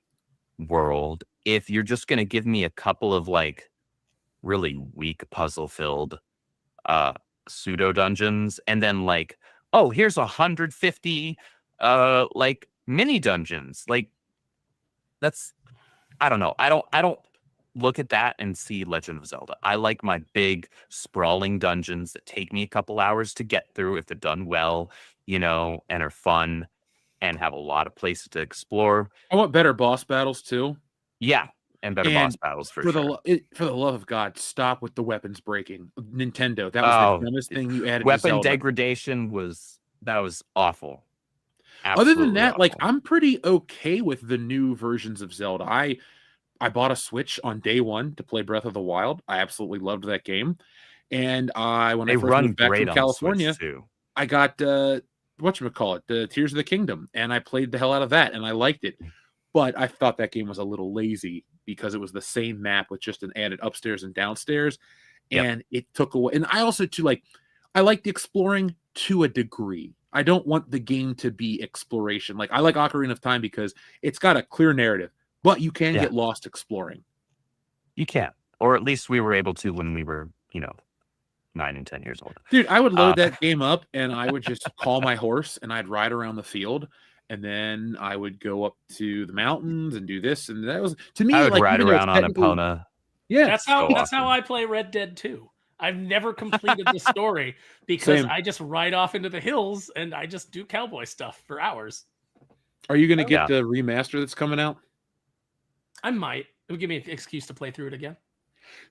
world, if you're just going to give me a couple of like really weak puzzle-filled pseudo dungeons, and then like, oh, here's 150 like mini dungeons. Like that's, I don't know. I don't look at that and see Legend of Zelda. I like my big sprawling dungeons that take me a couple hours to get through if they're done well, and are fun and have a lot of places to explore. I want better boss battles too. Yeah. And better boss battles for sure. For the love of God, stop with the weapons breaking. Nintendo, that was the dumbest thing you added. Weapon degradation was awful. Absolutely. Other than that, awful. Like I'm pretty okay with the new versions of Zelda. I bought a Switch on day one to play Breath of the Wild. I absolutely loved that game. And when I first moved back from California, I got whatchamacallit, the Tears of the Kingdom, and I played the hell out of that, and I liked it. but I thought that game was a little lazy because it was the same map with just an added upstairs and downstairs, and it took away. And I also too I like the exploring to a degree. I don't want the game to be exploration. Like I like Ocarina of Time because it's got a clear narrative, but you can get lost exploring. You can, or at least we were able to when we were, 9 and 10 years old. Dude, I would load that game up and I would just call my horse and I'd ride around the field. And then I would go up to the mountains and do this. And that was, to me, I would like, ride around on Epona. Yeah. That's how I play Red Dead 2. I've never completed the story because I just ride off into the hills and I just do cowboy stuff for hours. Are you going to get the remaster that's coming out? I might. It would give me an excuse to play through it again.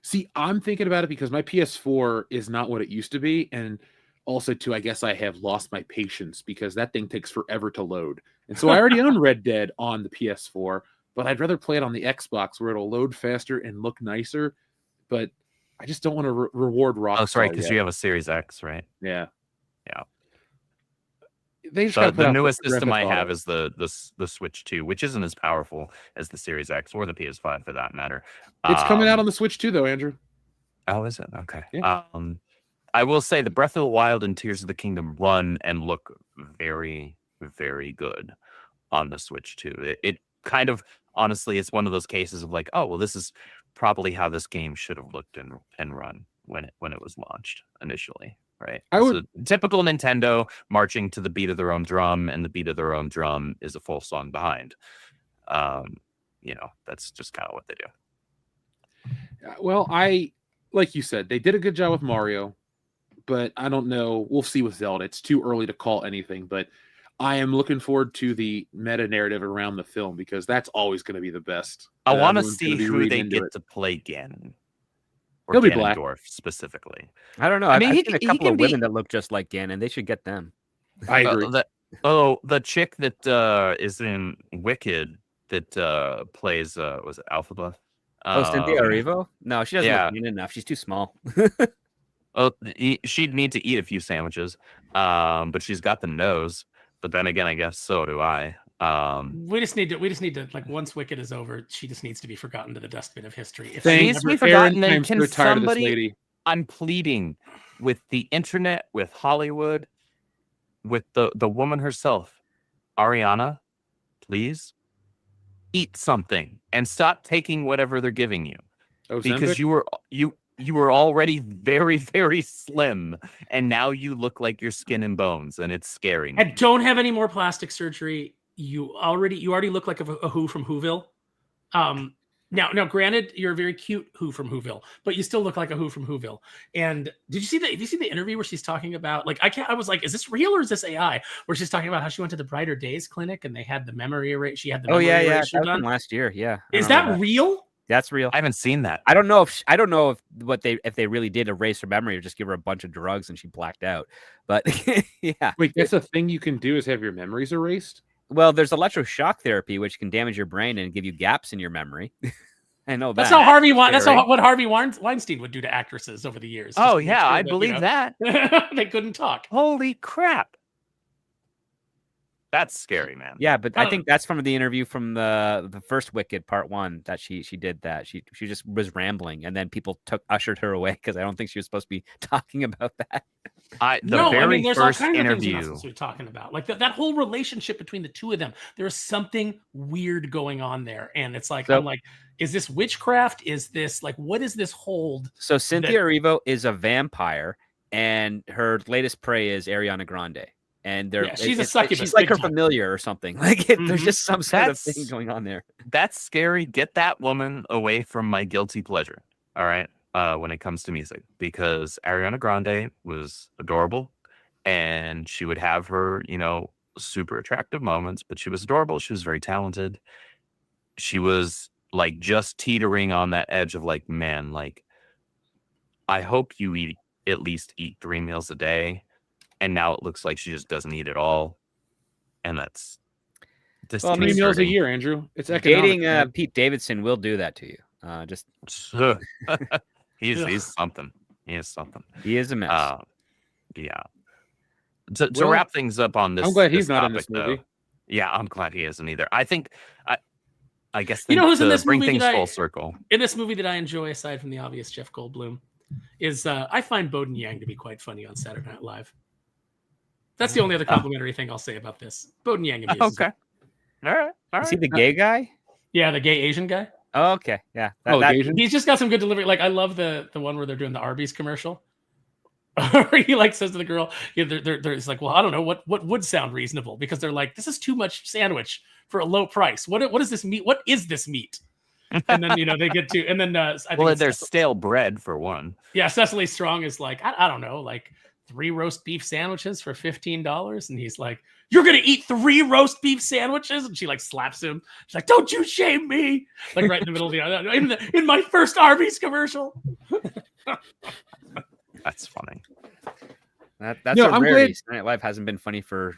See, I'm thinking about it because my PS4 is not what it used to be. And also, too, I guess I have lost my patience because that thing takes forever to load. And so I already own Red Dead on the PS4, but I'd rather play it on the Xbox where it'll load faster and look nicer. But I just don't want to reward Rockstar. Oh, that's right, because you have a Series X, right? Yeah. Yeah. They just the newest system I have is the Switch 2, which isn't as powerful as the Series X or the PS5 for that matter. It's coming out on the Switch 2, though, Andrew. Oh, is it? Okay. Yeah. I will say the Breath of the Wild and Tears of the Kingdom run and look very, very good on the Switch 2. It kind of, honestly, it's one of those cases of like, oh, well, this is probably how this game should have looked and run when it was launched initially, right? So typical Nintendo marching to the beat of their own drum, and the beat of their own drum is a full song behind. That's just kind of what they do. Well, like you said, they did a good job with Mario. But I don't know. We'll see with Zelda. It's too early to call anything. But I am looking forward to the meta narrative around the film because that's always going to be the best. I want to see who they get to play Ganon. Or He'll be black. Ganondorf specifically. I don't know. I've seen a couple of women that look just like Ganon. They should get them. I agree. The chick that is in Wicked that plays was it Alphaba? Cynthia Erivo? No, she doesn't look mean enough. She's too small. Oh, she'd need to eat a few sandwiches, but she's got the nose. But then again, I guess so do I. We just need to like once Wicked is over, she just needs to be forgotten to the dustbin of history. If she needs to be forgotten, then can somebody? I'm pleading with the internet, with Hollywood, with the woman herself, Ariana. Please eat something and stop taking whatever they're giving you, because you were already very, very slim, and now you look like you're skin and bones, and it's scary. And don't have any more plastic surgery. You already look like a Who from Whoville. Now, granted, you're a very cute Who from Whoville, but you still look like a Who from Whoville. And have you seen the interview where she's talking about I was like, is this real or is this AI? Where she's talking about how she went to the Brighter Days clinic and they had the memory erase. She had the memory erasure done last year. Yeah, is that real? That's real. I haven't seen that. I don't know if they really did erase her memory or just give her a bunch of drugs and she blacked out. But yeah. Wait, that's a thing you can do is have your memories erased? Well, there's electroshock therapy, which can damage your brain and give you gaps in your memory. I know that. That's what Harvey Weinstein would do to actresses over the years. Oh yeah, I believe that. They couldn't talk. Holy crap. That's scary, man. Yeah, but I think that's from the interview from the first Wicked Part 1 that she did that. She just was rambling, and then people ushered her away because I don't think she was supposed to be talking about that. There's all kinds of things we're talking about, like that whole relationship between the two of them. There's something weird going on there, and it's like I'm like, is this witchcraft? Is this like what is this hold? So Cynthia Erivo is a vampire, and her latest prey is Ariana Grande. And she's a succubus. She's like her familiar or something. Like there's just some sort of thing going on there. That's scary. Get that woman away from my guilty pleasure. All right. When it comes to music, because Ariana Grande was adorable, and she would have her, super attractive moments, but she was adorable. She was very talented. She was like just teetering on that edge of like, man, like, I hope you at least eat 3 meals a day. And now it looks like she just doesn't eat at all. And that's 3 meals a year, Andrew. It's economic. Dating Pete Davidson will do that to you. He's something. He is something. He is a mess. Yeah. To wrap things up on this, I'm glad he's not in this movie. Yeah, I'm glad he isn't either. I think I guess You know who's in to this bring movie things that full circle. In this movie that I enjoy, aside from the obvious Jeff Goldblum, is I find Bowden Yang to be quite funny on Saturday Night Live. That's the only other complimentary thing I'll say about this. Bowden Yang amuses me. Okay. All right. Is he the gay guy? Yeah, the gay Asian guy. Oh, okay. Yeah. Asian? He's just got some good delivery. Like I love the one where they're doing the Arby's commercial. Where he like says to the girl, there's like, well, I don't know what would sound reasonable, because they're like, this is too much sandwich for a low price. What is this meat? What is this meat? And then they get to, and then I think there's stale bread for one. Yeah, Cecily Strong is like, I don't know, like 3 roast beef sandwiches for $15, and he's like, you're gonna eat 3 roast beef sandwiches? And she like slaps him. She's like, don't you shame me? Like right in the middle of the in my first Arby's commercial. That's funny. That's No, a I'm rarity. glad- Saturday Night Live hasn't been funny for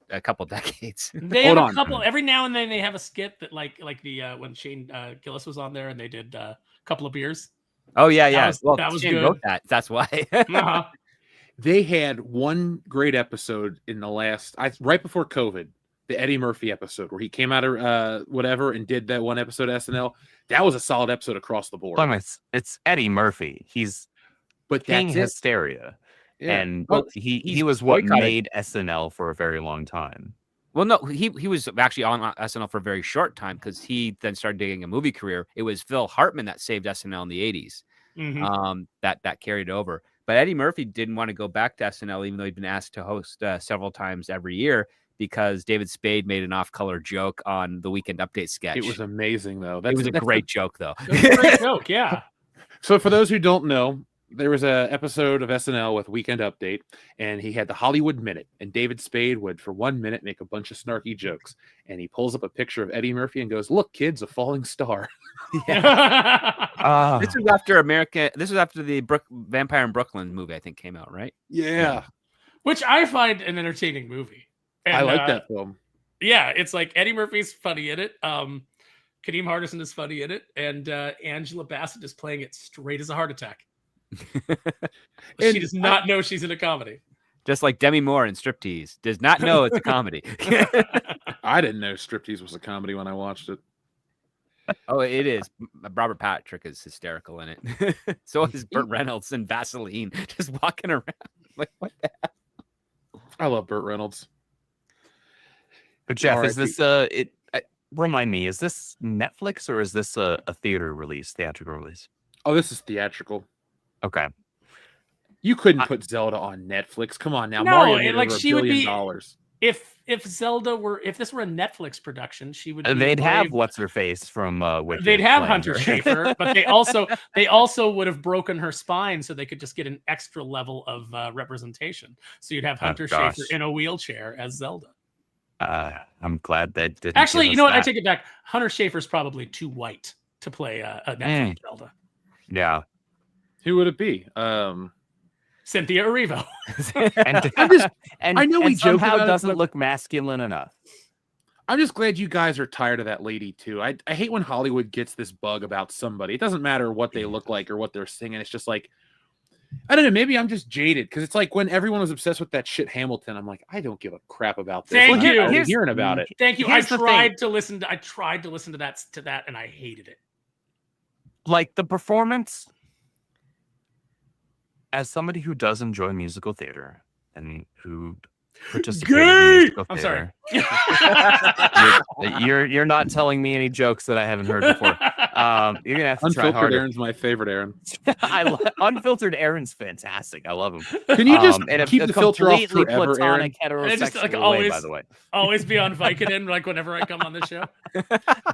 a couple decades. They Hold have on. a couple every now and then. They have a skit that like the when Shane Gillis was on there and they did a couple of beers. Oh yeah. That was Shane good. wrote that. That's why. Uh-huh. They had one great episode in the right before COVID, the Eddie Murphy episode where he came out of whatever and did that one episode of SNL. That was a solid episode across the board. It's Eddie Murphy. He's But king that's it. hysteria. Yeah. And Well, he was what boycotted. made SNL for a very long time. Well, no, he was actually on SNL for a very short time because he then started doing a movie career. It was Phil Hartman that saved SNL in the 80s. Mhm. That carried over. But Eddie Murphy didn't want to go back to SNL, even though he'd been asked to host several times every year, because David Spade made an off-color joke on the Weekend Update sketch. It was amazing, though. It was a great joke, though. It was a great joke, yeah. So for those who don't know, there was a episode of SNL with Weekend Update, and he had the Hollywood Minute, and David Spade would, for 1 minute, make a bunch of snarky jokes, and he pulls up a picture of Eddie Murphy and goes, "Look, kids, a falling star." This was after the Vampire in Brooklyn movie, I think, came out, right? Yeah, Which I find an entertaining movie. And, I like that film. Yeah, it's like Eddie Murphy's funny in it. Kadeem Hardison is funny in it, and Angela Bassett is playing it straight as a heart attack. She And does not know she's in a comedy. Just like Demi Moore in Striptease does not know it's a comedy. I didn't know Striptease was a comedy when I watched it. Oh, it is. Robert Patrick is hysterical in it. So is Burt Reynolds and Vaseline just walking around. Like, what the hell? I love Burt Reynolds. But Jeff, is R.I.P. this remind me, is this Netflix or is this a theatrical release? Oh, this is theatrical. Okay. You couldn't put Zelda on Netflix. Come on now, No, Mario made like over she $1 would billion. be- If this were a Netflix production, she would. They'd have what's her face from Wicked. They'd have playing Hunter her. Schafer, but they also would have broken her spine so they could just get an extra level of representation. So you'd have Hunter gosh. Schafer in a wheelchair as Zelda. I'm glad that didn't. Actually, give you know us what? I that. take it back. Hunter Schafer's probably too white to play a Netflix Zelda. Yeah. Who would it be? Cynthia Erivo. And I know we joke somehow about it, doesn't but- look masculine enough. I'm just glad you guys are tired of that lady too. I hate when Hollywood gets this bug about somebody. It doesn't matter what they look like or what they're singing. It's just like, I don't know. Maybe I'm just jaded because it's like when everyone was obsessed with that shit Hamilton. I'm like, I don't give a crap about this. Thank I'm you. tired of Here's- hearing about it. Thank you. Here's the thing. I tried to listen to that, and I hated it. Like the performance, as somebody who does enjoy musical theater and who participates in musical I'm theater, sorry. you're not telling me any jokes that I haven't heard before. You're gonna have to try Unfiltered harder. Aaron's my favorite Aaron. Unfiltered Aaron's fantastic. I love him. Can you just in keep the filter off completely forever, platonic Aaron? And heterosexual just, like, way, always- by the way. Always be on Vicodin, like whenever I come on the show.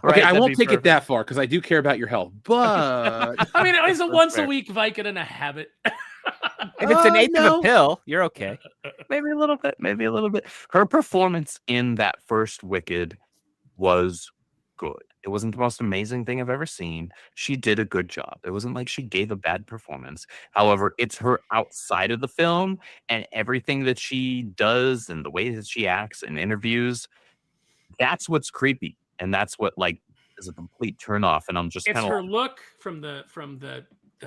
Okay, I won't take it that far because I do care about your health. But I mean, it's a That's once fair. a week Vicodin a habit. If it's an eighth of no. a pill, you're okay. Maybe a little bit. Her performance in that first Wicked was good. It wasn't the most amazing thing I've ever seen. She did a good job. It wasn't like she gave a bad performance. However, it's her outside of the film and everything that she does and the way that she acts in interviews. That's what's creepy. And that's what like is a complete turnoff. And I'm just It's kind her of look from the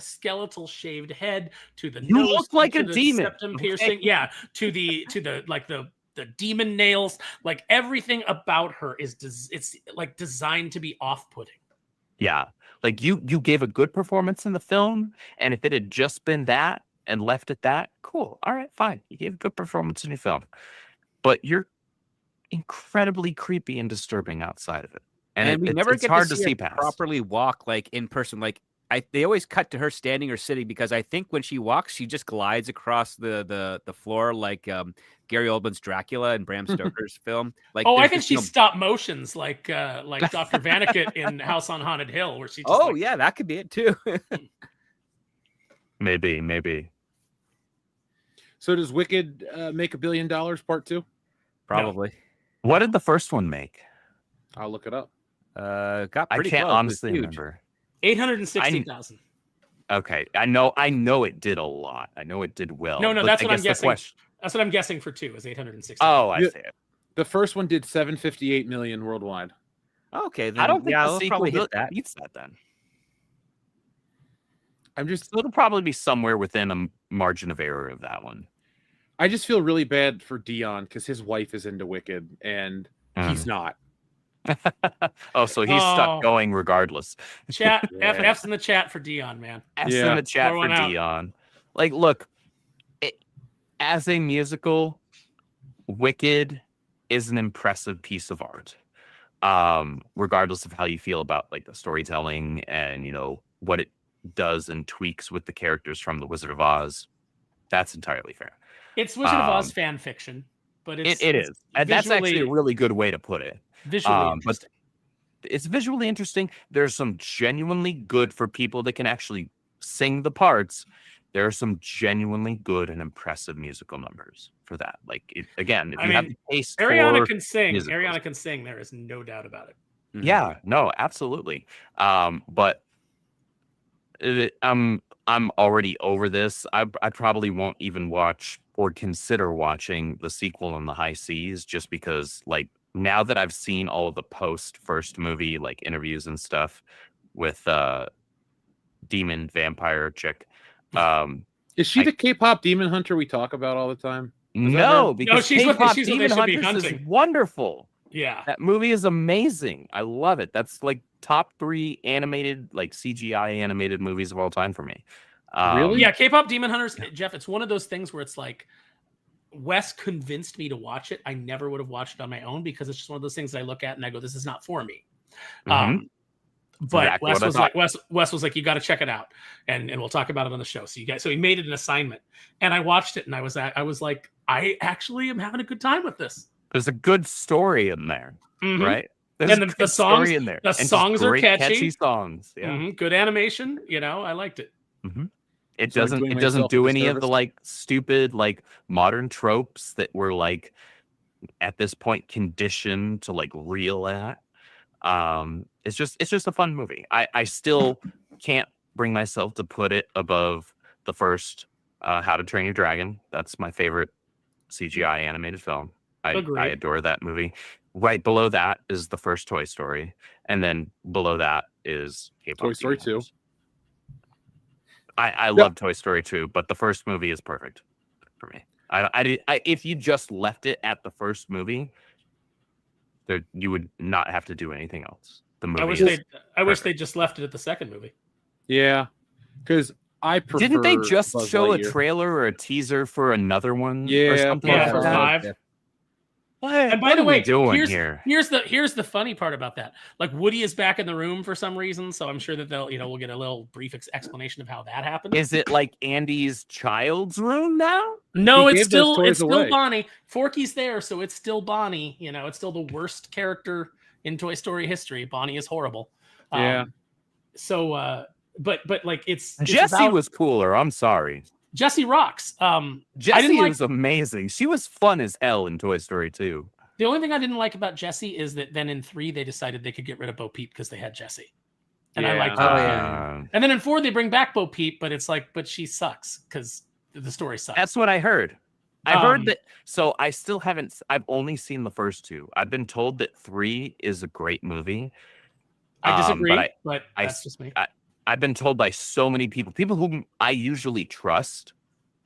skeletal shaved head to the You nose look like to a the demon, septum okay? piercing, yeah, to the like the the demon nails, like everything about her is it's like designed to be off-putting. Yeah. Like you gave a good performance in the film, and if it had just been that and left at that, cool. All right, fine. You gave a good performance in your film. But you're incredibly creepy and disturbing outside of it. And we never it's get hard to to see see her past. properly walk like in person. Like they always cut to her standing or sitting because I think when she walks, she just glides across the floor like Gary Oldman's Dracula in Bram Stoker's film. Like, Oh, I there's think just she's stop motions like Dr. Vaniket in House on Haunted Hill, where she just Oh yeah, that could be it too. Maybe. So does Wicked make $1 billion part 2? Probably. What did the first one make? I'll look it up. Got I pretty can't close. It was honestly huge. remember. 860,000. Okay, I know it did a lot. I know it did well. No, but that's I what I'm guess the guessing. question- That's what I'm guessing for 2 is 860. Oh, I Yeah. see it. The first one did 758 million worldwide. Okay, then I don't think yeah, the I'll sequel probably hit that. beats that then. So it'll probably be somewhere within a margin of error of that one. I just feel really bad for Dion because his wife is into Wicked and he's not. Oh, so he's stuck going regardless. Chat Yeah. F's in the chat for Dion, man. F's Yeah. in the chat Pour for one out. Dion. Like, look, as a musical, Wicked is an impressive piece of art. Regardless of how you feel about like the storytelling and what it does and tweaks with the characters from The Wizard of Oz, that's entirely fair. It's Wizard of Oz fan fiction, but it is. And that's actually a really good way to put it. Visually interesting. But it's visually interesting. There's some genuinely good for people that can actually sing the parts. There are some genuinely good and impressive musical numbers for that. Like, again, if you have the taste Ariana for can sing. musicals. Ariana can sing. There is no doubt about it. Mhm. Yeah, no, absolutely. But I'm already over this. I probably won't even watch or consider watching the sequel on the high seas, just because like now that I've seen all of the post first movie like interviews and stuff with demon vampire chick. Is she the K-pop demon hunter we talk about all the time? No, because she's what K-pop they Demon should be Hunters is hunting. wonderful. Yeah. That movie is amazing. I love it. That's like top 3 animated, like CGI animated movies of all time for me. Really? Yeah, K-pop Demon Hunters, Jeff, it's one of those things where it's like Wes convinced me to watch it. I never would have watched it on my own because it's just one of those things that I look at and I go, this is not for me. Mhm. But Exactly Wes what I was thought. like, Wes was like, you got to check it out, and we'll talk about it on the show. So he made it an assignment, and I watched it, and I was like, I actually am having a good time with this. There's a good story in there, Mhm. right? There's And a the good songs- story in there. the And just songs are great, catchy. songs. Yeah. Mhm. Good animation, I liked it. It So I'm doesn't. doing It doesn't myself do a any of the disservice? like stupid like modern tropes that we're like at this point conditioned to like reel at. It's just a fun movie. I still can't bring myself to put it above the first How to Train Your Dragon. That's my favorite CGI animated film. I Agreed. adore that movie. Right below that is the first Toy Story, and then below that is K-pop Toy Story Demon 2. Hunters. I love Toy Story 2, but the first movie is perfect for me. If you just left it at the first movie, you would not have to do anything else. The movie I wish they just left it at the second movie. Yeah, because I prefer. Didn't they just Buzz show a Lightyear. trailer or a teaser for another one? or Yeah, something Yeah, like for that? 5. Yeah. What? And by What the are we way, doing here? here's the funny part about that. Like Woody is back in the room for some reason, so I'm sure that we'll get a little brief explanation of how that happened. Is it like Andy's child's room now? No, He it's gave those still toys away. Bonnie. Forky's there, so it's still Bonnie. It's still the worst character in Toy Story history. Bonnie is horrible. Yeah. So, but like it's Jessie about- was cooler. I'm sorry. Jessie rocks. Jessie was amazing. She was fun as hell in Toy Story 2. The only thing I didn't like about Jessie is that then in 3 they decided they could get rid of Bo Peep because they had Jessie, and I Yeah. liked that. Oh, yeah. And then in 4 they bring back Bo Peep, but it's like, but she sucks because the story sucks. That's what I heard. I heard Um, that. So I still haven't. I've only seen the first 2. I've been told that 3 is a great movie. I disagree, but that's just me. I've been told by so many people whom I usually trust,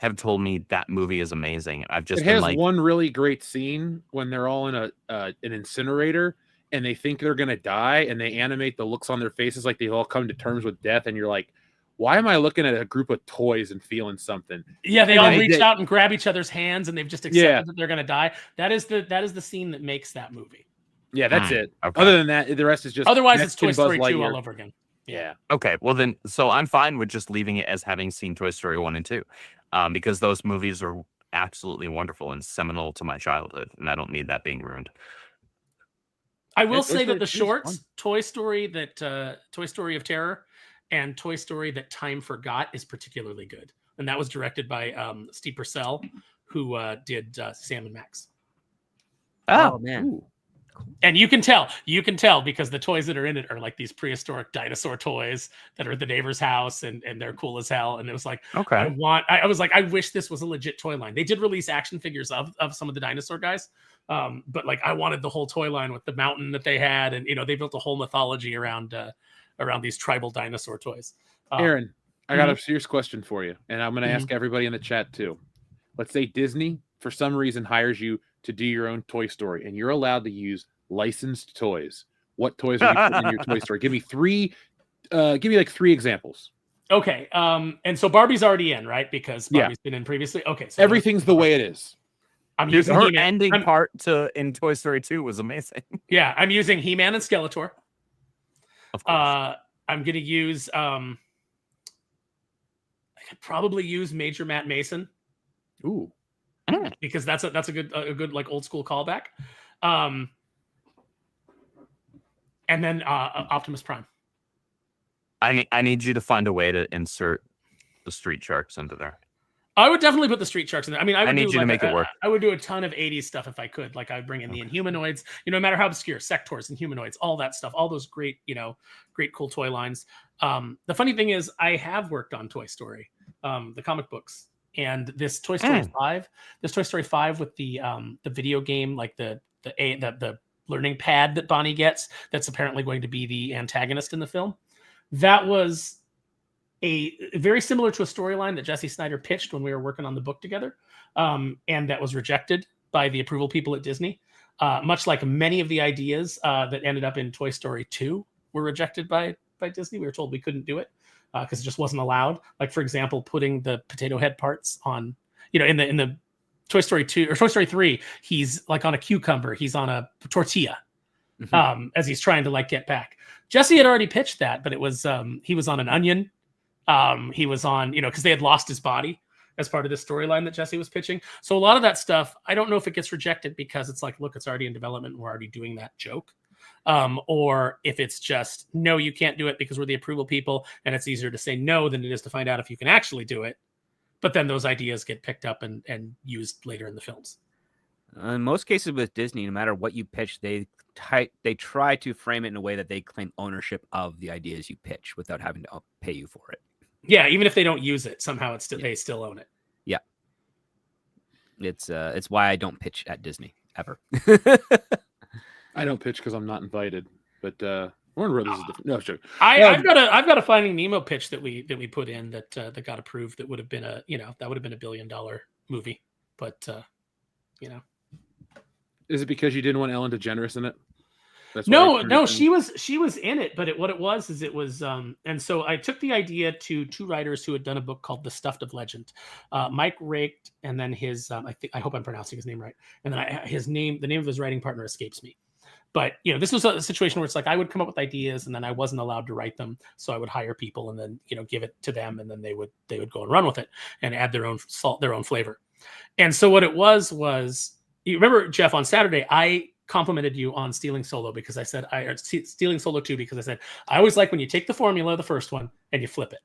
have told me that movie is amazing. I've just It been has like, one really great scene when they're all in an incinerator and they think they're gonna die, and they animate the looks on their faces like they've all come to terms with death, and you're like, why am I looking at a group of toys and feeling something? Yeah, they And all then reach out and grab each other's hands, and they've just accepted Yeah. that they're going to die. That is the scene that makes that movie. Yeah, that's it. okay. Other than that, the rest is just Otherwise, it's Mexican Toy Story Buzz 2 all Lightyear. over again. Yeah. Okay, well then, so I'm fine with just leaving it as having seen Toy Story 1 and 2, because those movies are absolutely wonderful and seminal to my childhood, and I don't need that being ruined. I will It's say that really- the it's shorts, fun. Toy Story of Terror, and Toy Story That Time Forgot is particularly good, and that was directed by Steve Purcell, who did Sam and Max. Oh man. Ooh. And you can tell because the toys that are in it are like these prehistoric dinosaur toys that are at the neighbor's house, and they're cool as hell. And it was like, Okay. I was like, I wish this was a legit toy line. They did release action figures of some of the dinosaur guys, but like I wanted the whole toy line with the mountain that they had, and they built a whole mythology around these tribal dinosaur toys. Aaron, I got a serious question for you, and I'm going to Mhm. ask everybody in the chat too. Let's say Disney, for some reason, hires you to do your own Toy Story, and you're allowed to use licensed toys. What toys are you putting in your Toy Story? Give me three. Give me like 3 examples. Okay, and so Barbie's already in, right? Because Yeah. Barbie's been in previously. Okay, so Everything's the way it is. I'm Dude, using her He-Man. ending I'm- part in Toy Story 2 was amazing. Yeah, I'm using He-Man and Skeletor. Of course. I'm gonna use I could probably use Major Matt Mason Ooh. because that's a good like old school callback. And then Optimus Prime. I need you to find a way to insert the Street Sharks into there. I would definitely put the Street Sharks in there. I mean, I would need do you to like make it work. I would do a ton of 80s stuff if I could. Like I'd bring in the Inhumanoids, no matter how obscure, Sectors and Humanoids, all that stuff, all those great, great cool toy lines. The funny thing is I have worked on Toy Story, the comic books, and this Toy Story 5, with the video game, like the learning pad that Bonnie gets, that's apparently going to be the antagonist in the film. That was very similar to a storyline that Jesse Snyder pitched when we were working on the book together, and that was rejected by the approval people at Disney. Much like many of the ideas that ended up in Toy Story 2 were rejected by Disney. We were told we couldn't do it because it just wasn't allowed. Like, for example, putting the potato head parts on, in the Toy Story 2 or Toy Story 3, he's like on a cucumber, he's on a tortilla. As he's trying to like get back. Jesse had already pitched that, but it was he was on an onion. He was on, because they had lost his body as part of this storyline that Jesse was pitching. So a lot of that stuff, I don't know if it gets rejected because it's like, look, it's already in development and we're already doing that joke. Or if it's just, no, you can't do it because we're the approval people and it's easier to say no than it is to find out if you can actually do it. But then those ideas get picked up and used later in the films. In most cases with Disney, no matter what you pitch, they try to frame it in a way that they claim ownership of the ideas you pitch without having to pay you for it. Yeah, even if they don't use it, somehow it's still they still own it. Yeah, it's why I don't pitch at Disney ever. I don't pitch because I'm not invited, but Warner Brothers is different. No, sure. I've got a Finding Nemo pitch that we put in that got approved. That would have been a $1 billion movie, but Is it because you didn't want Ellen DeGeneres in it? That's No, she was in it, but what it was, and so I took the idea to 2 writers who had done a book called The Stuff of Legend, Mike Raked, and then his I hope I'm pronouncing his name right, and then the name of his writing partner escapes me. But this was a situation where it's like I would come up with ideas and then I wasn't allowed to write them, so I would hire people and then give it to them, and then they would go and run with it and add their own salt, their own flavor. And so what it was you remember, Jeff, on Saturday I complimented you on Stealing Solo because I said Stealing Solo 2 because I said I always like when you take the formula, the first one, and you flip it.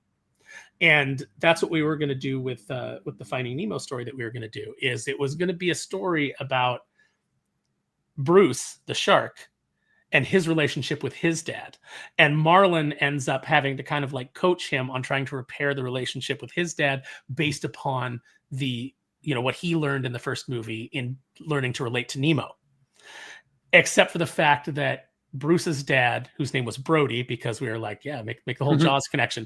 And that's what we were going to do with the Finding Nemo story that we were going to do. Is it was going to be a story about Bruce the shark and his relationship with his dad, and Marlin ends up having to kind of like coach him on trying to repair the relationship with his dad based upon the what he learned in the first movie in learning to relate to Nemo. Except for the fact that Bruce's dad, whose name was Brody, because we were like, yeah, make the whole Jaws connection,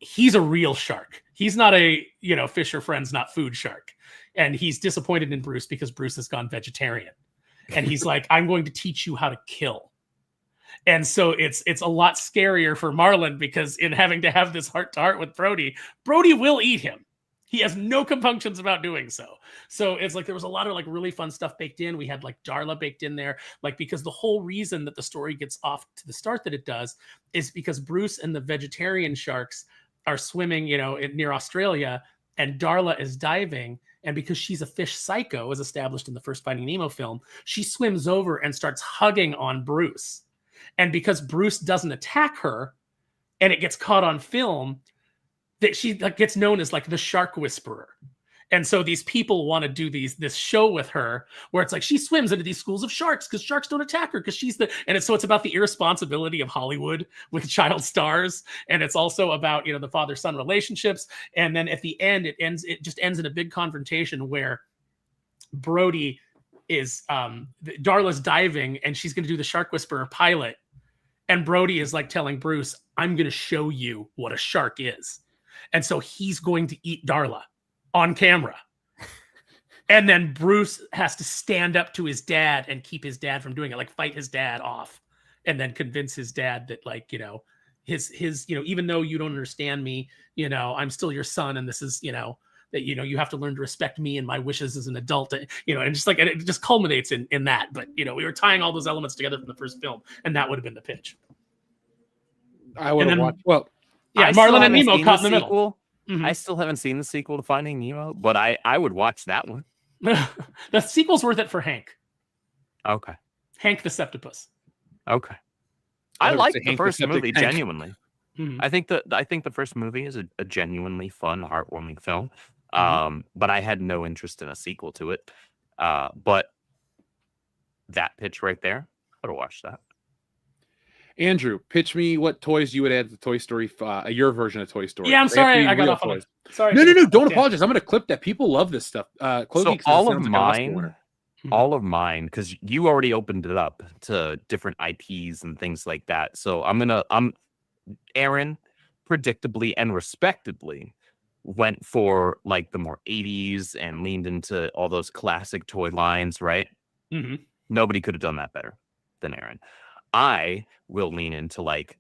he's a real shark. He's not a, Fisher Friends, not food shark. And he's disappointed in Bruce because Bruce has gone vegetarian. And he's like, I'm going to teach you how to kill. And so it's a lot scarier for Marlon because in having to have this heart-to-heart with Brody will eat him. He has no compunctions about doing so. So it's like there was a lot of like really fun stuff baked in. We had like Darla baked in there, like because the whole reason that the story gets off to the start that it does is because Bruce and the vegetarian sharks are swimming, near Australia, and Darla is diving. And because she's a fish psycho, as established in the first Finding Nemo film, she swims over and starts hugging on Bruce. And because Bruce doesn't attack her, and it gets caught on film, that she gets known as like the shark whisperer. And so these people want to do this show with her where it's like she swims into these schools of sharks because sharks don't attack her because she's so it's about the irresponsibility of Hollywood with child stars. And it's also about, the father-son relationships. And then at the end, it just ends in a big confrontation where Brody is, Darla's diving and she's going to do the shark whisperer pilot. And Brody is like telling Bruce, I'm going to show you what a shark is. And so he's going to eat Darla on camera. And then Bruce has to stand up to his dad and keep his dad from doing it, like fight his dad off and then convince his dad that his even though you don't understand me, I'm still your son. And this is, that, you have to learn to respect me and my wishes as an adult, and just like, and it just culminates in that. But, we were tying all those elements together from the first film, and that would have been the pitch. I would have watched. Well, yeah, Marlon and Nemo caught in the middle. Mm-hmm. I still haven't seen the sequel to Finding Nemo, but I would watch that one. The sequel's worth it for Hank. Okay. Hank the Septipus. Okay. I like the Hank first the movie Hank. genuinely. Mm-hmm. I think the first movie is a genuinely fun, heartwarming film. Mm-hmm. But I had no interest in a sequel to it. But that pitch right there, I would have watched that. Andrew, pitch me what toys you would add to Toy Story, your version of Toy Story. Yeah, I'm sorry, I got off on it. Sorry. No, don't apologize. I'm going to clip that. People love this stuff. So all of mine, because you already opened it up to different IPs and things like that. So Aaron, predictably and respectably, went for like the more 80s and leaned into all those classic toy lines, right? Mm-hmm. Nobody could have done that better than Aaron. I will lean into like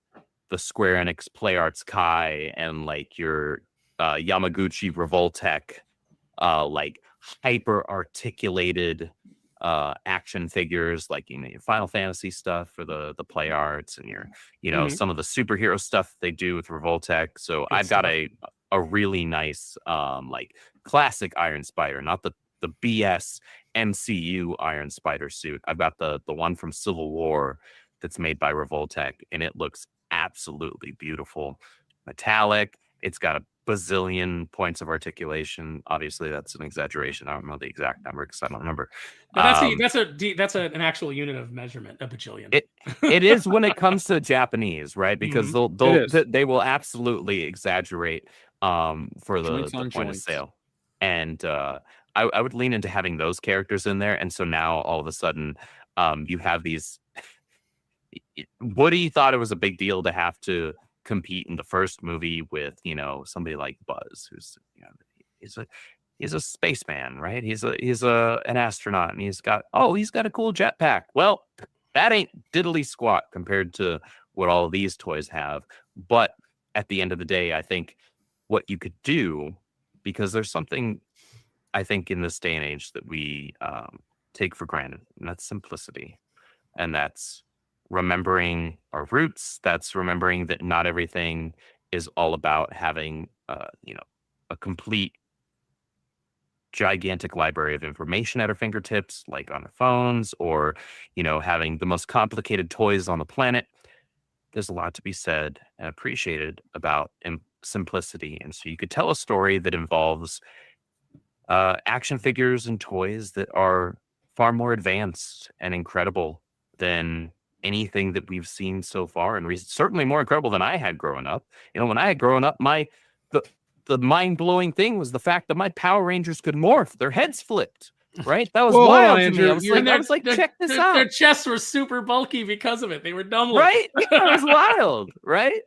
the Square Enix Play Arts Kai and like your Yamaguchi Revoltech, like hyper articulated action figures, like your Final Fantasy stuff for the Play Arts, and your Mm-hmm. some of the superhero stuff they do with Revoltech. So I've got a really nice like classic Iron Spider, not the BS MCU Iron Spider suit. I've got the one from Civil War that's made by Revoltech, and it looks absolutely beautiful. Metallic. It's got a bazillion points of articulation. Obviously, that's an exaggeration. I don't know the exact number because I don't remember. That's an actual unit of measurement, a bajillion. It is when it comes to Japanese, right? Because they will absolutely exaggerate for the point of sale. And I would lean into having those characters in there. And so now all of a sudden you have these. Woody thought it was a big deal to have to compete in the first movie with somebody like Buzz, who's he's a spaceman, right? He's an astronaut, and he's got a cool jetpack. Well, that ain't diddly squat compared to what all of these toys have. But at the end of the day, I think what you could do, because there's something I think in this day and age that we take for granted, and that's simplicity, and that's remembering our roots. That's remembering that not everything is all about having a complete gigantic library of information at our fingertips, like on our phones, or having the most complicated toys on the planet. There's a lot to be said and appreciated about simplicity. And so you could tell a story that involves action figures and toys that are far more advanced and incredible than anything that we've seen so far, and certainly more incredible than I had growing up. When I had grown up, the mind-blowing thing was the fact that my Power Rangers could morph. Their heads flipped, right? That was wild to me. I was like, check this out. Their chests were super bulky because of it. They were dumb. Right? It was wild, right?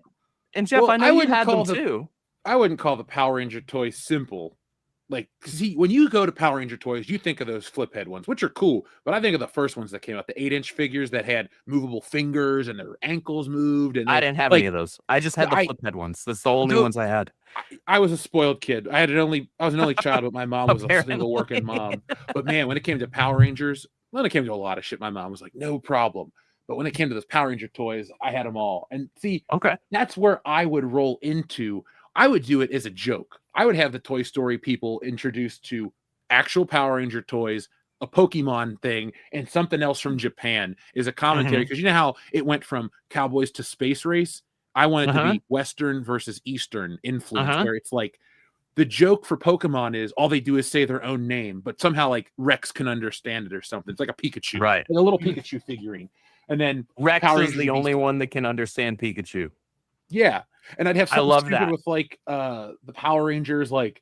And Jeff, I know you had them too. I wouldn't call the Power Ranger toys simple. Like, see, when you go to Power Ranger toys, you think of those flip head ones, which are cool. But I think of the first ones that came out, the 8-inch figures that had movable fingers and their ankles moved. And I didn't have like, any of those. I just had the I- flip head ones. That's the only ones I had. I was a spoiled kid. I was an only child, but my mom was a single working Apparently. mom. But man, when it came to Power Rangers, when it came to a lot of shit, my mom was like, no problem. But when it came to those Power Ranger toys, I had them all. And see, Okay. that's where I would roll into. I would do it as a joke. I would have the Toy Story people introduced to actual Power Ranger toys, a Pokemon thing, and something else from Japan is a commentary. Because you know how it went from cowboys to space race? I want it to be Western versus Eastern influence, where it's like the joke for Pokemon is all they do is say their own name, but somehow like Rex can understand it or something. It's like a Pikachu, Right? Like a little Pikachu figurine. And then Rex Power is Rangers the would be- only one that can understand Pikachu. Yeah, and I'd have something love stupid that. with like the Power Rangers, like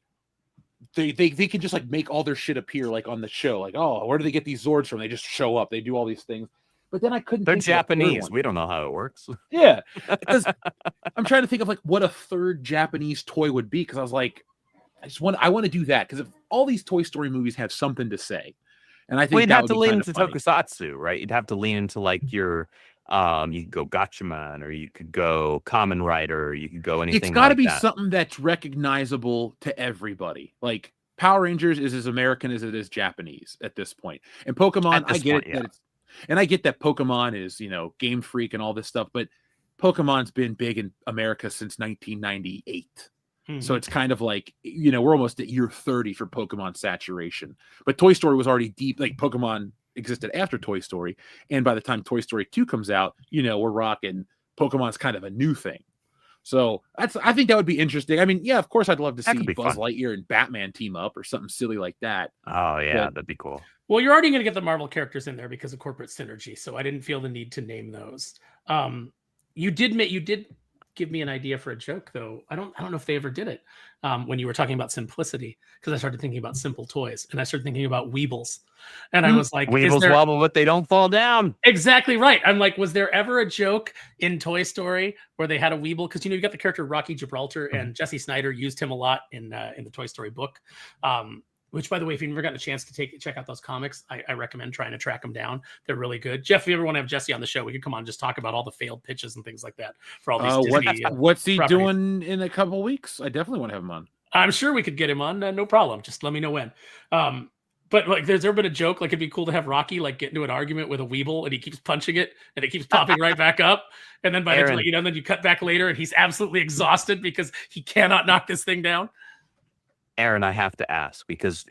they can just like make all their shit appear like on the show, like, oh, where do they get these Zords from? They just show up, they do all these things. But then I couldn't. They're think of a third Japanese. one. We don't know how it works. Yeah, because I'm trying to think of like what a third Japanese toy would be. Because I was like, I want to do that because if all these Toy Story movies have something to say, and I think Well, you'd that have would to be lean kind of into funny. tokusatsu, right? You'd have to lean into like your you could go Gatchaman, or you could go Kamen Rider, or you could go anything. It's got to like be that. something that's recognizable to everybody. Like Power Rangers is as American as it is Japanese at this point. And Pokemon, I get it that it's, and I get that Pokemon is, you know, Game Freak and all this stuff, but Pokemon's been big in America since 1998. So it's kind of like, you know, we're almost at year 30 for Pokemon saturation. But Toy Story was already deep, like Pokemon existed after Toy Story. And by the time Toy Story 2 comes out, you know, we're rocking Pokemon's kind of a new thing. So I think that would be interesting. I mean, yeah, of course I'd love to see Buzz Lightyear and Batman team up or something silly like that. Oh yeah, that'd be cool. Well, you're already going to get the Marvel characters in there because of corporate synergy, so I didn't feel the need to name those. You did give me an idea for a joke, though. I don't know if they ever did it when you were talking about simplicity, because I started thinking about simple toys, and I started thinking about Weebles, and I was like, Weebles wobble, but they don't fall down. Exactly right. I'm like, was there ever a joke in Toy Story where they had a Weeble? Because, you know, you got the character Rocky Gibraltar, and Jesse Snyder used him a lot in the Toy Story book. Which, by the way, if you've never gotten a chance to check out those comics, I recommend trying to track them down. They're really good. Jeff, if you ever want to have Jesse on the show, we could come on and just talk about all the failed pitches and things like that for all these Disney, what's he properties. doing in a couple weeks? I definitely want to have him on. I'm sure we could get him on. No problem. Just let me know when. But like, there's ever been a joke, like it'd be cool to have Rocky like get into an argument with a Weeble and he keeps punching it and it keeps popping right back up. And then by the time, you know, then you cut back later and he's absolutely exhausted because he cannot knock this thing down. Aaron, I have to ask, because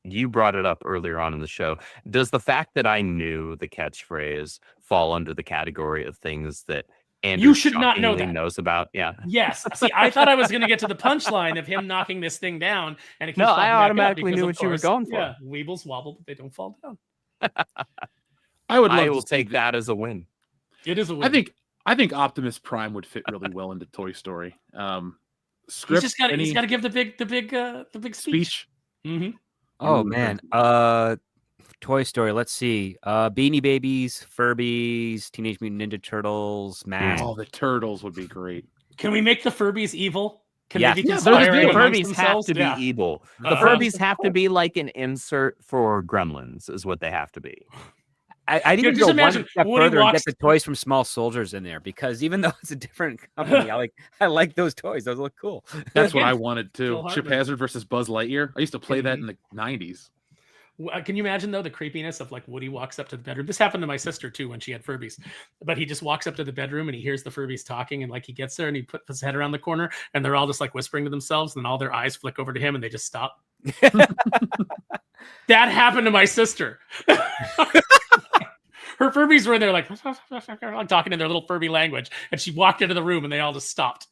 you brought it up earlier on in the show. Does the fact that I knew the catchphrase fall under the category of things that Andrew you should not know that knows about? Yeah. Yes. See, I thought I was going to get to the punchline of him knocking this thing down, and it keeps I automatically because, knew what you were going for. Yeah, Weebles wobble, but they don't fall down. I will take that as a win. It is a win. I think Optimus Prime would fit really well into Toy Story. Script, he's got to give the big speech. Mm-hmm. Oh man, Toy Story. Let's see. Beanie Babies, Furbies, Teenage Mutant Ninja Turtles, Mask. Oh, the Turtles would be great. Can we make the Furbies evil? Can yes. they be the Furbies have to be evil. The Furbies have to be like an insert for Gremlins, is what they have to be. I didn't go one step further and get the toys from Small Soldiers in there, because even though it's a different company, I like those toys. Those look cool. That's what I wanted too. Chip Hazard versus Buzz Lightyear. I used to play that in the 90s. Can you imagine, though, the creepiness of like Woody walks up to the bedroom? This happened to my sister too when she had Furbies, but he just walks up to the bedroom and he hears the Furbies talking, and like he gets there and he puts his head around the corner and they're all just like whispering to themselves, and then all their eyes flick over to him and they just stop. That happened to my sister. Her Furbies were in there like talking in their little Furby language, and she walked into the room and they all just stopped.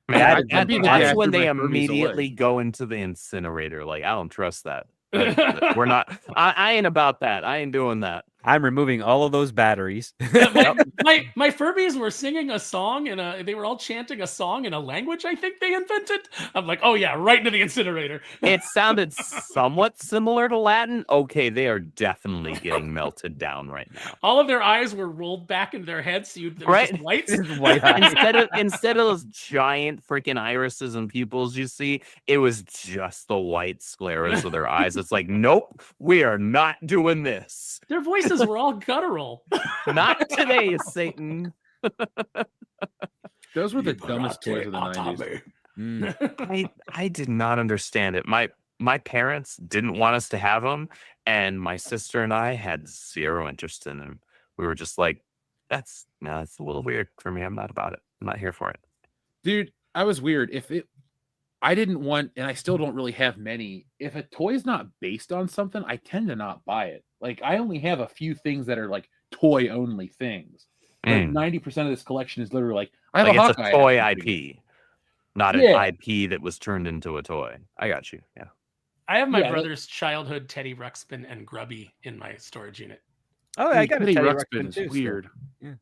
That's when they immediately go into the incinerator. Like, I don't trust that. We're not. I ain't about that. I ain't doing that. I'm removing all of those batteries. my Furbies were singing a song and they were all chanting a song in a language I think they invented. I'm like, oh yeah, right into the incinerator. It sounded somewhat similar to Latin. Okay, they are definitely getting melted down right now. All of their eyes were rolled back in their heads, so there was just whites. White eyes. Instead of those giant freaking irises and pupils you see, it was just the white scleras of their eyes. It's like, nope, we are not doing this. Their voices were all guttural. Not today, Satan. Those were the dumbest toys of the 90s. I did not understand it. My parents didn't want us to have them, and my sister and I had zero interest in them. We were just like, that's a little weird for me. I'm not about it. I'm not here for it. Dude, I was weird. I didn't want, and I still don't really have many. If a toy's not based on something, I tend to not buy it. Like, I only have a few things that are like toy only things. Like 90% of this collection is literally like, I have like a it's Hawkeye a toy action figure. IP, not an IP that was turned into a toy. I got you. Yeah. I have my brother's childhood Teddy Ruxpin and Grubby in my storage unit. Oh, I got Teddy a Teddy Ruxpin Ruxpin is too. weird. So. Yeah.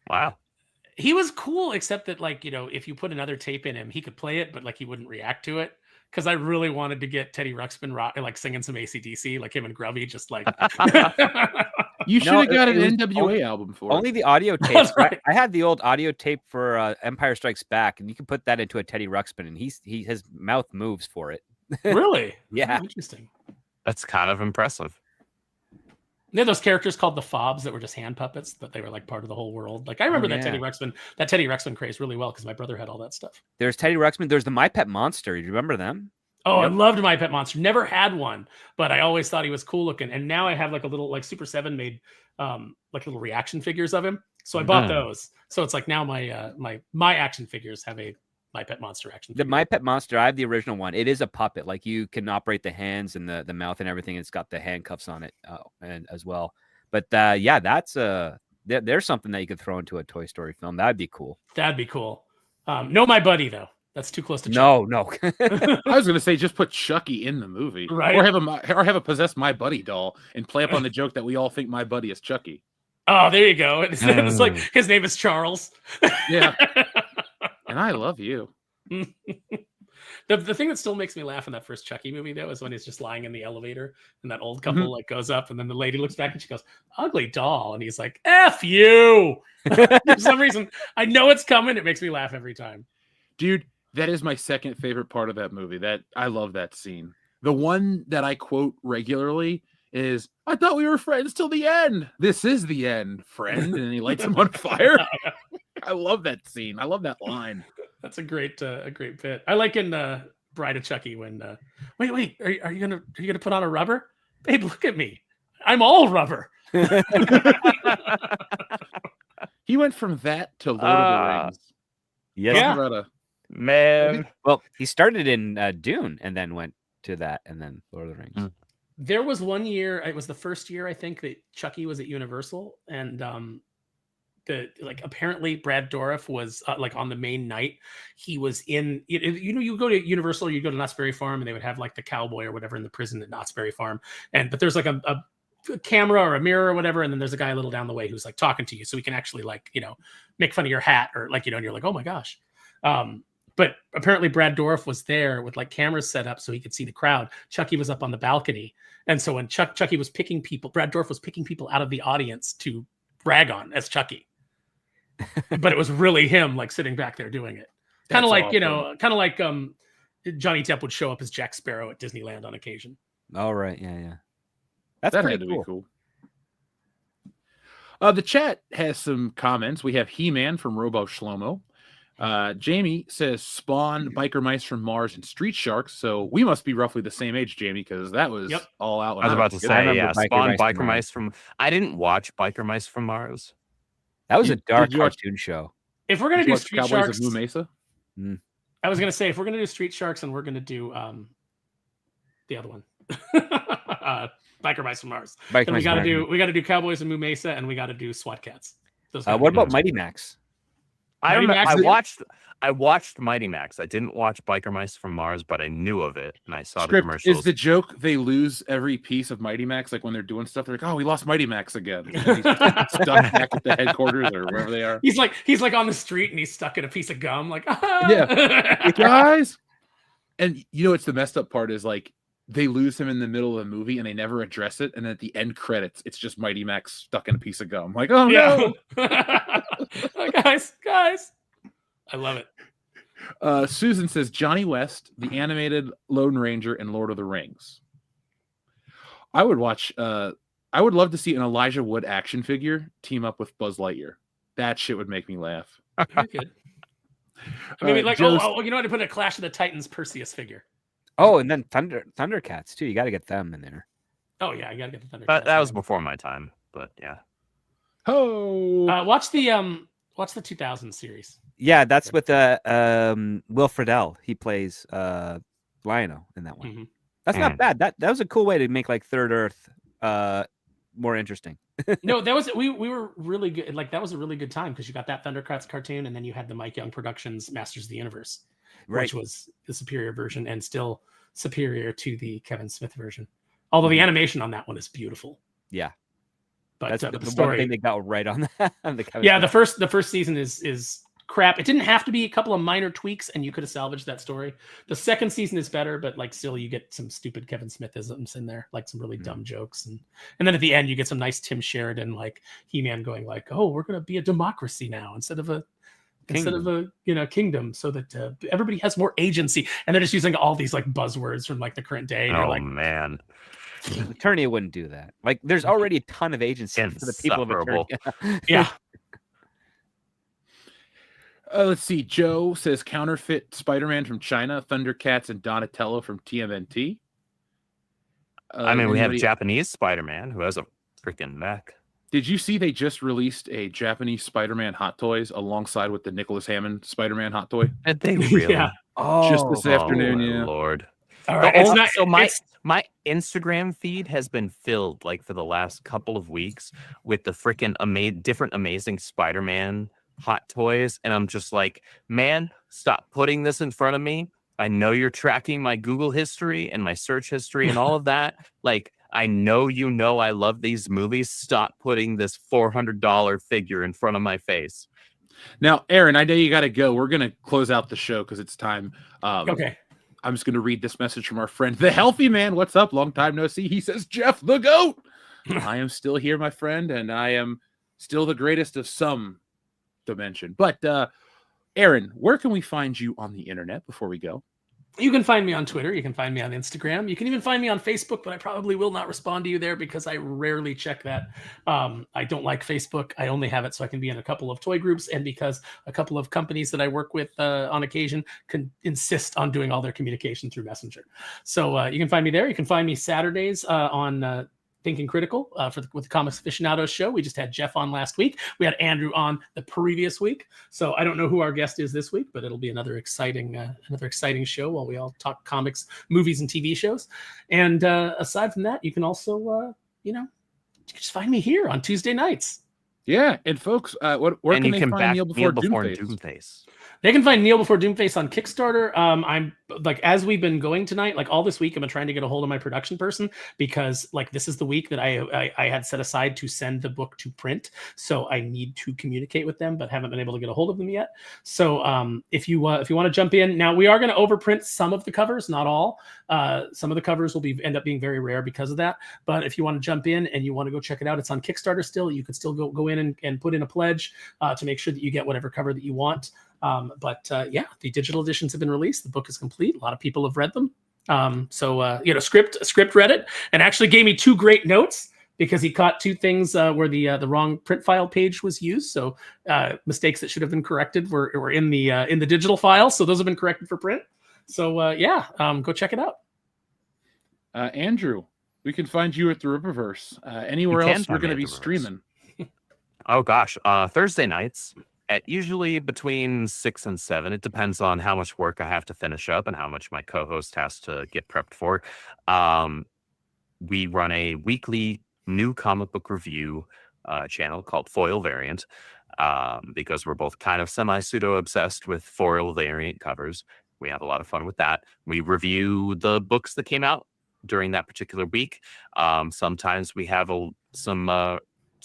Wow. He was cool, except that, like, you know, if you put another tape in him, he could play it, but like he wouldn't react to it. Because I really wanted to get Teddy Ruxpin like singing some AC/DC, like him and Grubby, just like. You should have got an NWA album for only it. the audio tape. Right. I had the old audio tape for Empire Strikes Back, and you can put that into a Teddy Ruxpin, and his mouth moves for it. Really? Yeah. Interesting. That's kind of impressive. They had those characters called the Fobs that were just hand puppets, that they were like part of the whole world. Like I remember that Teddy Ruxpin craze really well because my brother had all that stuff. There's Teddy Ruxpin. There's the My Pet Monster. You remember them? Oh, I loved My Pet Monster. Never had one, but I always thought he was cool looking. And now I have like a little, like Super 7 made like little reaction figures of him. So I bought those. So it's like now my my action figures have a My Pet Monster action figure. The My Pet Monster, I have the original one. It is a puppet. Like you can operate the hands and the mouth and everything. It's got the handcuffs on it and as well. But yeah, that's there's something that you could throw into a Toy Story film. That'd be cool. That'd be cool. No, My Buddy though. That's too close to Chucky. No. I was gonna say just put Chucky in the movie, right? Or have a possessed My Buddy doll and play up on the joke that we all think My Buddy is Chucky. Oh, there you go. It's like his name is Charles. Yeah, and I love you. The thing that still makes me laugh in that first Chucky movie though is when he's just lying in the elevator and that old couple like goes up and then the lady looks back and she goes, "Ugly doll," and he's like, "F you." For some reason, I know it's coming. It makes me laugh every time. Dude, that is my second favorite part of that movie. That I love that scene. The one that I quote regularly is, "I thought we were friends till the end. This is the end, friend." And he lights him on fire. I love that scene. I love that line. That's a great bit. I like in Bride of Chucky when wait, are you gonna put on a rubber? Babe, look at me. I'm all rubber. He went from that to Lord of the Rings. Yeah. Man. Well, he started in Dune and then went to that and then Lord of the Rings. There was one year, it was the first year I think that Chucky was at Universal, and apparently Brad Dourif was like on the main night. He was in, you go to Universal, you go to Knott's Berry Farm, and they would have like the cowboy or whatever in the prison at Knott's Berry Farm, but there's like a camera or a mirror or whatever, and then there's a guy a little down the way who's like talking to you, so he can actually like make fun of your hat or like and you're like, oh my gosh. But apparently Brad Dourif was there with like cameras set up so he could see the crowd. Chucky was up on the balcony. And so when Chucky was picking people, Brad Dourif was picking people out of the audience to brag on as Chucky. But it was really him like sitting back there doing it. Kind of like, Johnny Depp would show up as Jack Sparrow at Disneyland on occasion. All right. Yeah. That had to be cool. The chat has some comments. We have He-Man from Robo Shlomo. Jamie says Spawn, Biker Mice from Mars, and Street Sharks. So we must be roughly the same age, Jamie, because that was all out. I was about to say, yeah, Spawn, Biker Mice from. I didn't watch Biker Mice from Mars. That was a dark cartoon show. If we're gonna do Street Sharks, of Blue Mesa. I was gonna say if we're gonna do Street Sharks and we're gonna do the other one, Biker Mice from Mars. Then we gotta do Cowboys and Moo Mesa, and we gotta do SWAT Cats. What about Mighty Max? I Mighty remember. Max, I watched Mighty Max. I didn't watch Biker Mice from Mars, but I knew of it and I saw the Script commercials. is the joke. They lose every piece of Mighty Max, like when they're doing stuff. They're like, "Oh, we lost Mighty Max again." And he's stuck back at the headquarters or wherever they are. he's like on the street and he's stuck in a piece of gum. Like, Yeah. Guys, and you know, it's the messed up part is like they lose him in the middle of the movie and they never address it, and then at the end credits, it's just Mighty Max stuck in a piece of gum. Like, oh no, guys, I love it. Susan says Johnny West, the animated Lone Ranger, and Lord of the Rings. I would watch. I would love to see an Elijah Wood action figure team up with Buzz Lightyear. That shit would make me laugh. Very good. Maybe like, you know what? To put a Clash of the Titans Perseus figure. Oh, and then Thundercats too. You got to get them in there. Oh yeah, I gotta get the Thundercats. That was before my time, but yeah. Oh, watch the 2000 series. Yeah, that's with Will Friedle. He plays Lionel in that one. Mm-hmm. That's not bad. That was a cool way to make like Third Earth more interesting. No, that was we were really good. Like that was a really good time because you got that Thundercats cartoon, and then you had the Mike Young Productions Masters of the Universe, which was the superior version and still superior to the Kevin Smith version. Although the animation on that one is beautiful. Yeah, but that's the story one thing they got right on that. On the Kevin Smith. The first season is crap. It didn't have to be. A couple of minor tweaks and you could have salvaged that story. The second season is better, but like still you get some stupid Kevin Smithisms in there, like some really dumb jokes, and then at the end you get some nice Tim Sheridan like He-Man going like, oh, we're gonna be a democracy now instead of a kingdom, so that everybody has more agency, and they're just using all these like buzzwords from like the current day. And oh like, man, Eternia wouldn't do that. Like there's already a ton of agency for the people of Eternia. Yeah. Let's see. Joe says counterfeit Spider-Man from China, Thundercats, and Donatello from TMNT. I mean, we have Japanese Spider-Man who has a freaking mech. Did you see they just released a Japanese Spider-Man Hot Toys alongside with the Nicholas Hammond Spider-Man Hot Toy? Did they really? Yeah. Just this afternoon. My yeah. Lord. All right. My Instagram feed has been filled like for the last couple of weeks with the freaking different amazing Spider-Man hot toys, and I'm just like, man, stop putting this in front of me. I know you're tracking my Google history and my search history and all of that. Like, I know I love these movies. Stop putting this $400 figure in front of my face. Now, Aaron, I know you got to go. We're going to close out the show because it's time. Okay. I'm just going to read this message from our friend, the Healthy Man. What's up? Long time no see. He says, Jeff the GOAT. I am still here, my friend, and I am still the greatest of some dimension. But Aaron, where can we find you on the internet before we go? You can find me on Twitter. You can find me on Instagram. You can even find me on Facebook, but I probably will not respond to you there because I rarely check that. I don't like Facebook. I only have it so I can be in a couple of toy groups, and because a couple of companies that I work with on occasion can insist on doing all their communication through Messenger. So you can find me there. You can find me Saturdays on Thinking Critical with the Comics Aficionados show. We just had Jeff on last week. We had Andrew on the previous week. So I don't know who our guest is this week, but it'll be another exciting show while we all talk comics, movies, and TV shows. And aside from that, you can also, you can just find me here on Tuesday nights. Yeah, and folks, where can they find Neil Before Doomface? They can find Neil Before Doomface on Kickstarter. I'm like, as we've been going tonight, like all this week, I've been trying to get a hold of my production person because like this is the week that I had set aside to send the book to print. So I need to communicate with them, but haven't been able to get a hold of them yet. So if you want to jump in now, we are going to overprint some of the covers, not all. Some of the covers will end up being very rare because of that. But if you want to jump in and you want to go check it out, it's on Kickstarter still. You could still go in and put in a pledge to make sure that you get whatever cover that you want. But the digital editions have been released. The book is complete. A lot of people have read them. Script read it and actually gave me 2 great notes because he caught 2 things where the wrong print file page was used. So mistakes that should have been corrected were in the digital file. So those have been corrected for print. So go check it out. Andrew, we can find you at the Rippaverse. Anywhere else we're going to be streaming? Oh gosh, Thursday nights. At usually between 6 and 7. It depends on how much work I have to finish up and how much my co-host has to get prepped for. We run a weekly new comic book review channel called Foil Variant. because we're both kind of semi-pseudo obsessed with foil variant covers. We have a lot of fun with that. We review the books that came out during that particular week. Sometimes we have some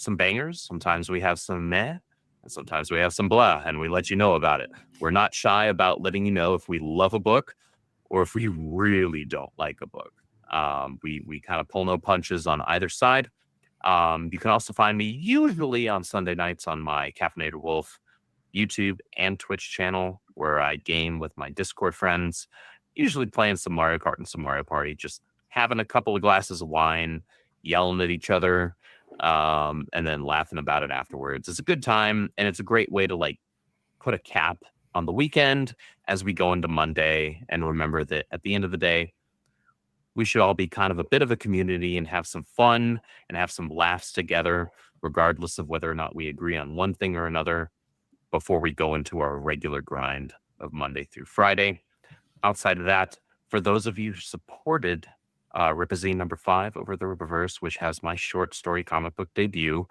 bangers. Sometimes we have some meh. And sometimes we have some blah, and we let you know about it. We're not shy about letting you know if we love a book or if we really don't like a book. We kind of pull no punches on either side. You can also find me usually on Sunday nights on my Caffeinated Wolf YouTube and Twitch channel, where I game with my Discord friends, usually playing some Mario Kart and some Mario Party, just having a couple of glasses of wine, yelling at each other, and then laughing about it afterwards. It's a good time, and it's a great way to like put a cap on the weekend as we go into Monday, and remember that at the end of the day, we should all be kind of a bit of a community and have some fun and have some laughs together, regardless of whether or not we agree on one thing or another, before we go into our regular grind of Monday through Friday. Outside of that, for those of you who supported Ripazine number 5 over the Rippaverse, which has my short story comic book debut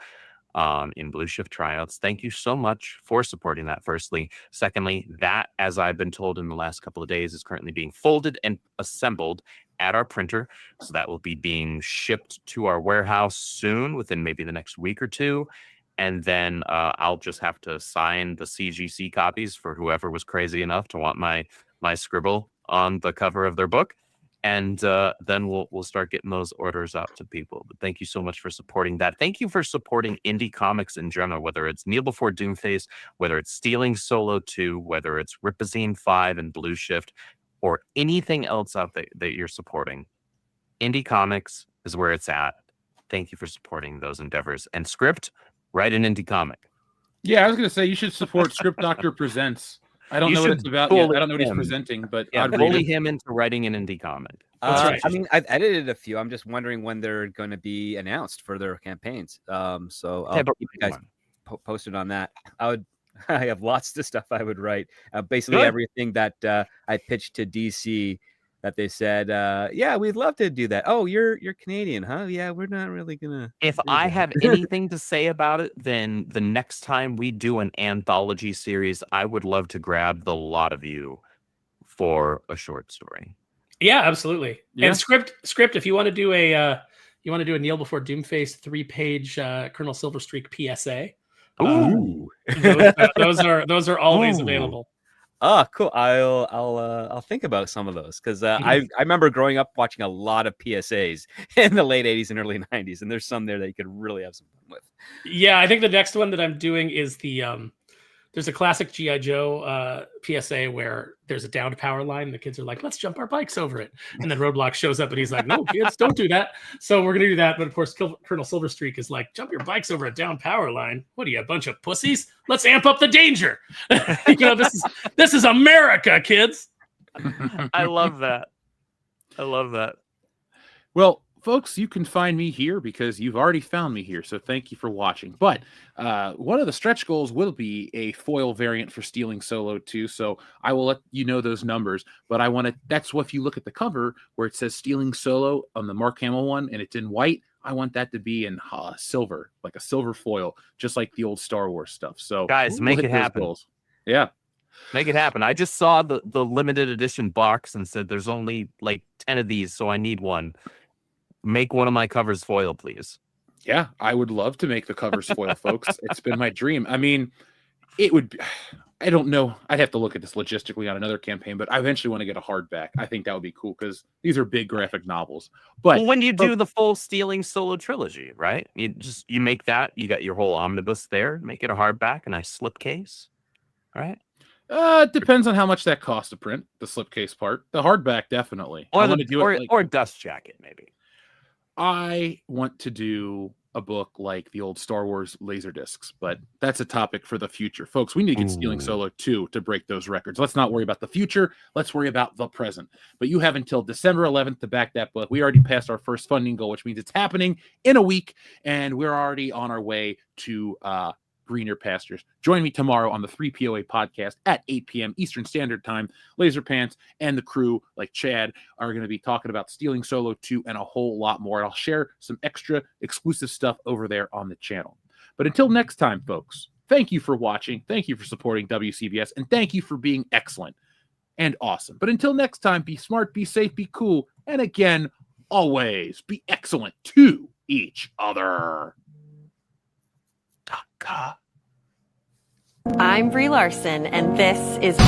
in Blue Shift tryouts, thank you so much for supporting that, firstly. Secondly, that, as I've been told in the last couple of days, is currently being folded and assembled at our printer. So that will be being shipped to our warehouse soon, within maybe the next week or two. And then I'll just have to sign the CGC copies for whoever was crazy enough to want my scribble on the cover of their book. And then we'll start getting those orders out to people. But thank you so much for supporting that. Thank you for supporting indie comics in general, whether it's Kneel Before Doomface, whether it's Stealing Solo 2, whether it's Ripazine 5 and Blue Shift, or anything else out there that you're supporting. Indie comics is where it's at. Thank you for supporting those endeavors. And Script, write an indie comic. Yeah, I was gonna say you should support Script Doctor Presents. I don't know what it's about yet. I don't know what he's presenting, but I'd bully him into writing an indie comic. That's right. I mean, I've edited a few. I'm just wondering when they're going to be announced for their campaigns. So I'll keep you guys posted on that. I have lots of stuff I would write. Basically everything that I pitched to DC that they said, yeah, we'd love to do that. Oh, you're Canadian, huh? Yeah, we're not really gonna. If I have anything to say about it, then the next time we do an anthology series, I would love to grab the lot of you for a short story. Yeah, absolutely. Yeah. And script. If you want to do a Kneel Before Doomface 3-page Colonel Silverstreak PSA. Ooh, those are always available. Oh, cool. I'll think about some of those because I remember growing up watching a lot of PSAs in the late 80s and early 90s, and there's some there that you could really have some fun with. Yeah, I think the next one that I'm doing is there's a classic G.I. Joe PSA where there's a downed power line and the kids are like, let's jump our bikes over it. And then Roadblock shows up and he's like, no, kids, don't do that. So we're going to do that. But of course, Colonel Silverstreak is like, jump your bikes over a downed power line. What are you, a bunch of pussies? Let's amp up the danger. This is America, kids. I love that. I love that. Well, folks, you can find me here because you've already found me here. So thank you for watching. But one of the stretch goals will be a foil variant for Stealing Solo 2. So I will let you know those numbers. But that's what, if you look at the cover where it says Stealing Solo on the Mark Hamill one and it's in white, I want that to be in silver, like a silver foil, just like the old Star Wars stuff. So guys, make it happen. Goals. Yeah. Make it happen. I just saw the limited edition box and said there's only like 10 of these, so I need one. Make one of my covers foil, please. Yeah, I would love to make the covers foil, folks. It's been my dream. I mean, it would be, I don't know. I'd have to look at this logistically on another campaign, but I eventually want to get a hardback. I think that would be cool because these are big graphic novels. But when you do the full Stealing Solo trilogy, right? You make that, you got your whole omnibus there, make it a hardback, a nice slipcase, right? It depends on how much that costs to print, the slipcase part. The hardback, definitely. Or dust jacket, maybe. I want to do a book like the old Star Wars laser discs, but that's a topic for the future. Folks, we need to get Stealing Solo 2 to break those records. Let's not worry about the future. Let's worry about the present. But you have until December 11th to back that book. We already passed our first funding goal, which means it's happening in a week, and we're already on our way to greener pastures. Join me tomorrow on the 3POA podcast at 8 p.m. Eastern Standard Time. Laser Pants and the crew, like Chad, are going to be talking about Stealing Solo 2 and a whole lot more. And I'll share some extra exclusive stuff over there on the channel. But until next time, folks, Thank you for watching. Thank you for supporting WCBS. And thank you for being excellent and awesome. But until next time, be smart, be safe, be cool. And again, always be excellent to each other. I'm Brie Larson, and this is